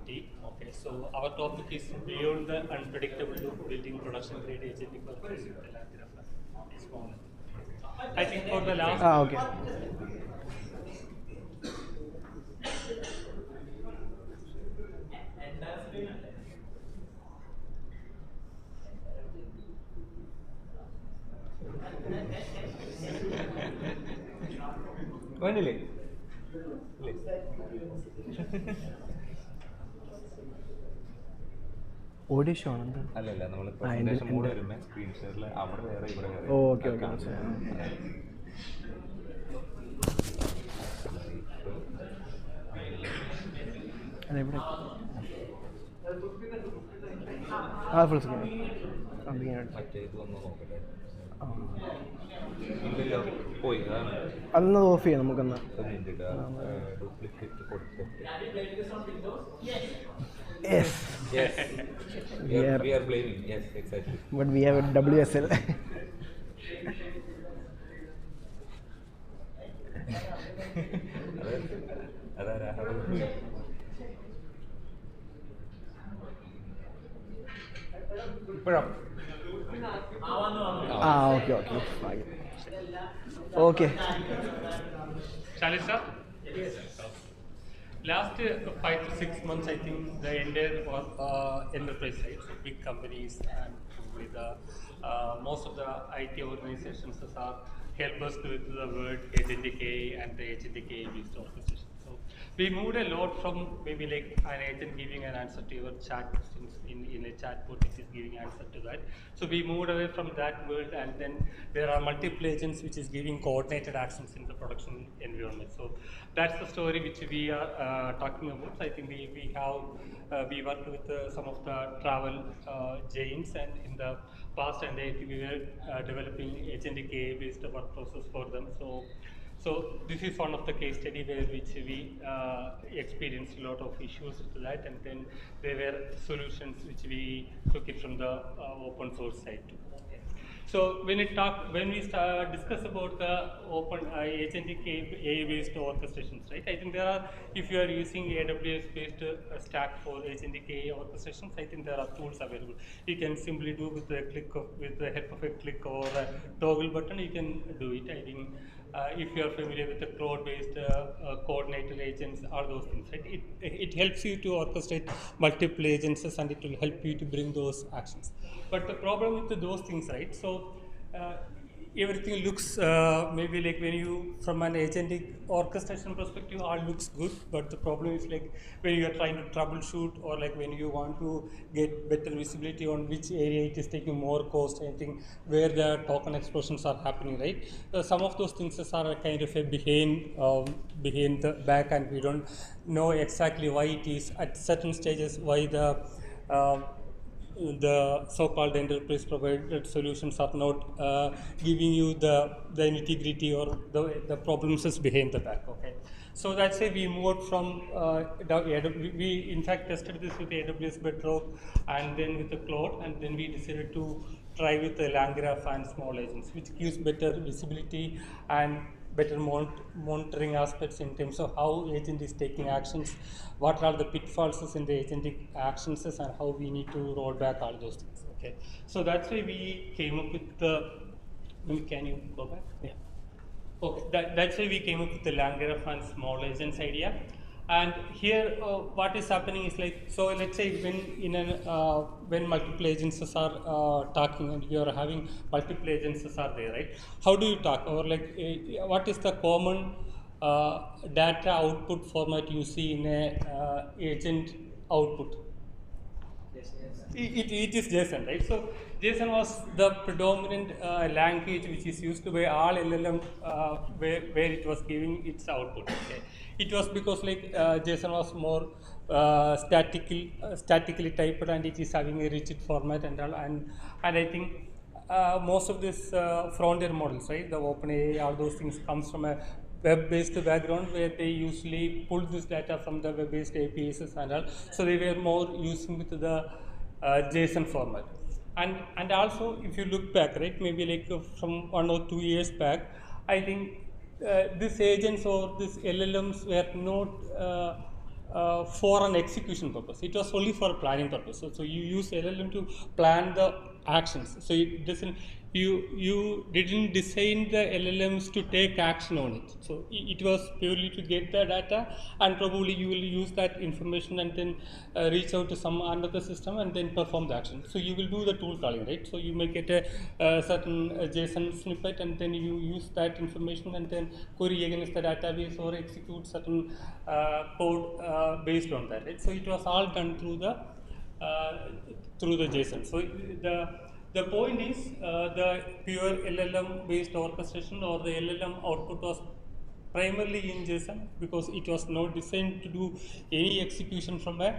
team. Okay, so our topic is beyond the unpredictable loop, building production grade agentic workflows with the LangGraph. I think for the last. Okay. വേണ്ടില്ലേ audio show ആണ് അല്ലല്ല നമ്മൾ presentation mode വരുമ്പോൾ screen ഷെയറിൽ അവിടെ വേറെ ഇവിടെ വേറെ ഓക്കെ ഓക്കെ അതെവിടെ ആ ഫുൾ സ്ക്രീൻ മറ്റേ ഇത് വന്ന് നോക്കട്ടെ ഇല്ലല്ലോ പോയി അതൊന്ന് ഓഫ് ചെയ്യാം നമുക്കെന്നാ ഡ്യൂപ്ലിക്കേറ്റ് കൊടുത്തിട്ട് Yes. Yes. We are blaming. Yes, exactly. But we have a WSL. Okay. Fine. Okay. Shall I start? Yes. Last 5 to 6 months, I think the entire enterprise side, so big companies and probably the most of the IT organizations are help us with the word agentic AI and the agentic AI based orchestration. So we moved a lot from maybe like an agent giving an answer to your chat questions in a chatbot which is giving answer to that. So we moved away from that world, and then there are multiple agents which is giving coordinated actions in the production environment. So that's the story which we are talking about. So I think we worked with some of the travel giants, and in the past, and we were developing agentic AI based work process for them. So this is one of the case study where which we experienced a lot of issues with that, and then there were solutions which we took it from the open source side too. So when we discuss about the open agentic AI-based orchestrations, right? I think there are, if you are using AWS-based stack for agentic AI orchestrations, I think there are tools available. You can simply do with the help of a click or a toggle button, you can do it. I think if you are familiar with the cloud-based coordinator agents, all those things, right? It helps you to orchestrate multiple agents, and it will help you to bring those actions. But the problem with those things, right? So everything looks maybe like when you, from an agentic orchestration perspective, all looks good, but the problem is like when you are trying to troubleshoot, or like when you want to get better visibility on which area it is taking more cost, I think where the token explosions are happening, right? Some of those things are kind of behind the back, and we don't know exactly why it is at certain stages, why the so-called enterprise provided solutions are not giving you the nitty-gritty or the problems is behind the back. Okay, so that's why we moved from we in fact tested this with AWS Bedrock and then with the cloud, and then we decided to try with the LangGraph and small agents, which gives better visibility and better monitoring aspects in terms of how agent is taking actions, what are the pitfalls in the agentic actions, and how we need to roll back all those things. Okay, so that's why we came up with the. Can you go back? Yeah. Okay, that's why we came up with the LangGraph and small agents idea. And here, what is happening is like, so let's say when multiple agents are talking, and you are having multiple agents are there, right? How do you talk, or like what is the common data output format you see in a agent output? It is JSON, right? So JSON was the predominant language which is used by all LLM where it was giving its output. Okay. It was because like JSON was more statically typed, and it is having a rigid format and all, and I think most of this frontier models, right, the OpenAI, all those things comes from a web-based background where they usually pull this data from the web-based APIs and all. So they were more using with the JSON format. And also, if you look back, right, maybe like from 1 or 2 years back, I think these agents or these LLMs were not for an execution purpose. It was only for planning purpose. So you use LLM to plan the actions. So it doesn't, you didn't design the LLMs to take action on it. So it was purely to get the data, and probably you will use that information and then reach out to some another system and then perform the action. So you will do the tool calling, right? So you may get a certain JSON snippet, and then you use that information and then query against the database or execute certain code based on that, right? So it was all done through the JSON. So the point is the pure LLM based orchestration or the LLM output was primarily in JSON because it was not designed to do any execution from a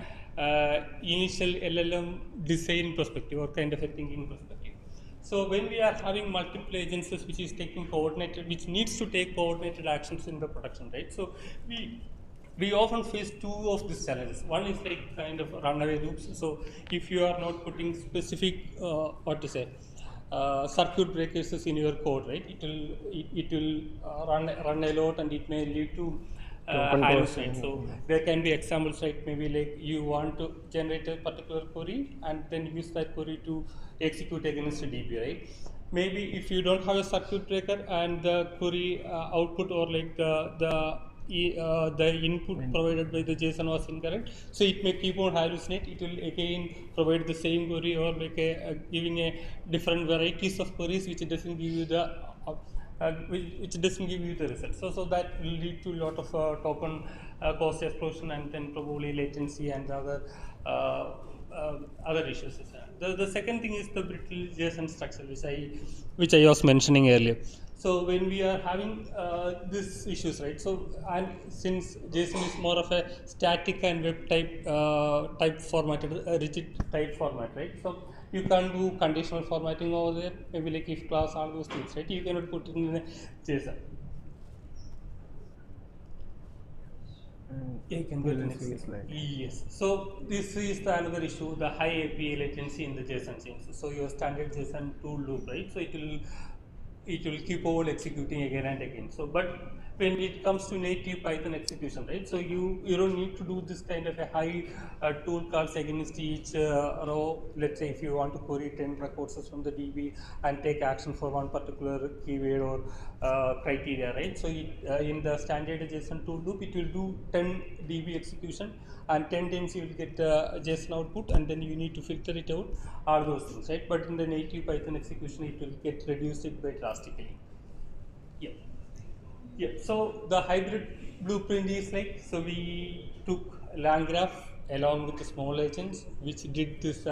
initial LLM design perspective or kind of a thinking perspective. So when we are having multiple agents which is taking coordinated, which needs to take coordinated actions in the production, right? So we often face two of these challenges. One is like kind of runaway loops. So if you are not putting specific circuit breakers in your code, right? It will run a lot, and it may lead to hallucinate. So there can be examples, right? Maybe like you want to generate a particular query and then use that query to execute against a DB, right? Maybe if you don't have a circuit breaker and the query output or like the input provided by the JSON was incorrect, so it may keep on hallucinate. It will again provide the same query or like giving a different varieties of queries which doesn't give you the which doesn't give you the result. So that will lead to a lot of token cost explosion and then probably latency and other issues. The second thing is the brittle JSON structure, which I was mentioning earlier. So when we are having these issues, right? So and since JSON is more of a static and web type formatted, rigid type format, right? So you can't do conditional formatting over there. Maybe like if class, all those things, right? You cannot put it in a JSON. Yeah, you can go to the next slide. Yes. So this is the another issue, the high API latency in the JSON chains. So your standard JSON tool loop, right? So it will keep on executing again and again. So but when it comes to native Python execution, right? So you don't need to do this kind of a high tool calls against each row. Let's say if you want to query 10 records from the DB and take action for one particular keyword or criteria, right? So in the standard JSON tool loop, it will do 10 DB execution, and 10 times you will get JSON output, and then you need to filter it out, all those things, right? But in the native Python execution, it will get reduced it by drastically. Yeah. Yeah. So the hybrid blueprint is like, so we took LangGraph along with the small agents, which did this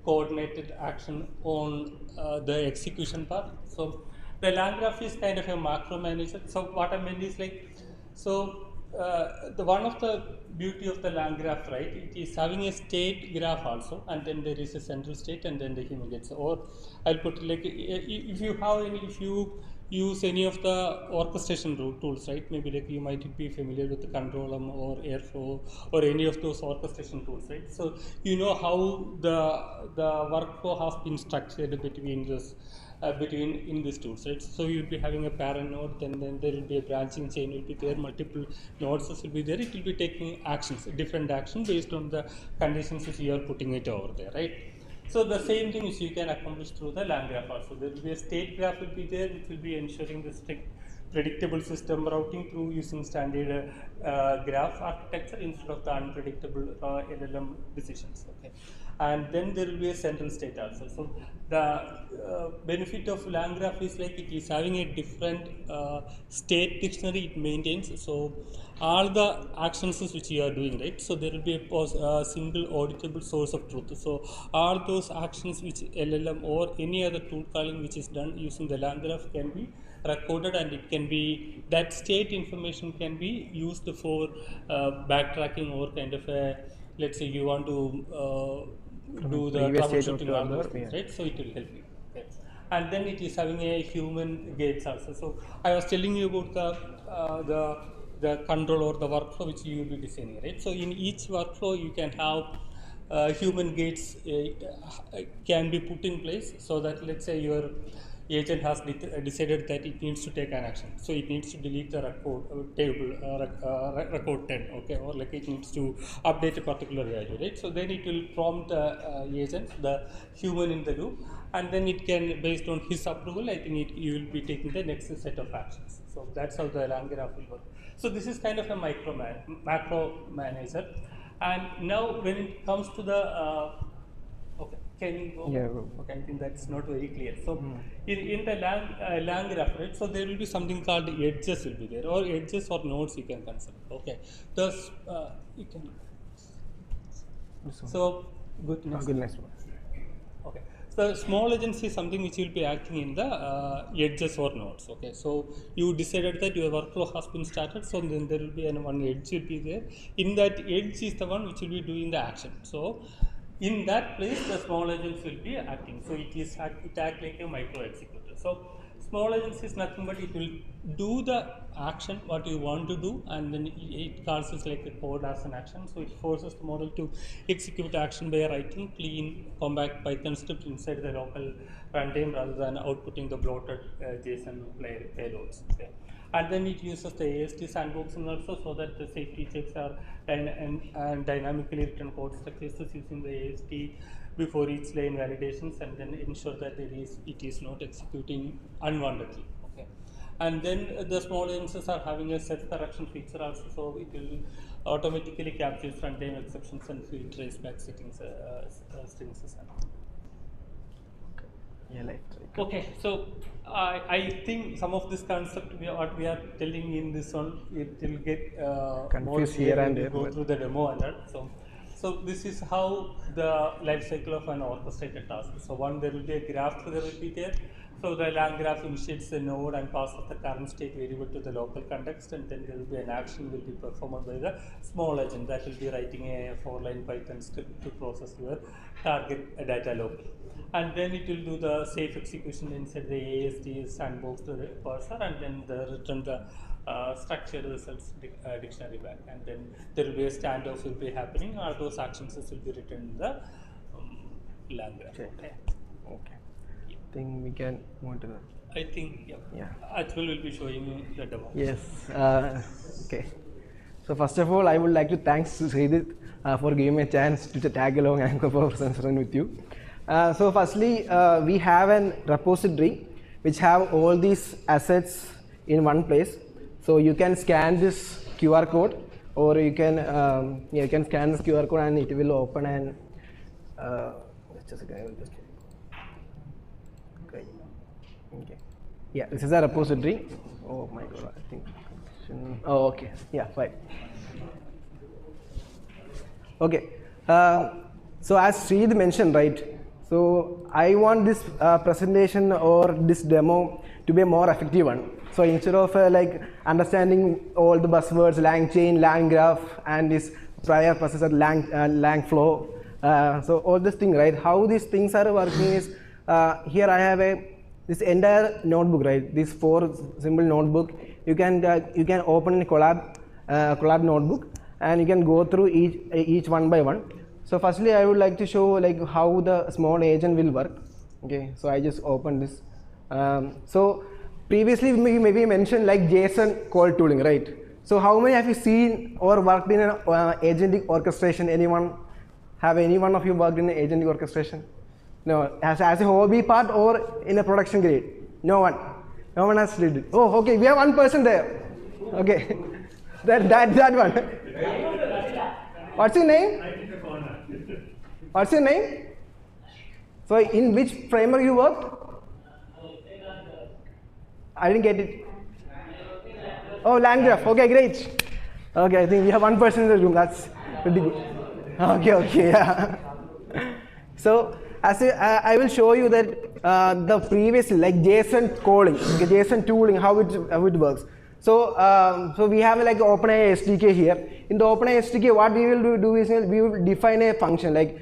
coordinated action on the execution part. So the LangGraph is kind of a macro manager. So what I meant is like, so the one of the beauty of the LangGraph, right? It is having a state graph also, and then there is a central state, and then the human gets. Or I'll put it like, if you use any of the orchestration tools, right? Maybe like you might be familiar with the Control-M or Airflow or any of those orchestration tools, right? So you know how the workflow has been structured between this. In these tools, right? So you'll be having a parent node, then there will be a branching chain, will be there, multiple nodes will be there. It will be taking actions, different action based on the conditions which you are putting it over there, right? So the same thing which you can accomplish through the LangGraph also. There will be a state graph will be there, which will be ensuring the strict predictable system routing through using standard graph architecture instead of the unpredictable LLM decisions. Okay, and then there will be a central state also. So the benefit of LangGraph is like it is having a different state dictionary it maintains. So all the actions which you are doing, right? So there will be a single auditable source of truth. So all those actions which LLM or any other tool calling which is done using the LangGraph can be recorded, and it can be, that state information can be used for backtracking or kind of a, let's say you want to do the troubleshooting on those things, right? So it will help you. Okay. And then it is having a human gates also. So I was telling you about the control or the workflow which you will be designing, right? So in each workflow you can have human gates can be put in place, so that let's say agent has decided that it needs to take an action. So it needs to delete the record record 10, okay, or like it needs to update a particular value, right? So then it will prompt the agent, the human in the loop, and then it can, based on his approval, I think you will be taking the next set of actions. So that's how the land graph will work. So this is kind of a macro manager. And now when it comes to the okay, can you go? Yeah, go. Okay, I think that's not very clear. So in the land graph, right? So there will be something called edges will be there, or edges or nodes you can consider. Okay, thus you can. So good. Next one. Okay. So small agency is something which will be acting in the edges or nodes. Okay. So you decided that your workflow has been started. So then there will be one edge will be there. In that edge is the one which will be doing the action. So in that place, the small agents will be acting. So it act like a micro executor. So small agents is nothing but it will do the action what you want to do, and then it calls it like a code as an action. So it forces the model to execute action by writing clean compact Python script inside the local runtime rather than outputting the bloated JSON payloads. Okay. And then it uses the AST sandboxing also, so that the safety checks are and dynamically written code structures using the AST before each line validations, and then ensure that it is not executing unwantedly. Okay. And then the small instances are having a set correction feature also, so it will automatically capture runtime exceptions and field traceback settings strings. Yeah, like. Okay, so I think some of this concept what we are telling in this one, it will get more Confused clear here and when we there, go but- through the demo and that. So this is how the life cycle of an orchestrated task. So one, there will be a graph trigger will be there. So the land graph initiates the node and passes the current state variable to the local context, and then there will be an action will be performed by the small agent that will be writing a 4-line Python script to process your target data locally. And then it will do the safe execution inside the AST sandbox to the parser, and then return the structured results dictionary back. And then there will be a standoff will be happening, or those actions will be written in the land graph. Okay. I think we can move to the. I think, yeah. Actual will be showing you the demo. Yes. Okay. So first of all, I would like to thank Sridit for giving me a chance to tag along and for presenting with you. So firstly, we have an repository which have all these assets in one place. So you can scan this QR code, or you can you can scan this QR code and it will open and just a second, I will just. Okay. Yeah, this is a repository. Oh my god, I think. Oh, okay. Yeah, fine. Okay. So as Sridh mentioned, right? So I want this presentation or this demo to be a more effective one. So instead of like understanding all the buzzwords, LangChain, LangGraph, and this prior processor LangFlow, so all this thing, right? How these things are working is here I have this entire notebook, right? This 4 symbol notebook. You can open in collab notebook, and you can go through each one by one. So firstly, I would like to show like how the small agent will work. Okay, so I just open this. So previously we maybe mentioned like JSON call tooling, right? So how many have you seen or worked in an agentic orchestration? Anyone? Have any one of you worked in an agentic orchestration? No, as a hobby part or in a production grade? No one. No one has did it. Oh, okay, we have one person there. Okay, that one. What's your name? What's your name? So in which framework you worked? I didn't get it. Oh, LangGraph. Okay, great. Okay, I think we have one person in the room. That's pretty good. Okay, yeah. So as I will show you that the previous like JSON calling, JSON tooling, how it works. So we have like OpenAI SDK here. In the OpenAI SDK, what we will do is we will define a function like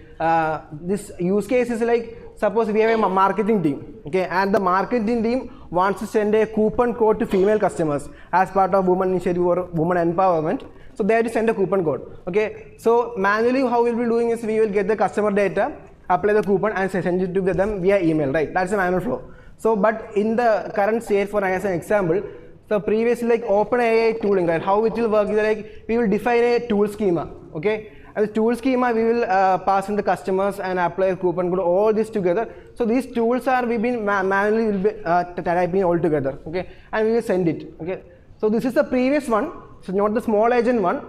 this use case is like suppose we have a marketing team, okay, and the marketing team wants to send a coupon code to female customers as part of women initiative or women empowerment. So they have to send a coupon code. Okay, so manually how we'll be doing is we will get the customer data, apply the coupon, and send it to them via email, right? That's the manual flow. So, but in the current state, for as an example, so previously like OpenAI tooling, right? How it will work is like we will define a tool schema, okay? And the tool schema we will pass in the customers and apply a coupon code, all this together. So these tools are we've been manually will be typing all together, okay? And we will send it, okay? So this is the previous one, so not the small agent one.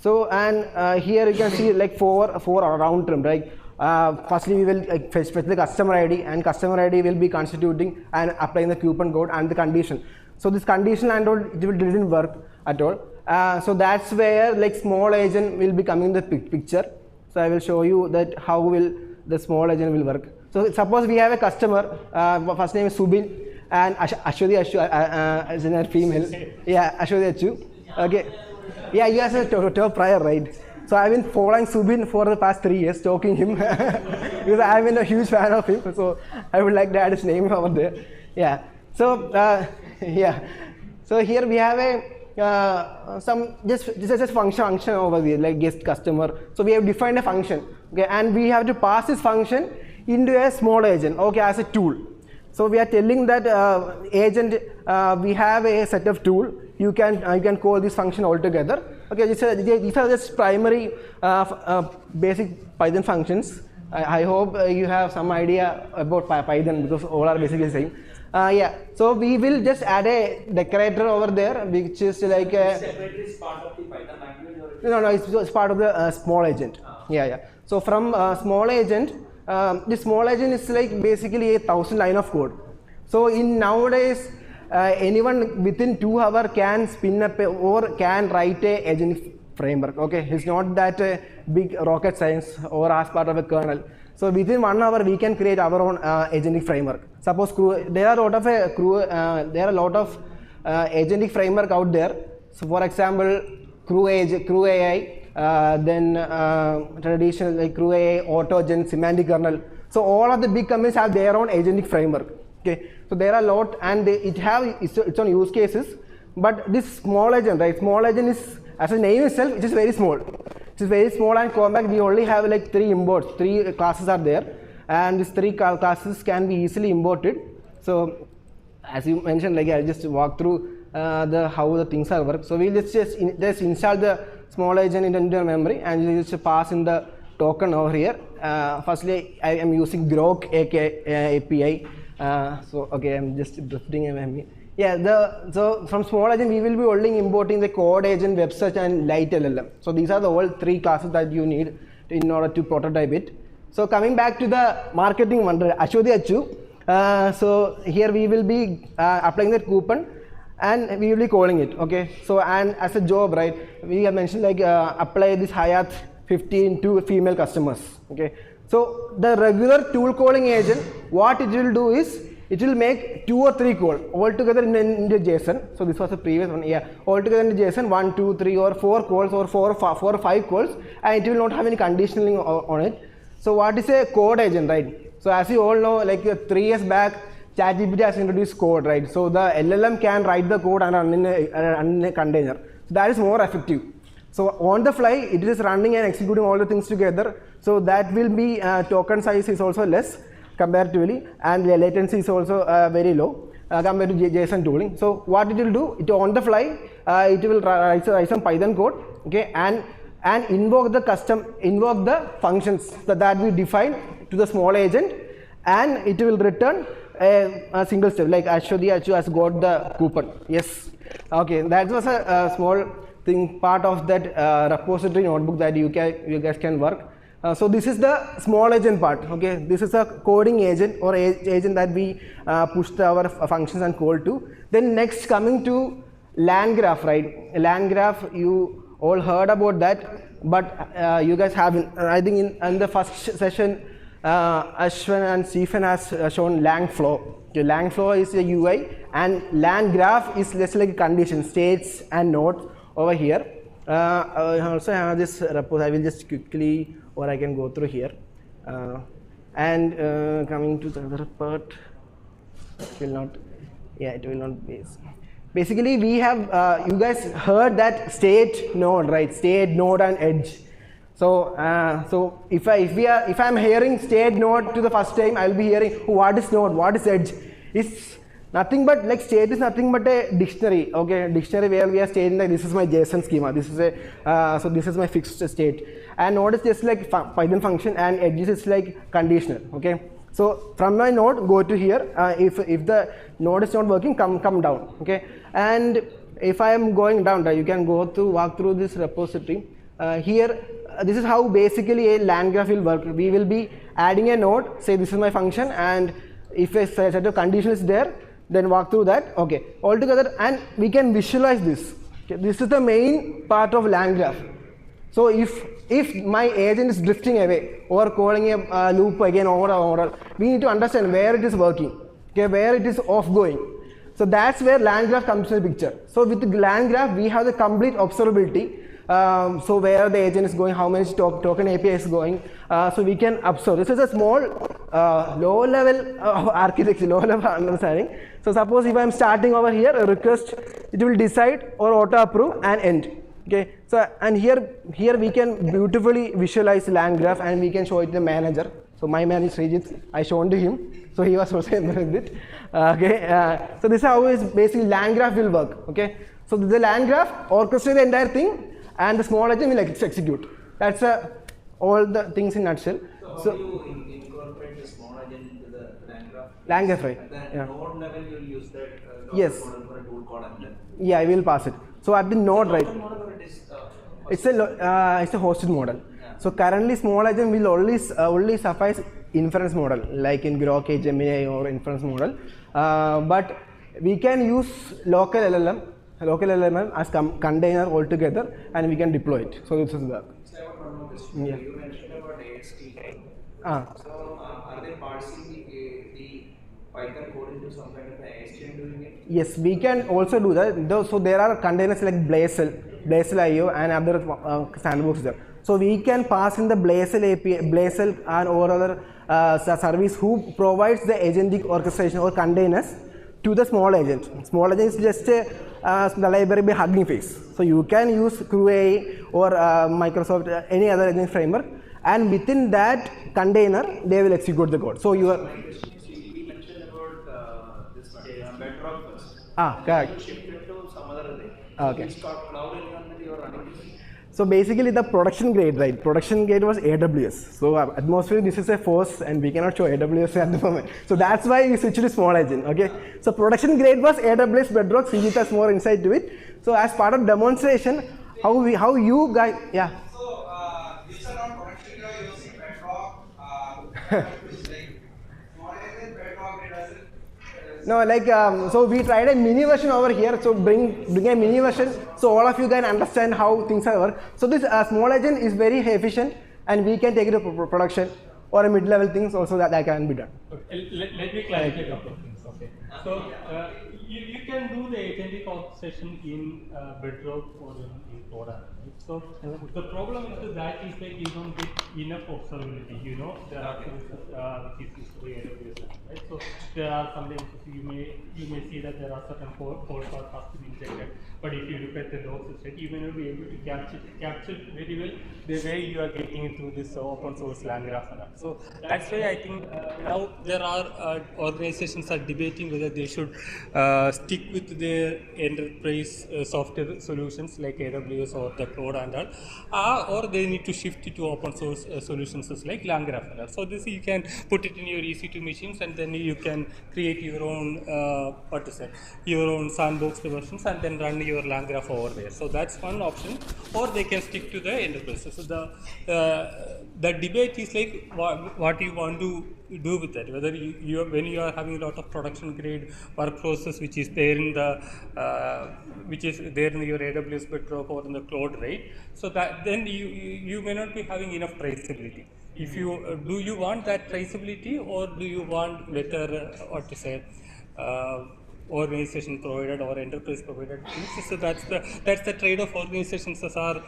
So and here you can see like four round term, right? Firstly we will fetch the customer ID, and customer ID will be constituting and applying the coupon code and the condition. So this condition and all it didn't work at all. So that's where like small agent will be coming in the picture. So I will show you that how will the small agent will work. So suppose we have a customer, first name is Subin and Ashwati as in a female. Yeah, Ashwati Achu. Okay. Yeah, you guys are top prior, right? So I've been following Subin for the past 3 years, stalking him because I've been a huge fan of him. So I would like to add his name over there. Yeah. So yeah. So here we have a some just function over here, like guest customer. So we have defined a function, okay, and we have to pass this function into a small agent, okay, as a tool. So we are telling that agent we have a set of tool. You can call this function altogether. Okay, these are just primary basic Python functions. I hope you have some idea about Python because all are basically the same. Yeah, so we will just add a decorator over there, which is like a separately part of the Python language, or no, it's part of the small agent. Yeah. So from small agent, the small agent is like basically 1,000 line of code. So in nowadays, anyone within 2 hours can spin up or can write a agent framework. Okay, it's not that big rocket science or as part of a kernel. So within 1 hour we can create our own agentic framework. Suppose there are a lot of agentic framework out there. So for example, Crew AI, then traditional like Crew AI, AutoGen, Semantic Kernel. So all of the big companies have their own agentic framework. Okay, so there are a lot, and it have its own use cases. But this small agent, right? Small agent is, as a name itself, it is very small. It is very small and compact. We only have like 3 imports. 3 classes are there, and these 3 classes can be easily imported. So as you mentioned, like I just walk through how the things are work. So we just install the small agent into memory, and you just pass in the token over here. Firstly, I am using Grok API. So okay, I'm just drifting a yeah. So from small agent we will be only importing the code agent, web search, and light LLM. So these are the all 3 classes that you need in order to prototype it. So coming back to the marketing one, Ashwati Achu. So here we will be applying that coupon, and we will be calling it. Okay. So and as a job, right? We have mentioned like apply this Hayat 15 to female customers. Okay. So the regular tool calling agent, what it will do is it will make 2 or 3 calls altogether into JSON. So this was the previous one. Yeah, altogether in JSON 1, 2, 3, or 4 calls, or 4 or 5 calls, and it will not have any conditioning on it. So what is a code agent, right? So as you all know, like 3 years back, ChatGPT has introduced code, right? So the LLM can write the code and run in a container. So that is more effective. So on the fly, it is running and executing all the things together. So that will be token size is also less comparatively, and the latency is also very low compared to JSON tooling. So what it will do, it on the fly, it will write some Python code, okay, and invoke the functions that we define to the small agent, and it will return a single step like Ashwati Achu has got the coupon. Yes, okay, that was a small thing, part of that repository notebook that you guys can work. So this is the small agent part. Okay, this is a coding agent or agent that we push our functions and call to. Then next, coming to land graph, right? Land graph, you all heard about that, but you guys haven't. I think in the first session, Ashwin and Stephen has shown lang flow. Okay, lang flow is a UI, and land graph is just like a condition, states and nodes over here. I also have this repo. I will just quickly, or I can go through here. And coming to the other part, it will not. Yeah, it will not be. Basically, we have you guys heard that state node, right? State node and edge. So, if I'm hearing state node to the first time, I'll be hearing what is node, what is edge. It's nothing but like state is nothing but a dictionary. Okay, dictionary where we are stating like this is my JSON schema. This is a so this is my fixed state. And node is just like Python function, and edges is like conditional. Okay. So from my node go to here. If the node is not working, come down. Okay. And if I am going down, you can walk through this repository. Here, this is how basically a land graph will work. We will be adding a node. Say this is my function, and if a set of condition is there, then walk through that. Okay. Altogether, and we can visualize this. Okay. This is the main part of land graph. So if my agent is drifting away or calling a loop again over, we need to understand where it is working, okay, where it is off going. So that's where land graph comes into the picture. So with the land graph, we have the complete observability. So where the agent is going, how many token API is going, so we can observe. This is a small, low-level architecture, low-level understanding. So suppose if I am starting over here, a request, it will decide or auto-approve and end. Okay, so and here we can beautifully visualize land graph, and we can show it to the manager. So my manager Srijit, I shown to him, so he was also impressed with it. Okay, so this is how is basically land graph will work. Okay, so the land graph orchestrates the entire thing, and the small agent will execute. That's all the things in nutshell. So you incorporate the small agent into the land graph? Land graph, right? At the Yeah. node level, you will use that Yes. model for a tool called and Yeah, I will pass it. So at the node, right? model or it is It's a hosted model. So currently, small agent will only suffice inference model, like in Grok, Gemini, or inference model. But we can use local LLM as container altogether, and we can deploy it. So this is the. So I have one more question. Yeah. You mentioned about AST. Ah. So are they parsing the Python code into some kind of an AST and doing it? Yes, we can also do that. So there are containers like Blazell IO, and other sandbox there. So we can pass in the Blazell API, Blazell and or other service who provides the agentic orchestration or containers to the small agent. Small agent is just the library by Hugging Face. So you can use CrewAI or Microsoft any other agent framework, and within that container they will execute the code. So you are. We mentioned about this Bedrock first. Correct. Shift it to some other thing. Okay. It's called cloud environment you are running this. So basically the production grade, right? Production grade was AWS. So atmosphere, this is a FOSS, and we cannot show AWS at the moment. So that's why we switched to small agent, okay? So production grade was AWS Bedrock. Srijit has more insight to it. So as part of demonstration, how you guys, yeah. So these are not production you are using Bedrock. Small agent Bedrock, it doesn't. No, like so we tried a mini version over here. So bring a mini version so all of you can understand how things are work. So this small agent is very efficient, and we can take it to production or a mid-level things also that can be done. Okay. Let me clarify a couple of things. Okay. So you can do the agentic orchestration in Bedrock or in Cloud. Right? So the problem with that is that you don't get enough observability. You know, there are things which is used for AWS, right? So there are some things you may see that there are certain code paths has to be injected. But if you look at the logs, you may not be able to capture very well the way you are getting it through this open source land graph. So that's why I think now there are organizations are debating whether they should stick with their enterprise software solutions like AWS or the cloud and all, or they need to shift it to open source solutions like land graph. So this you can put it in your EC2 machines, and then you can create your own your own sandbox versions, and then run your land graph over there. So that's one option, or they can stick to the enterprise. So the debate is like what you want to do with that. Whether when you are having a lot of production grade work process which is there in the which is there in your AWS Bedrock or in the cloud, right? So that then you may not be having enough traceability. If you do you want that traceability, or do you want better organization provided or enterprise provided things? So that's the trade-off organizations are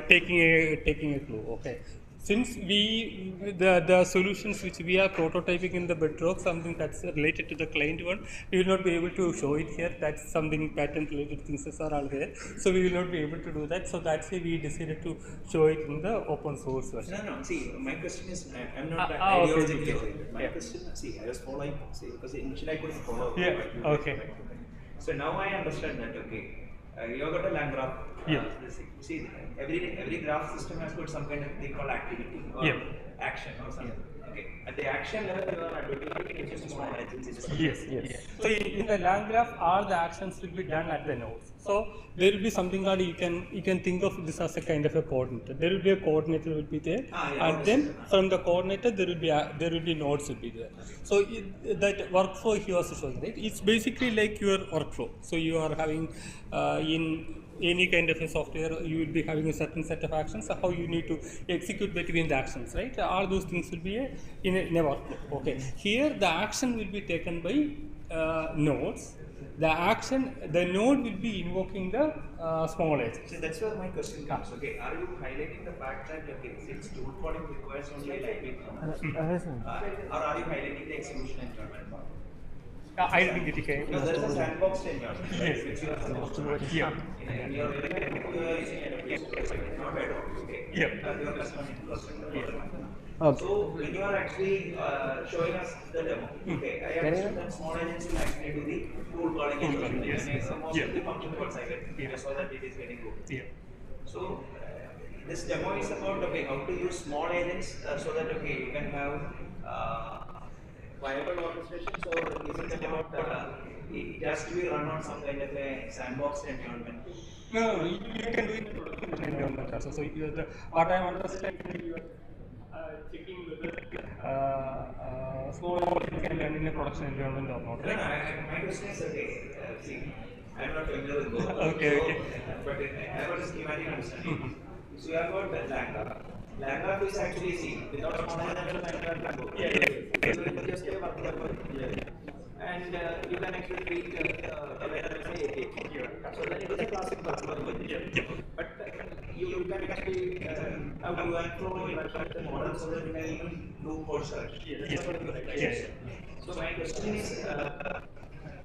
taking a clue. Okay, since the solutions which we are prototyping in the bedrock, something that's related to the client one, we will not be able to show it here. That's something patent related things are all there, so we will not be able to do that. So that's why we decided to show it in the open source version. No. See, my question is, I'm not Okay. ideologically oriented. My Yeah. question, see, I was following, see, because initially I couldn't follow. Yeah, what you okay. explained. So now I understand that, okay, you have got a land graph. Yeah. See, every graph system has got some kind of thing called activity or Yeah. action or something. Okay. At the action level, you are advocating just small agencies. Yes. So in the land graph, all the actions will be done at the nodes. So there will be something called you can think of this as a kind of a coordinator. There will be a coordinator will be there, and then from the coordinator there will be nodes will be there. So that workflow he was showing, right? It's basically like your workflow. So you are having in any kind of a software, you will be having a certain set of actions, how you need to execute between the actions, right? All those things will be in a workflow. Okay. Here the action will be taken by nodes. The node will be invoking the small agent. So that's where my question comes. Okay, are you highlighting the fact that okay, since tool calling requires only lightweight commands, or are you highlighting the execution environment part? I didn't get it. Because there is a sandbox environment, right? Yes. Which you are supposed to work. Yeah. In your you are using AWS, not ad hoc. Okay. Yeah. Your customer infrastructure. Yeah. Okay. So when you are actually showing us the demo, okay, I understand that small agents will actually do the tool calling and Yes. most Yeah. of the function calls I get so that it is getting good. Yeah. So this demo is about okay how to use small agents so that okay you can have viable orchestrations, or is it about it has to be run on some kind of a sandbox environment? No, you can do it in production environment also. So what I am understanding, you are checking whether small agent can run in a production environment or not. No, my question is okay. See, I am not familiar with both. Okay. But I have a schematic understanding. So you have got that land graph. Land graph is actually see without small agent land graph can go. You just say what they are going. And you can actually treat say so then it is a classic workflow. But you can actually have a workflow in the model so that you can even do code search. That's what you like. So my question is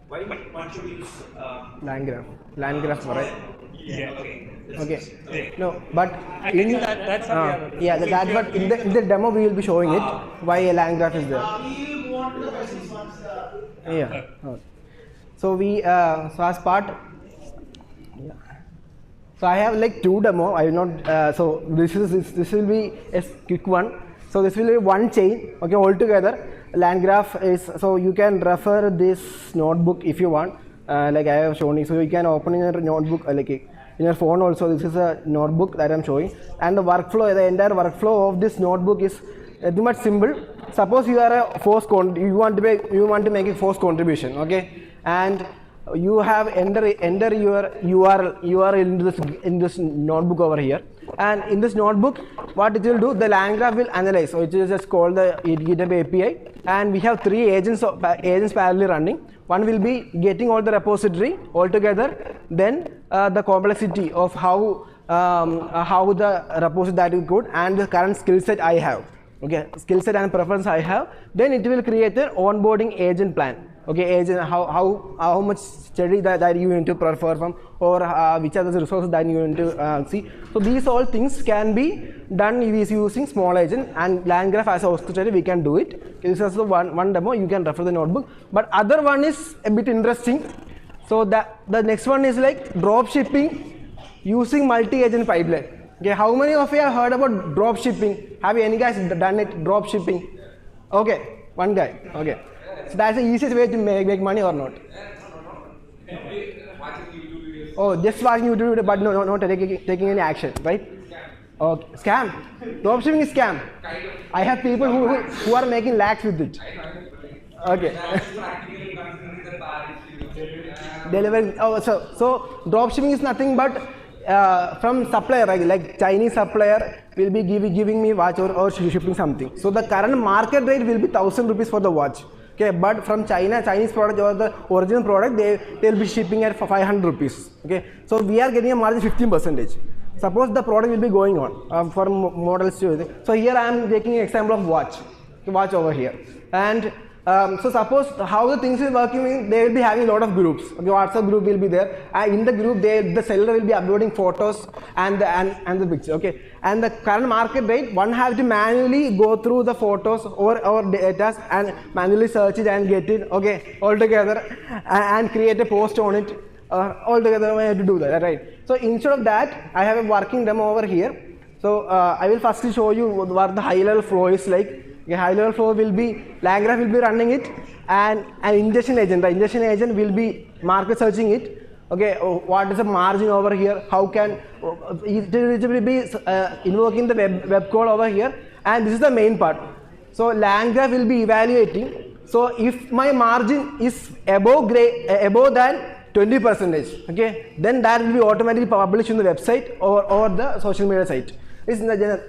why one should use Land graph, right? Yeah. Okay. No, but in that's how we are. that's what in the demo we will be showing it why a land graph is there. Yeah. Okay. So we so as part. Yeah. So I have like two demo. I will not. So this will be a quick one. So this will be one chain. Okay, altogether. Land graph is so you can refer this notebook if you want. Like I have shown you. So you can open in your notebook like in your phone also. This is a notebook that I am showing, and the workflow, the entire workflow of this notebook is pretty much simple. Suppose you are a FOSS you want to make a FOSS contribution, okay, and you have enter your URL in this notebook over here, and in this notebook what it will do, the land graph will analyze. So it is just called the GitHub API, and we have three agents parallelly running. One will be getting all the repository all together, then the complexity of how the repository that is good, and the current skill set I have. Okay, skill set and preference I have, then it will create an onboarding agent plan. Okay, agent how much study that you need to prefer from, or which are the resources that you need to see. So these all things can be done using small agent, and land graph as a orchestrator we can do it. Okay, this is the one demo. You can refer the notebook, but other one is a bit interesting. So the next one is like drop shipping using multi-agent pipeline. Okay, how many of you have heard about drop shipping? Have any guys done it? Drop shipping? Okay, one guy. Okay, so that's the easiest way to make money or not? Oh, just watching YouTube video, but not taking any action, right? Okay, scam. Drop shipping is scam. I have people who are making lakhs with it. Okay. Delivery. Oh, so drop shipping is nothing but from supplier, right? Like Chinese supplier will be giving me watch or shipping something. So the current market rate will be 1,000 rupees for the watch. Okay, but from Chinese product or the original product, they'll be shipping at 500 rupees. Okay, so we are getting a margin 15%. Suppose the product will be going on for models to. So here I am taking an example of watch over here, and so suppose how the things is working is they will be having a lot of groups. Okay, WhatsApp group will be there, and in the group the seller will be uploading photos and the picture. Okay, and the current market rate, one have to manually go through the photos or data and manually search it and get it. Okay, all together and create a post on it. All together we have to do that, right? So instead of that, I have a working demo over here. So I will first show you what the high level flow is like. Okay, high level flow will be, LangGraph will be running it, and an ingestion agent. The ingestion agent will be market searching it. Okay, what is the margin over here? How can it will be invoking the web call over here, and this is the main part. So LangGraph will be evaluating. So if my margin is above than 20%, okay, then that will be automatically published on the website or the social media site. This is the general.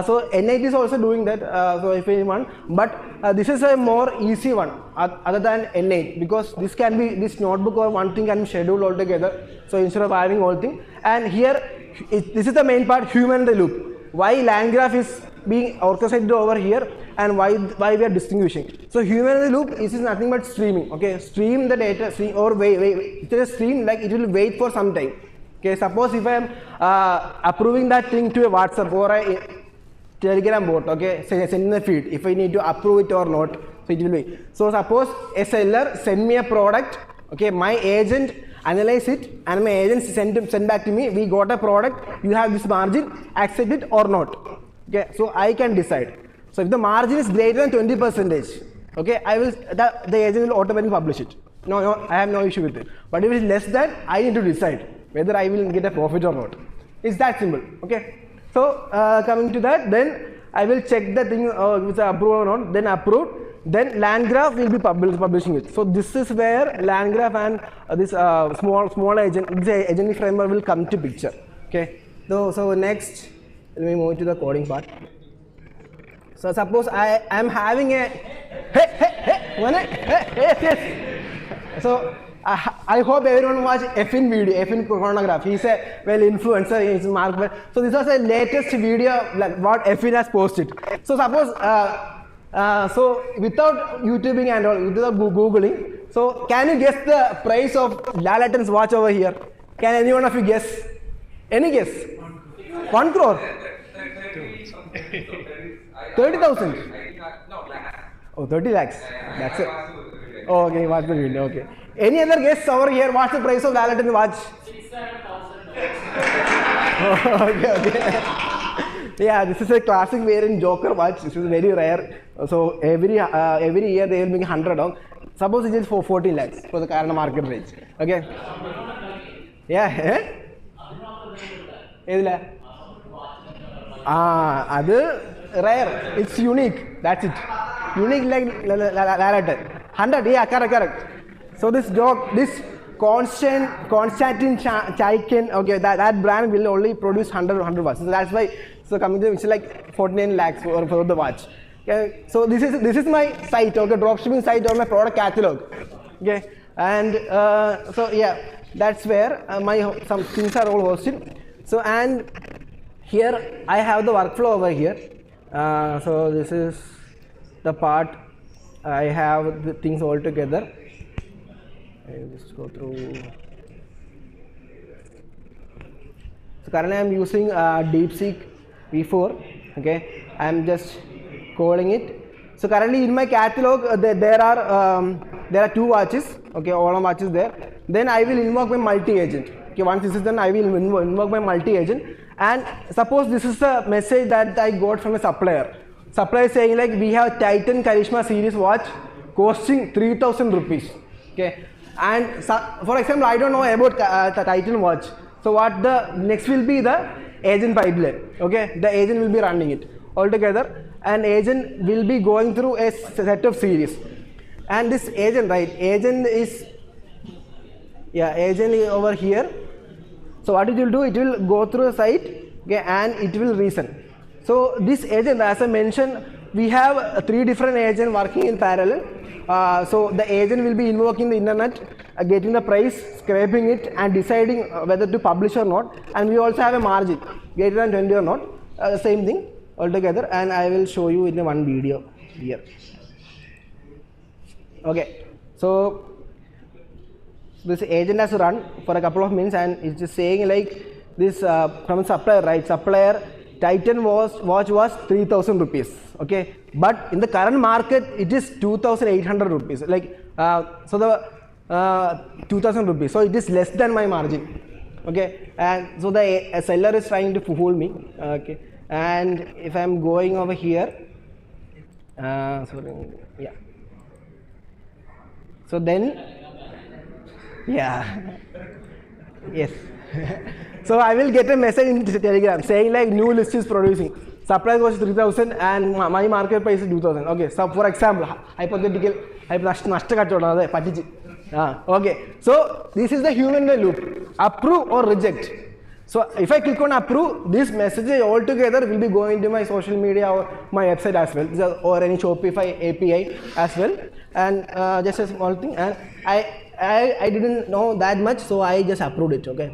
So NIT is also doing that. So if anyone, but this is a more easy one other than N8, because this can be, this notebook or one thing can be scheduled altogether. So instead of having all thing, and here this is the main part, human in the loop. Why LangGraph is being orchestrated over here, and why we are distinguishing. So human in the loop is nothing but streaming. Okay, stream the data, stream or wait. It is a stream, like it will wait for some time. Okay, suppose if I am approving that thing to a WhatsApp or a Telegram bot, okay, send the feed if I need to approve it or not. So it will be. So suppose a seller send me a product, okay, my agent analyze it, and my agent send back to me, we got a product, you have this margin, accept it or not. Okay, so I can decide. So if the margin is greater than 20%, okay, the agent will automatically publish it. No, I have no issue with it. But if it is less than, I need to decide whether I will get a profit or not. It's that simple. Okay. So coming to that, then I will check the thing which I approve or not, then approve. Then LangGraph will be publishing it. So this is where LangGraph and this small agent, this agentic framework will come to picture. Okay. So next, let me move to the coding part. So suppose I am having a So I hope everyone watch Effin video, Effin chronograph. He's a influencer. He's Mark. So this was the latest video like what Effin has posted. So suppose so without YouTubing and all, without googling, so can you guess the price of Lalatan's watch over here? Can any one of you guess? Any guess? 1 crore. 30,000. Oh, 30 lakhs. That's it. Oh, okay, watch the video. Okay. Any other guess over here? What's the price of Lalatan's watch? 6,000. Okay. Yeah, this is a classic variant Joker watch. This is very rare. So every year they will make 100 of. Suppose it is for 14 lakhs for the current market rate. Okay. Yeah. That's rare. It's unique. That's it. Unique like Lalatan. 100. Yeah, correct. So this Konstantin Chaikin, okay, that brand will only produce 100 watches. So that's why. So coming to it's like 49 lakhs for the watch. Okay. So this is my site, okay, dropshipping site or my product catalog. Okay, and so yeah, that's where some things are all hosted. So and here I have the workflow over here. So this is the part I have the things all together. I'll just go through. So currently I am using DeepSeek V4. Okay, I am just calling it. So currently in my catalog there are 2 watches. Okay, all of watches there. Then I will invoke my multi-agent. Okay, once this is done, I will invoke my multi-agent. And suppose this is the message that I got from a supplier. Supplier saying like we have Titan Karishma series watch costing 3,000 rupees. Okay, and for example, I don't know about the Titan watch. So what the next will be the agent pipeline. Okay, the agent will be running it altogether, and agent will be going through a set of series. And this agent, right? Agent is over here. So what it will do? It will go through a site, okay, and it will reason. So this agent, as I mentioned, we have 3 different agents working in parallel. So the agent will be invoking the internet, getting the price, scraping it, and deciding whether to publish or not. And we also have a margin, greater than 20 or not. Same thing altogether, and I will show you in one video here. Okay, so this agent has run for a couple of minutes, and it's just saying like this from supplier, right? Supplier Titan watch was 3,000 rupees. Okay, but in the current market it is 2,800 rupees. Like so the 2,000 rupees. So it is less than my margin. Okay, and so the seller is trying to fool me. Okay, and if I'm going over here, sorry, yeah. So then, yeah, yes. So I will get a message in Telegram saying like new list is producing. Supply was 3,000 and my market price is 2,000. Okay, so for example, hypothetical, okay, so this is the human loop, approve or reject. So if I click on approve, this message altogether will be going to my social media or my website as well, or any Shopify API as well. And just a small thing, and I didn't know that much, so I just approved it. Okay.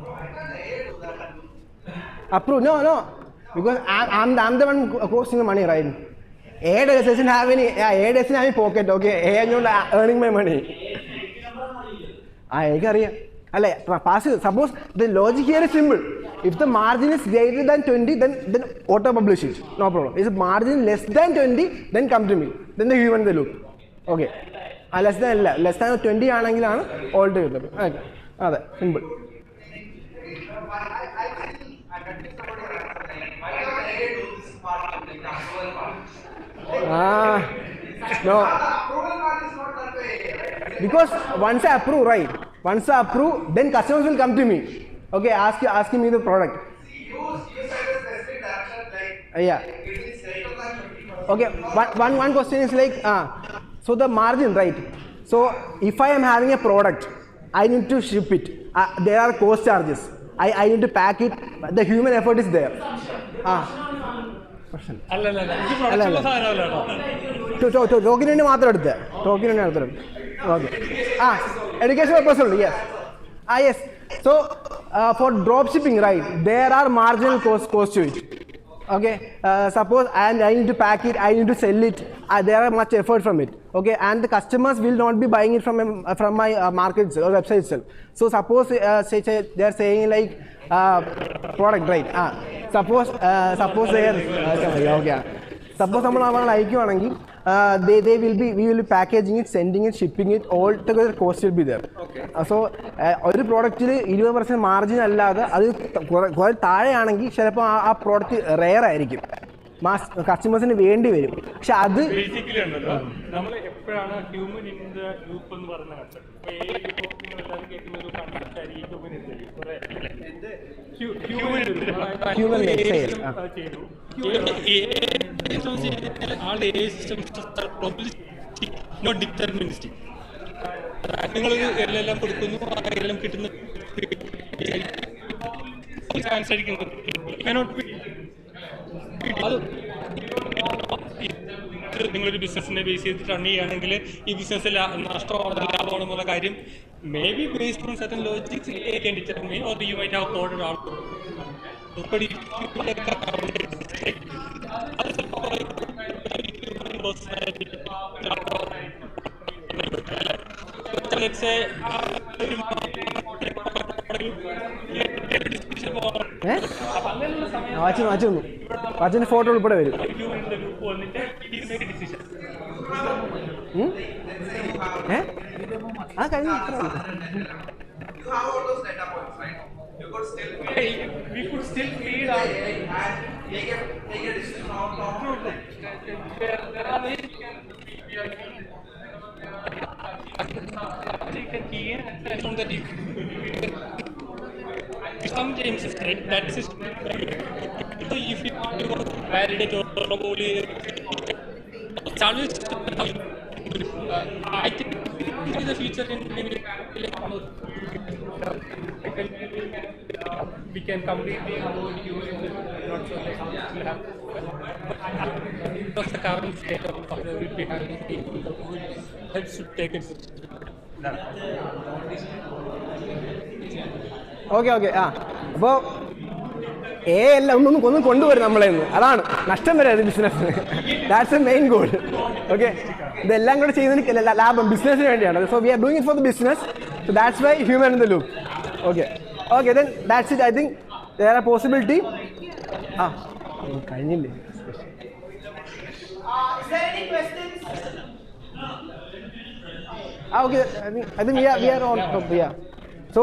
Approve? No, because I'm the one costing the money, right? AI doesn't have any pocket. Okay, AI is not earning my money. Suppose the logic here is simple. If the margin is greater than 20, then auto publish it. No problem. If the margin less than 20, then come to me. Then the human the loop. Okay. Less than 20 ആണെങ്കിലാണ് altogether. Okay. That's simple. No. Because once I approve, right? Once I approve, then customers will come to me. Okay, asking me the product. Yeah. Okay. One question is like, so the margin, right? So if I am having a product, I need to ship it. There are cost charges. I need to pack it. The human effort is there. Token മാത്രം എടുത്ത് token എടുത്തിട്ടുണ്ട്. Okay. Education purpose only. Yes. Yes. So for drop shipping, right? There are marginal cost to it. Okay. Suppose I need to pack it, I need to sell it. There are much effort from it. Okay. And the customers will not be buying it from my market or website itself. So suppose say they are saying like product, right? Suppose they are okay. Suppose someone like you, we will be packaging it, sending it, shipping it, all together cost will be there. Okay. So ഒരു പ്രോഡക്റ്റിൽ 20% margin അല്ലാതെ അത് കുറെ താഴെയാണെങ്കിൽ ചിലപ്പോൾ ആ product rare ആയിരിക്കും, കസ്റ്റമേഴ്സിന് വേണ്ടി വരും. പക്ഷെ അത് ബേസിക്കലി ഉണ്ടല്ലോ, നമ്മൾ എപ്പോഴാണ് ഹ്യൂമൻ ഇൻ ദ ലൂപ്പ് എന്ന് പറയുന്ന കൺസെപ്റ്റ്, എല്ലാവരും കേൾക്കുന്ന ഒരു കൺസെപ്റ്റ് ആയിരിക്കും ഹ്യൂമൻ ഇൻ ദ ലൂപ്പ്. ആളുടെ AI systems are probabilistic, not deterministic. നിങ്ങൾ എല്ലാം കൊടുക്കുന്നു, എല്ലാം കിട്ടുന്ന നിങ്ങളൊരു ബിസിനസ്സിനെ ബേസ് ചെയ്തിട്ട് റൺ ചെയ്യുകയാണെങ്കിൽ ഈ ബിസിനസ് നഷ്ടമാണോ ലാഭമാണോ എന്നുള്ള കാര്യം may be based on certain logics can determine, or you might have coded out. Let's say വാച്ചിന്റെ ഫോട്ടോ ഉൾപ്പെടെ വരും. We could still feed our take a decision on there are ways you can key in and from that you sometimes that system if you validate or probably it's always I think in the future in maybe we can completely avoid using the not so like we have because the current state of the will be having head should take its. Okay okay ആ അപ്പോൾ എല്ലാം ഒന്നും കൊണ്ടുവരും നമ്മളെ അതാണ് നഷ്ടം വരാത് ബിസിനസ്സിന്. That's A main goal. Okay, ഇതെല്ലാം കൂടെ ചെയ്യുന്നതിന് ലാഭം ബിസിനസ്സിന് വേണ്ടിയാണ്. So we are doing it for the business. So that's why human in the loop. Okay okay then that's it. I think there are possibility. ആ കഴിഞ്ഞില്ലേ? Okay, I think we are on top. Yeah. So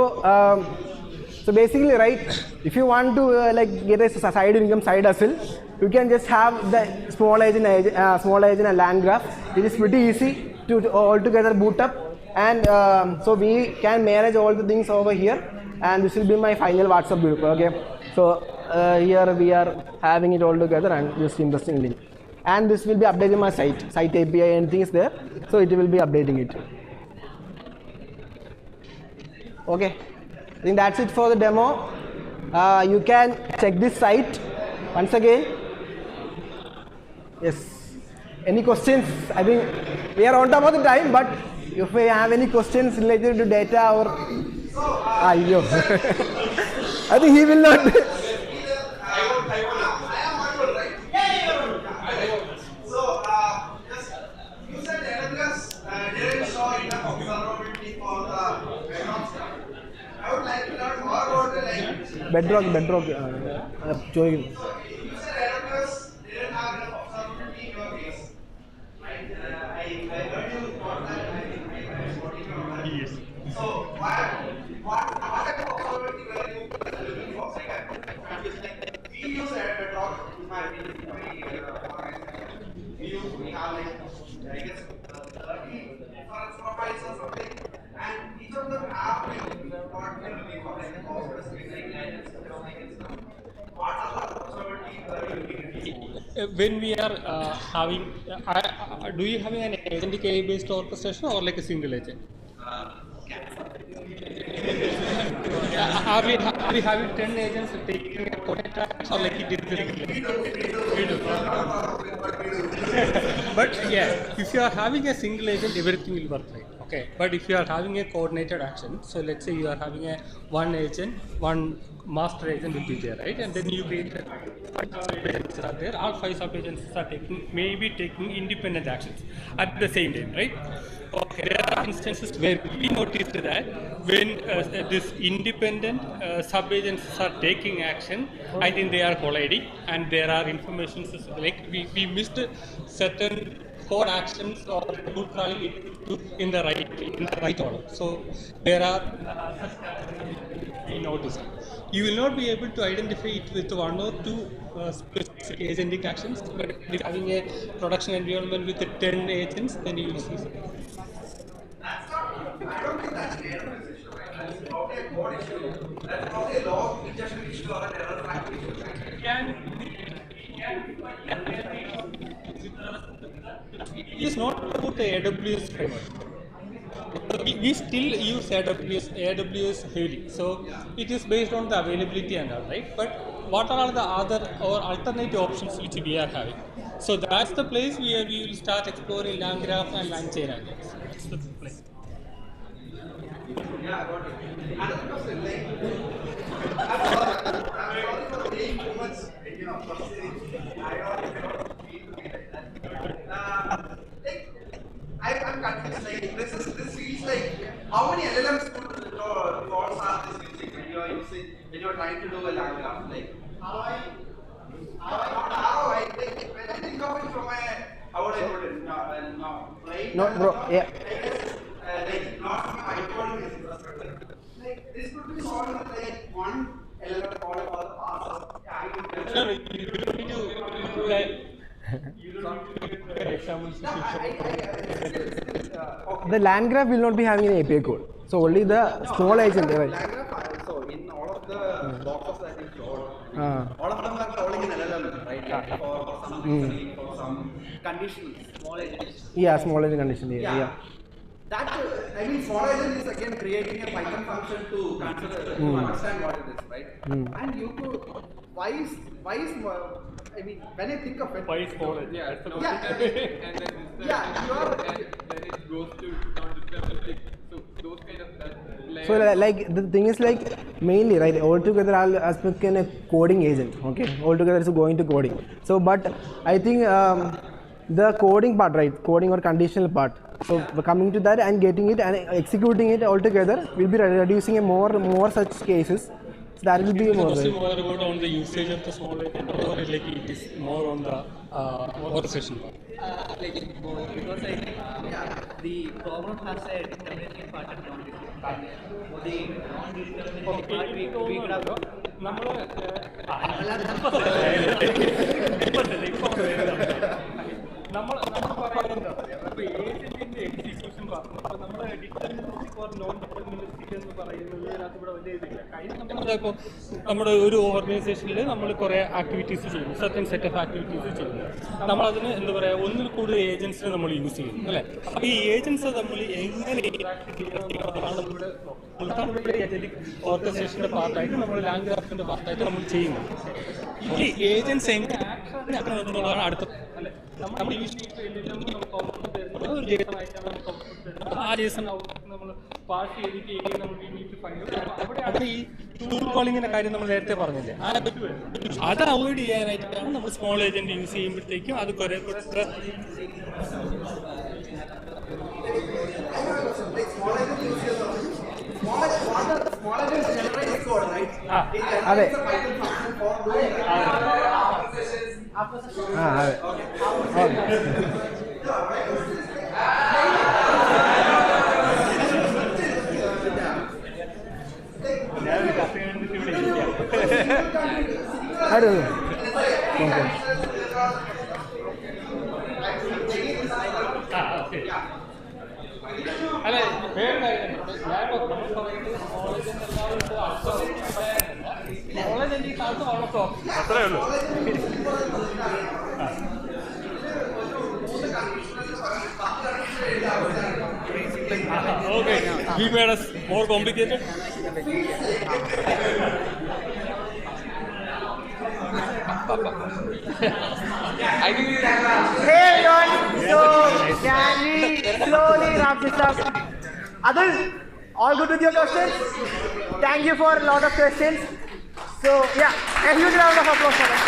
basically, right, if you want to like get a side income, side hustle, you can just have the small agent and land graph. It is pretty easy to all together boot up, and so we can manage all the things over here. And this will be my final WhatsApp group. Okay, so here we are having it all together and just interesting link. And this will be updating my site API, anything is there, so it will be updating it. Okay, I think that's it for the demo. You can check this site once again. Yes, any questions? I think we are on top of the time, but if we have any questions related to data or I think he will not. Bedrock join. So what we use Bedrock in my we have like I guess 30 reference profiles or something, and each of them have like what can be for like cost specific guidance and stuff. What other observability when we are having, do you have an agentic AI based orchestration or like a single agent? Are we having 10 agents taking a connect or like it is? We do. But yeah, if you are having a single agent, everything will work right. Okay, but if you are having a coordinated action, so let's say you are having a one agent, one master agent will be there, right? And then you create sub-agents are there. All 5 sub-agents are maybe taking independent actions at the same time, right? Okay, there are instances where we noticed that when this independent sub-agents are taking action, I think they are colliding, and there are information like we missed certain code actions or code crawling in the right order. So there are noticed. You will not be able to identify it with 1 or 2 specific agentic actions, but if having a production environment with 10 agents, then you will see something. I don't think that's an AWS issue, right? That's probably a code issue. That's probably a log ingestion issue or an error flag issue, right? It is not about the AWS framework. We still use AWS heavily, so it is based on the availability and all, right? But what are the other or alternative options which we are having? So that's the place where we will start exploring LangGraph and LangChain. That's the place. Yeah, I got it. Another question, like, I'm sorry for taking too much, proceeding. I don't feel to be like that. Like, I'm confused. Like, this feels like how many LLMs calls are this using when you're trying to do a lang graph? Like, how I like when I think of it from a how would I put it? No, bro. Yeah. Like not my coding is infrastructure. Like this could be solved with like one LLM call or the parser. Yeah, I don't The land graph will not be having an API code, so only the small agent, right? Land graph, so in all of the boxes that you showed, all of them are calling an LLM, right? Like for some reasoning, for some conditions, small agents. Yeah, small agent condition. Yeah. That I mean, small agent is again creating a Python function to consider to understand what it is, right? And you could why is I mean, when I think of it, why is small agent? Yeah, and then Yeah, you are. Then it goes to non-deterministic. So those kind of layers. So like the thing is like mainly right altogether I'll as a coding agent. Okay, altogether it's going to coding. So but I think the coding part, right, coding or conditional part. So coming to that and getting it and executing it altogether will be reducing more such cases. So that will be more. Is it more about on the usage of the small agent, or like it is more on the orchestration part? Because I think the problem has a deterministic part and non-deterministic part. The non-deterministic part we could have. നമ്മൾ പറയുന്നത് ഏജന്റിന്റെ execution പറഞ്ഞു. അപ്പോൾ നമ്മൾ deterministic or non deterministic എന്ന് പറയുന്നത് അതിനകത്ത് ഇവിടെ വലിയ ഇതില്ല. കാര്യം നമ്മളിപ്പോൾ നമ്മുടെ ഒരു ഓർഗനൈസേഷനിൽ നമ്മൾ കുറേ ആക്ടിവിറ്റീസ് ചെയ്യുന്നു, സർട്ടൻ സെറ്റ് ഓഫ് ആക്ടിവിറ്റീസ് ചെയ്യുന്നു. നമ്മളതിന് എന്താ പറയുക, ഒന്നിൽ കൂടുതൽ ഏജൻസിനെ നമ്മൾ യൂസ് ചെയ്യുന്നു അല്ലേ. അപ്പോൾ ഈ ഏജൻസ് നമ്മൾ എങ്ങനെ ഇന്ററാക്ട് ചെയ്യണമെന്നാണ് നമ്മുടെ ഏജന്റിക് ഓർഗനൈസേഷൻ്റെ പാർട്ടായിട്ട് നമ്മൾ ലാംഗ്വേജ് ആർട്ടിൻ്റെ പാർട്ടായിട്ട് നമ്മൾ ചെയ്യുന്നത്. ഈ ഏജൻസ് എങ്ങനെ ആക്ഷൻ ആക്കണം എന്നുള്ളതാണ് അടുത്ത. നമ്മൾ ഒരു ജേസൺ ആയിട്ടാണ് നമുക്ക് ഔട്ട്പുട്ട് തരുന്നത്. ആ ജേസൺ ഔട്ട്പുട്ട് നമ്മൾ പാസ് ചെയ്തിട്ട് നമ്മൾ അവിടെ ഈ ടൂൾ കോളിങ്ങിന്റെ കാര്യം നമ്മൾ നേരത്തെ പറഞ്ഞില്ലേ, അത് അവോയ്ഡ് ചെയ്യാനായിട്ടാണ് നമ്മൾ സ്മോൾ ഏജന്റ് യൂസ് ചെയ്യുമ്പോഴത്തേക്കും അത് കുറെ അതെ. അല്ല വേറെ കാര്യം നമ്മൾ പറയുന്നത് കോളേജ് ഈ കാലത്ത് വളർത്തോ അത്രേ ഉള്ളൂ. Okay, we made us more complicated. Hey everyone, so can we slowly wrap this up? Adul, all good with your questions? Thank you for a lot of questions. So yeah, a huge round of applause for that.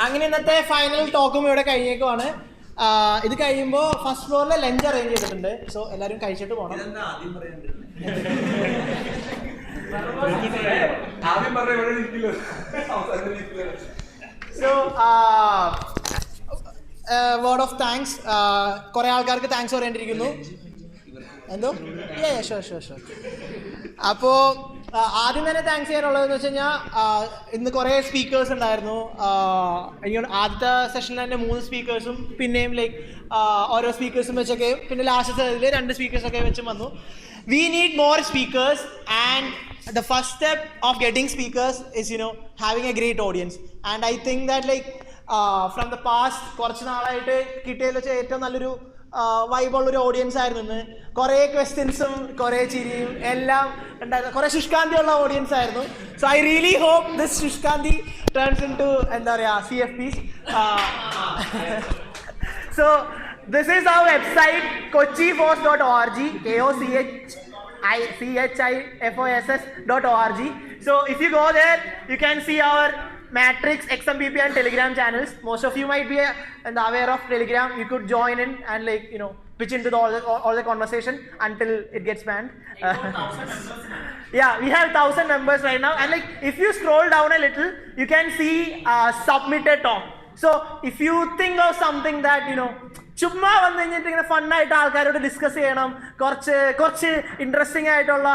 അങ്ങനെ ഇന്നത്തെ final ടോക്കും ഇവിടെ കഴിഞ്ഞേക്കുവാണ്. ഇത് കഴിയുമ്പോൾ first ഫ്ലോറിലെ lunch arrange ചെയ്തിട്ടുണ്ട്. So എല്ലാവരും കഴിച്ചിട്ട് പോകണം. So word of thanks. കുറേ ആൾക്കാർക്ക് താങ്ക്സ് പറയേണ്ടിയിരിക്കുന്നു. എന്തോ ഷുവർ. അപ്പോൾ ആദ്യം തന്നെ താങ്ക്സ് ചെയ്യാനുള്ളതെന്ന് വെച്ച് കഴിഞ്ഞാൽ ഇന്ന് കുറേ സ്പീക്കേഴ്സ് ഉണ്ടായിരുന്നു. എനിക്ക് ആദ്യത്തെ സെഷനിൽ തന്നെ 3 സ്പീക്കേഴ്സും പിന്നെയും ലൈക്ക് ഓരോ സ്പീക്കേഴ്സും വെച്ചൊക്കെ പിന്നെ ലാസ്റ്റത്തെ ഇതിൽ 2 സ്പീക്കേഴ്സൊക്കെ വെച്ചും വന്നു. We need more speakers and the first step of getting speakers is having a great audience, and I think that like from the past കുറച്ച് നാളായിട്ട് കിട്ടിയതിൽ വെച്ചാൽ ഏറ്റവും നല്ലൊരു വൈബുള്ളൊരു ഓഡിയൻസ് ആയിരുന്നു ഇന്ന്. കുറേ ക്വസ്റ്റ്യൻസും കുറേ ചിരിയും എല്ലാം ഉണ്ടായിരുന്നു. കുറേ ശുഷ്കാന്തിയുള്ള ഓഡിയൻസ് ആയിരുന്നു. So I really hope this ശുഷ്കാന്തി ടേൺസ് ഇൻ ടു എന്താ പറയുക CFPs. So this is our website kochifoss.org, kochifoss.org. So if you go there, you can see our Matrix, XMPP and Telegram channels. Most of you might be aware of Telegram. You could join in and pitch into all the conversation until it gets banned. Yeah, we have 1,000 members right now, and if you scroll down a little, you can see submitted talk. So if you think of something that ചുമ്മാ വന്നു കഴിഞ്ഞിട്ട് ഇങ്ങനെ ഫണ്ണായിട്ട് ആൾക്കാരോട് discuss ചെയ്യണം, കുറച്ച് interesting ആയിട്ടുള്ള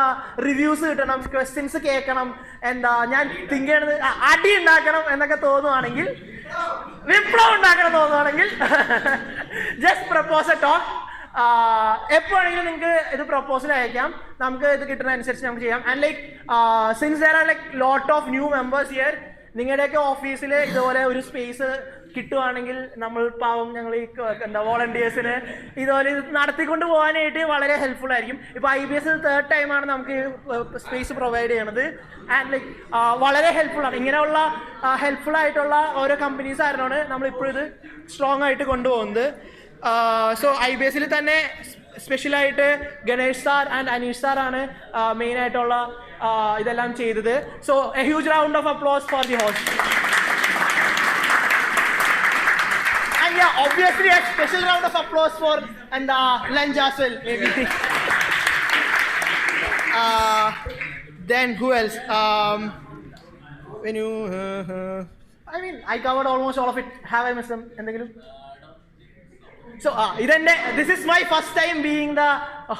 reviews കിട്ടണം, questions കേൾക്കണം, ഞാൻ തിങ്ക് ചെയ്യണത് അടി ഉണ്ടാക്കണം എന്നൊക്കെ തോന്നുവാണെങ്കിൽ, വിപ്ലവം ഉണ്ടാക്കണം തോന്നുവാണെങ്കിൽ ജസ്റ്റ് പ്രപ്പോസ് എ ടോക്ക്. എപ്പോഴാണെങ്കിലും നിങ്ങൾക്ക് ഇത് പ്രപ്പോസൽ അയക്കാം, നമുക്ക് ഇത് കിട്ടുന്ന അനുസരിച്ച് നമുക്ക് ചെയ്യാം. And since there are lot of new members here, നിങ്ങളുടെയൊക്കെ ഓഫീസിൽ ഇതുപോലെ ഒരു സ്പേസ് കിട്ടുവാണെങ്കിൽ നമ്മൾ പാവം ഞങ്ങൾ ഈ എന്താ വോളണ്ടിയേഴ്സിന് ഇതുപോലെ ഇത് നടത്തിക്കൊണ്ട് പോകാനായിട്ട് വളരെ ഹെൽപ്ഫുൾ ആയിരിക്കും. ഇപ്പോൾ IBS 3rd ടൈമാണ് നമുക്ക് സ്പേസ് പ്രൊവൈഡ് ചെയ്യണത്. ആൻഡ് ലൈക്ക് വളരെ ഹെൽപ്ഫുൾ ആണ്. ഇങ്ങനെയുള്ള ഹെൽപ്ഫുൾ ആയിട്ടുള്ള ഓരോ കമ്പനീസ് ആയിരുന്നാണ് നമ്മളിപ്പോൾ ഇത് സ്ട്രോങ് ആയിട്ട് കൊണ്ടുപോകുന്നത്. സോ IBSൽ തന്നെ സ്പെഷ്യലായിട്ട് ഗണേഷ് സാർ ആൻഡ് അനീഷ് സാറാണ് മെയിനായിട്ടുള്ള ഇതെല്ലാം ചെയ്തത്. So A huge round of applause for the host. And yeah, obviously a special round of applause for and lunch as well, maybe. Then who else? When you, I mean, I covered almost all of it. Have I missed some? So this is my first time being the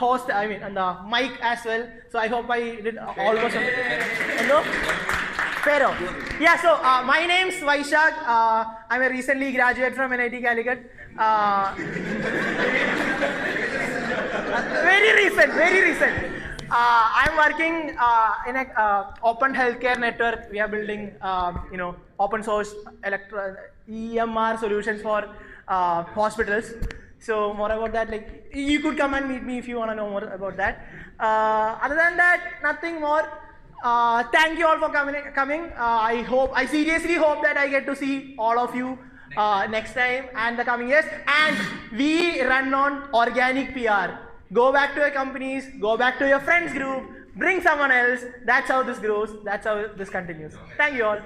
host. I mean, and the mic as well. So I hope I did almost. Hello. Pero. Yeah, so my name's Vaishak. I'm a recently graduate from NIT Calicut. Very recent. I'm working in a open healthcare network. We are building, open source EMR solutions for hospitals. So more about that, like you could come and meet me if you want to know more about that. Other than that, nothing more. Thank you all for coming. I seriously hope that I get to see all of you next time and the coming years. And we run on organic PR. Go back to your companies, go back to your friends group, bring someone else. That's how this grows. That's how this continues. Thank you all.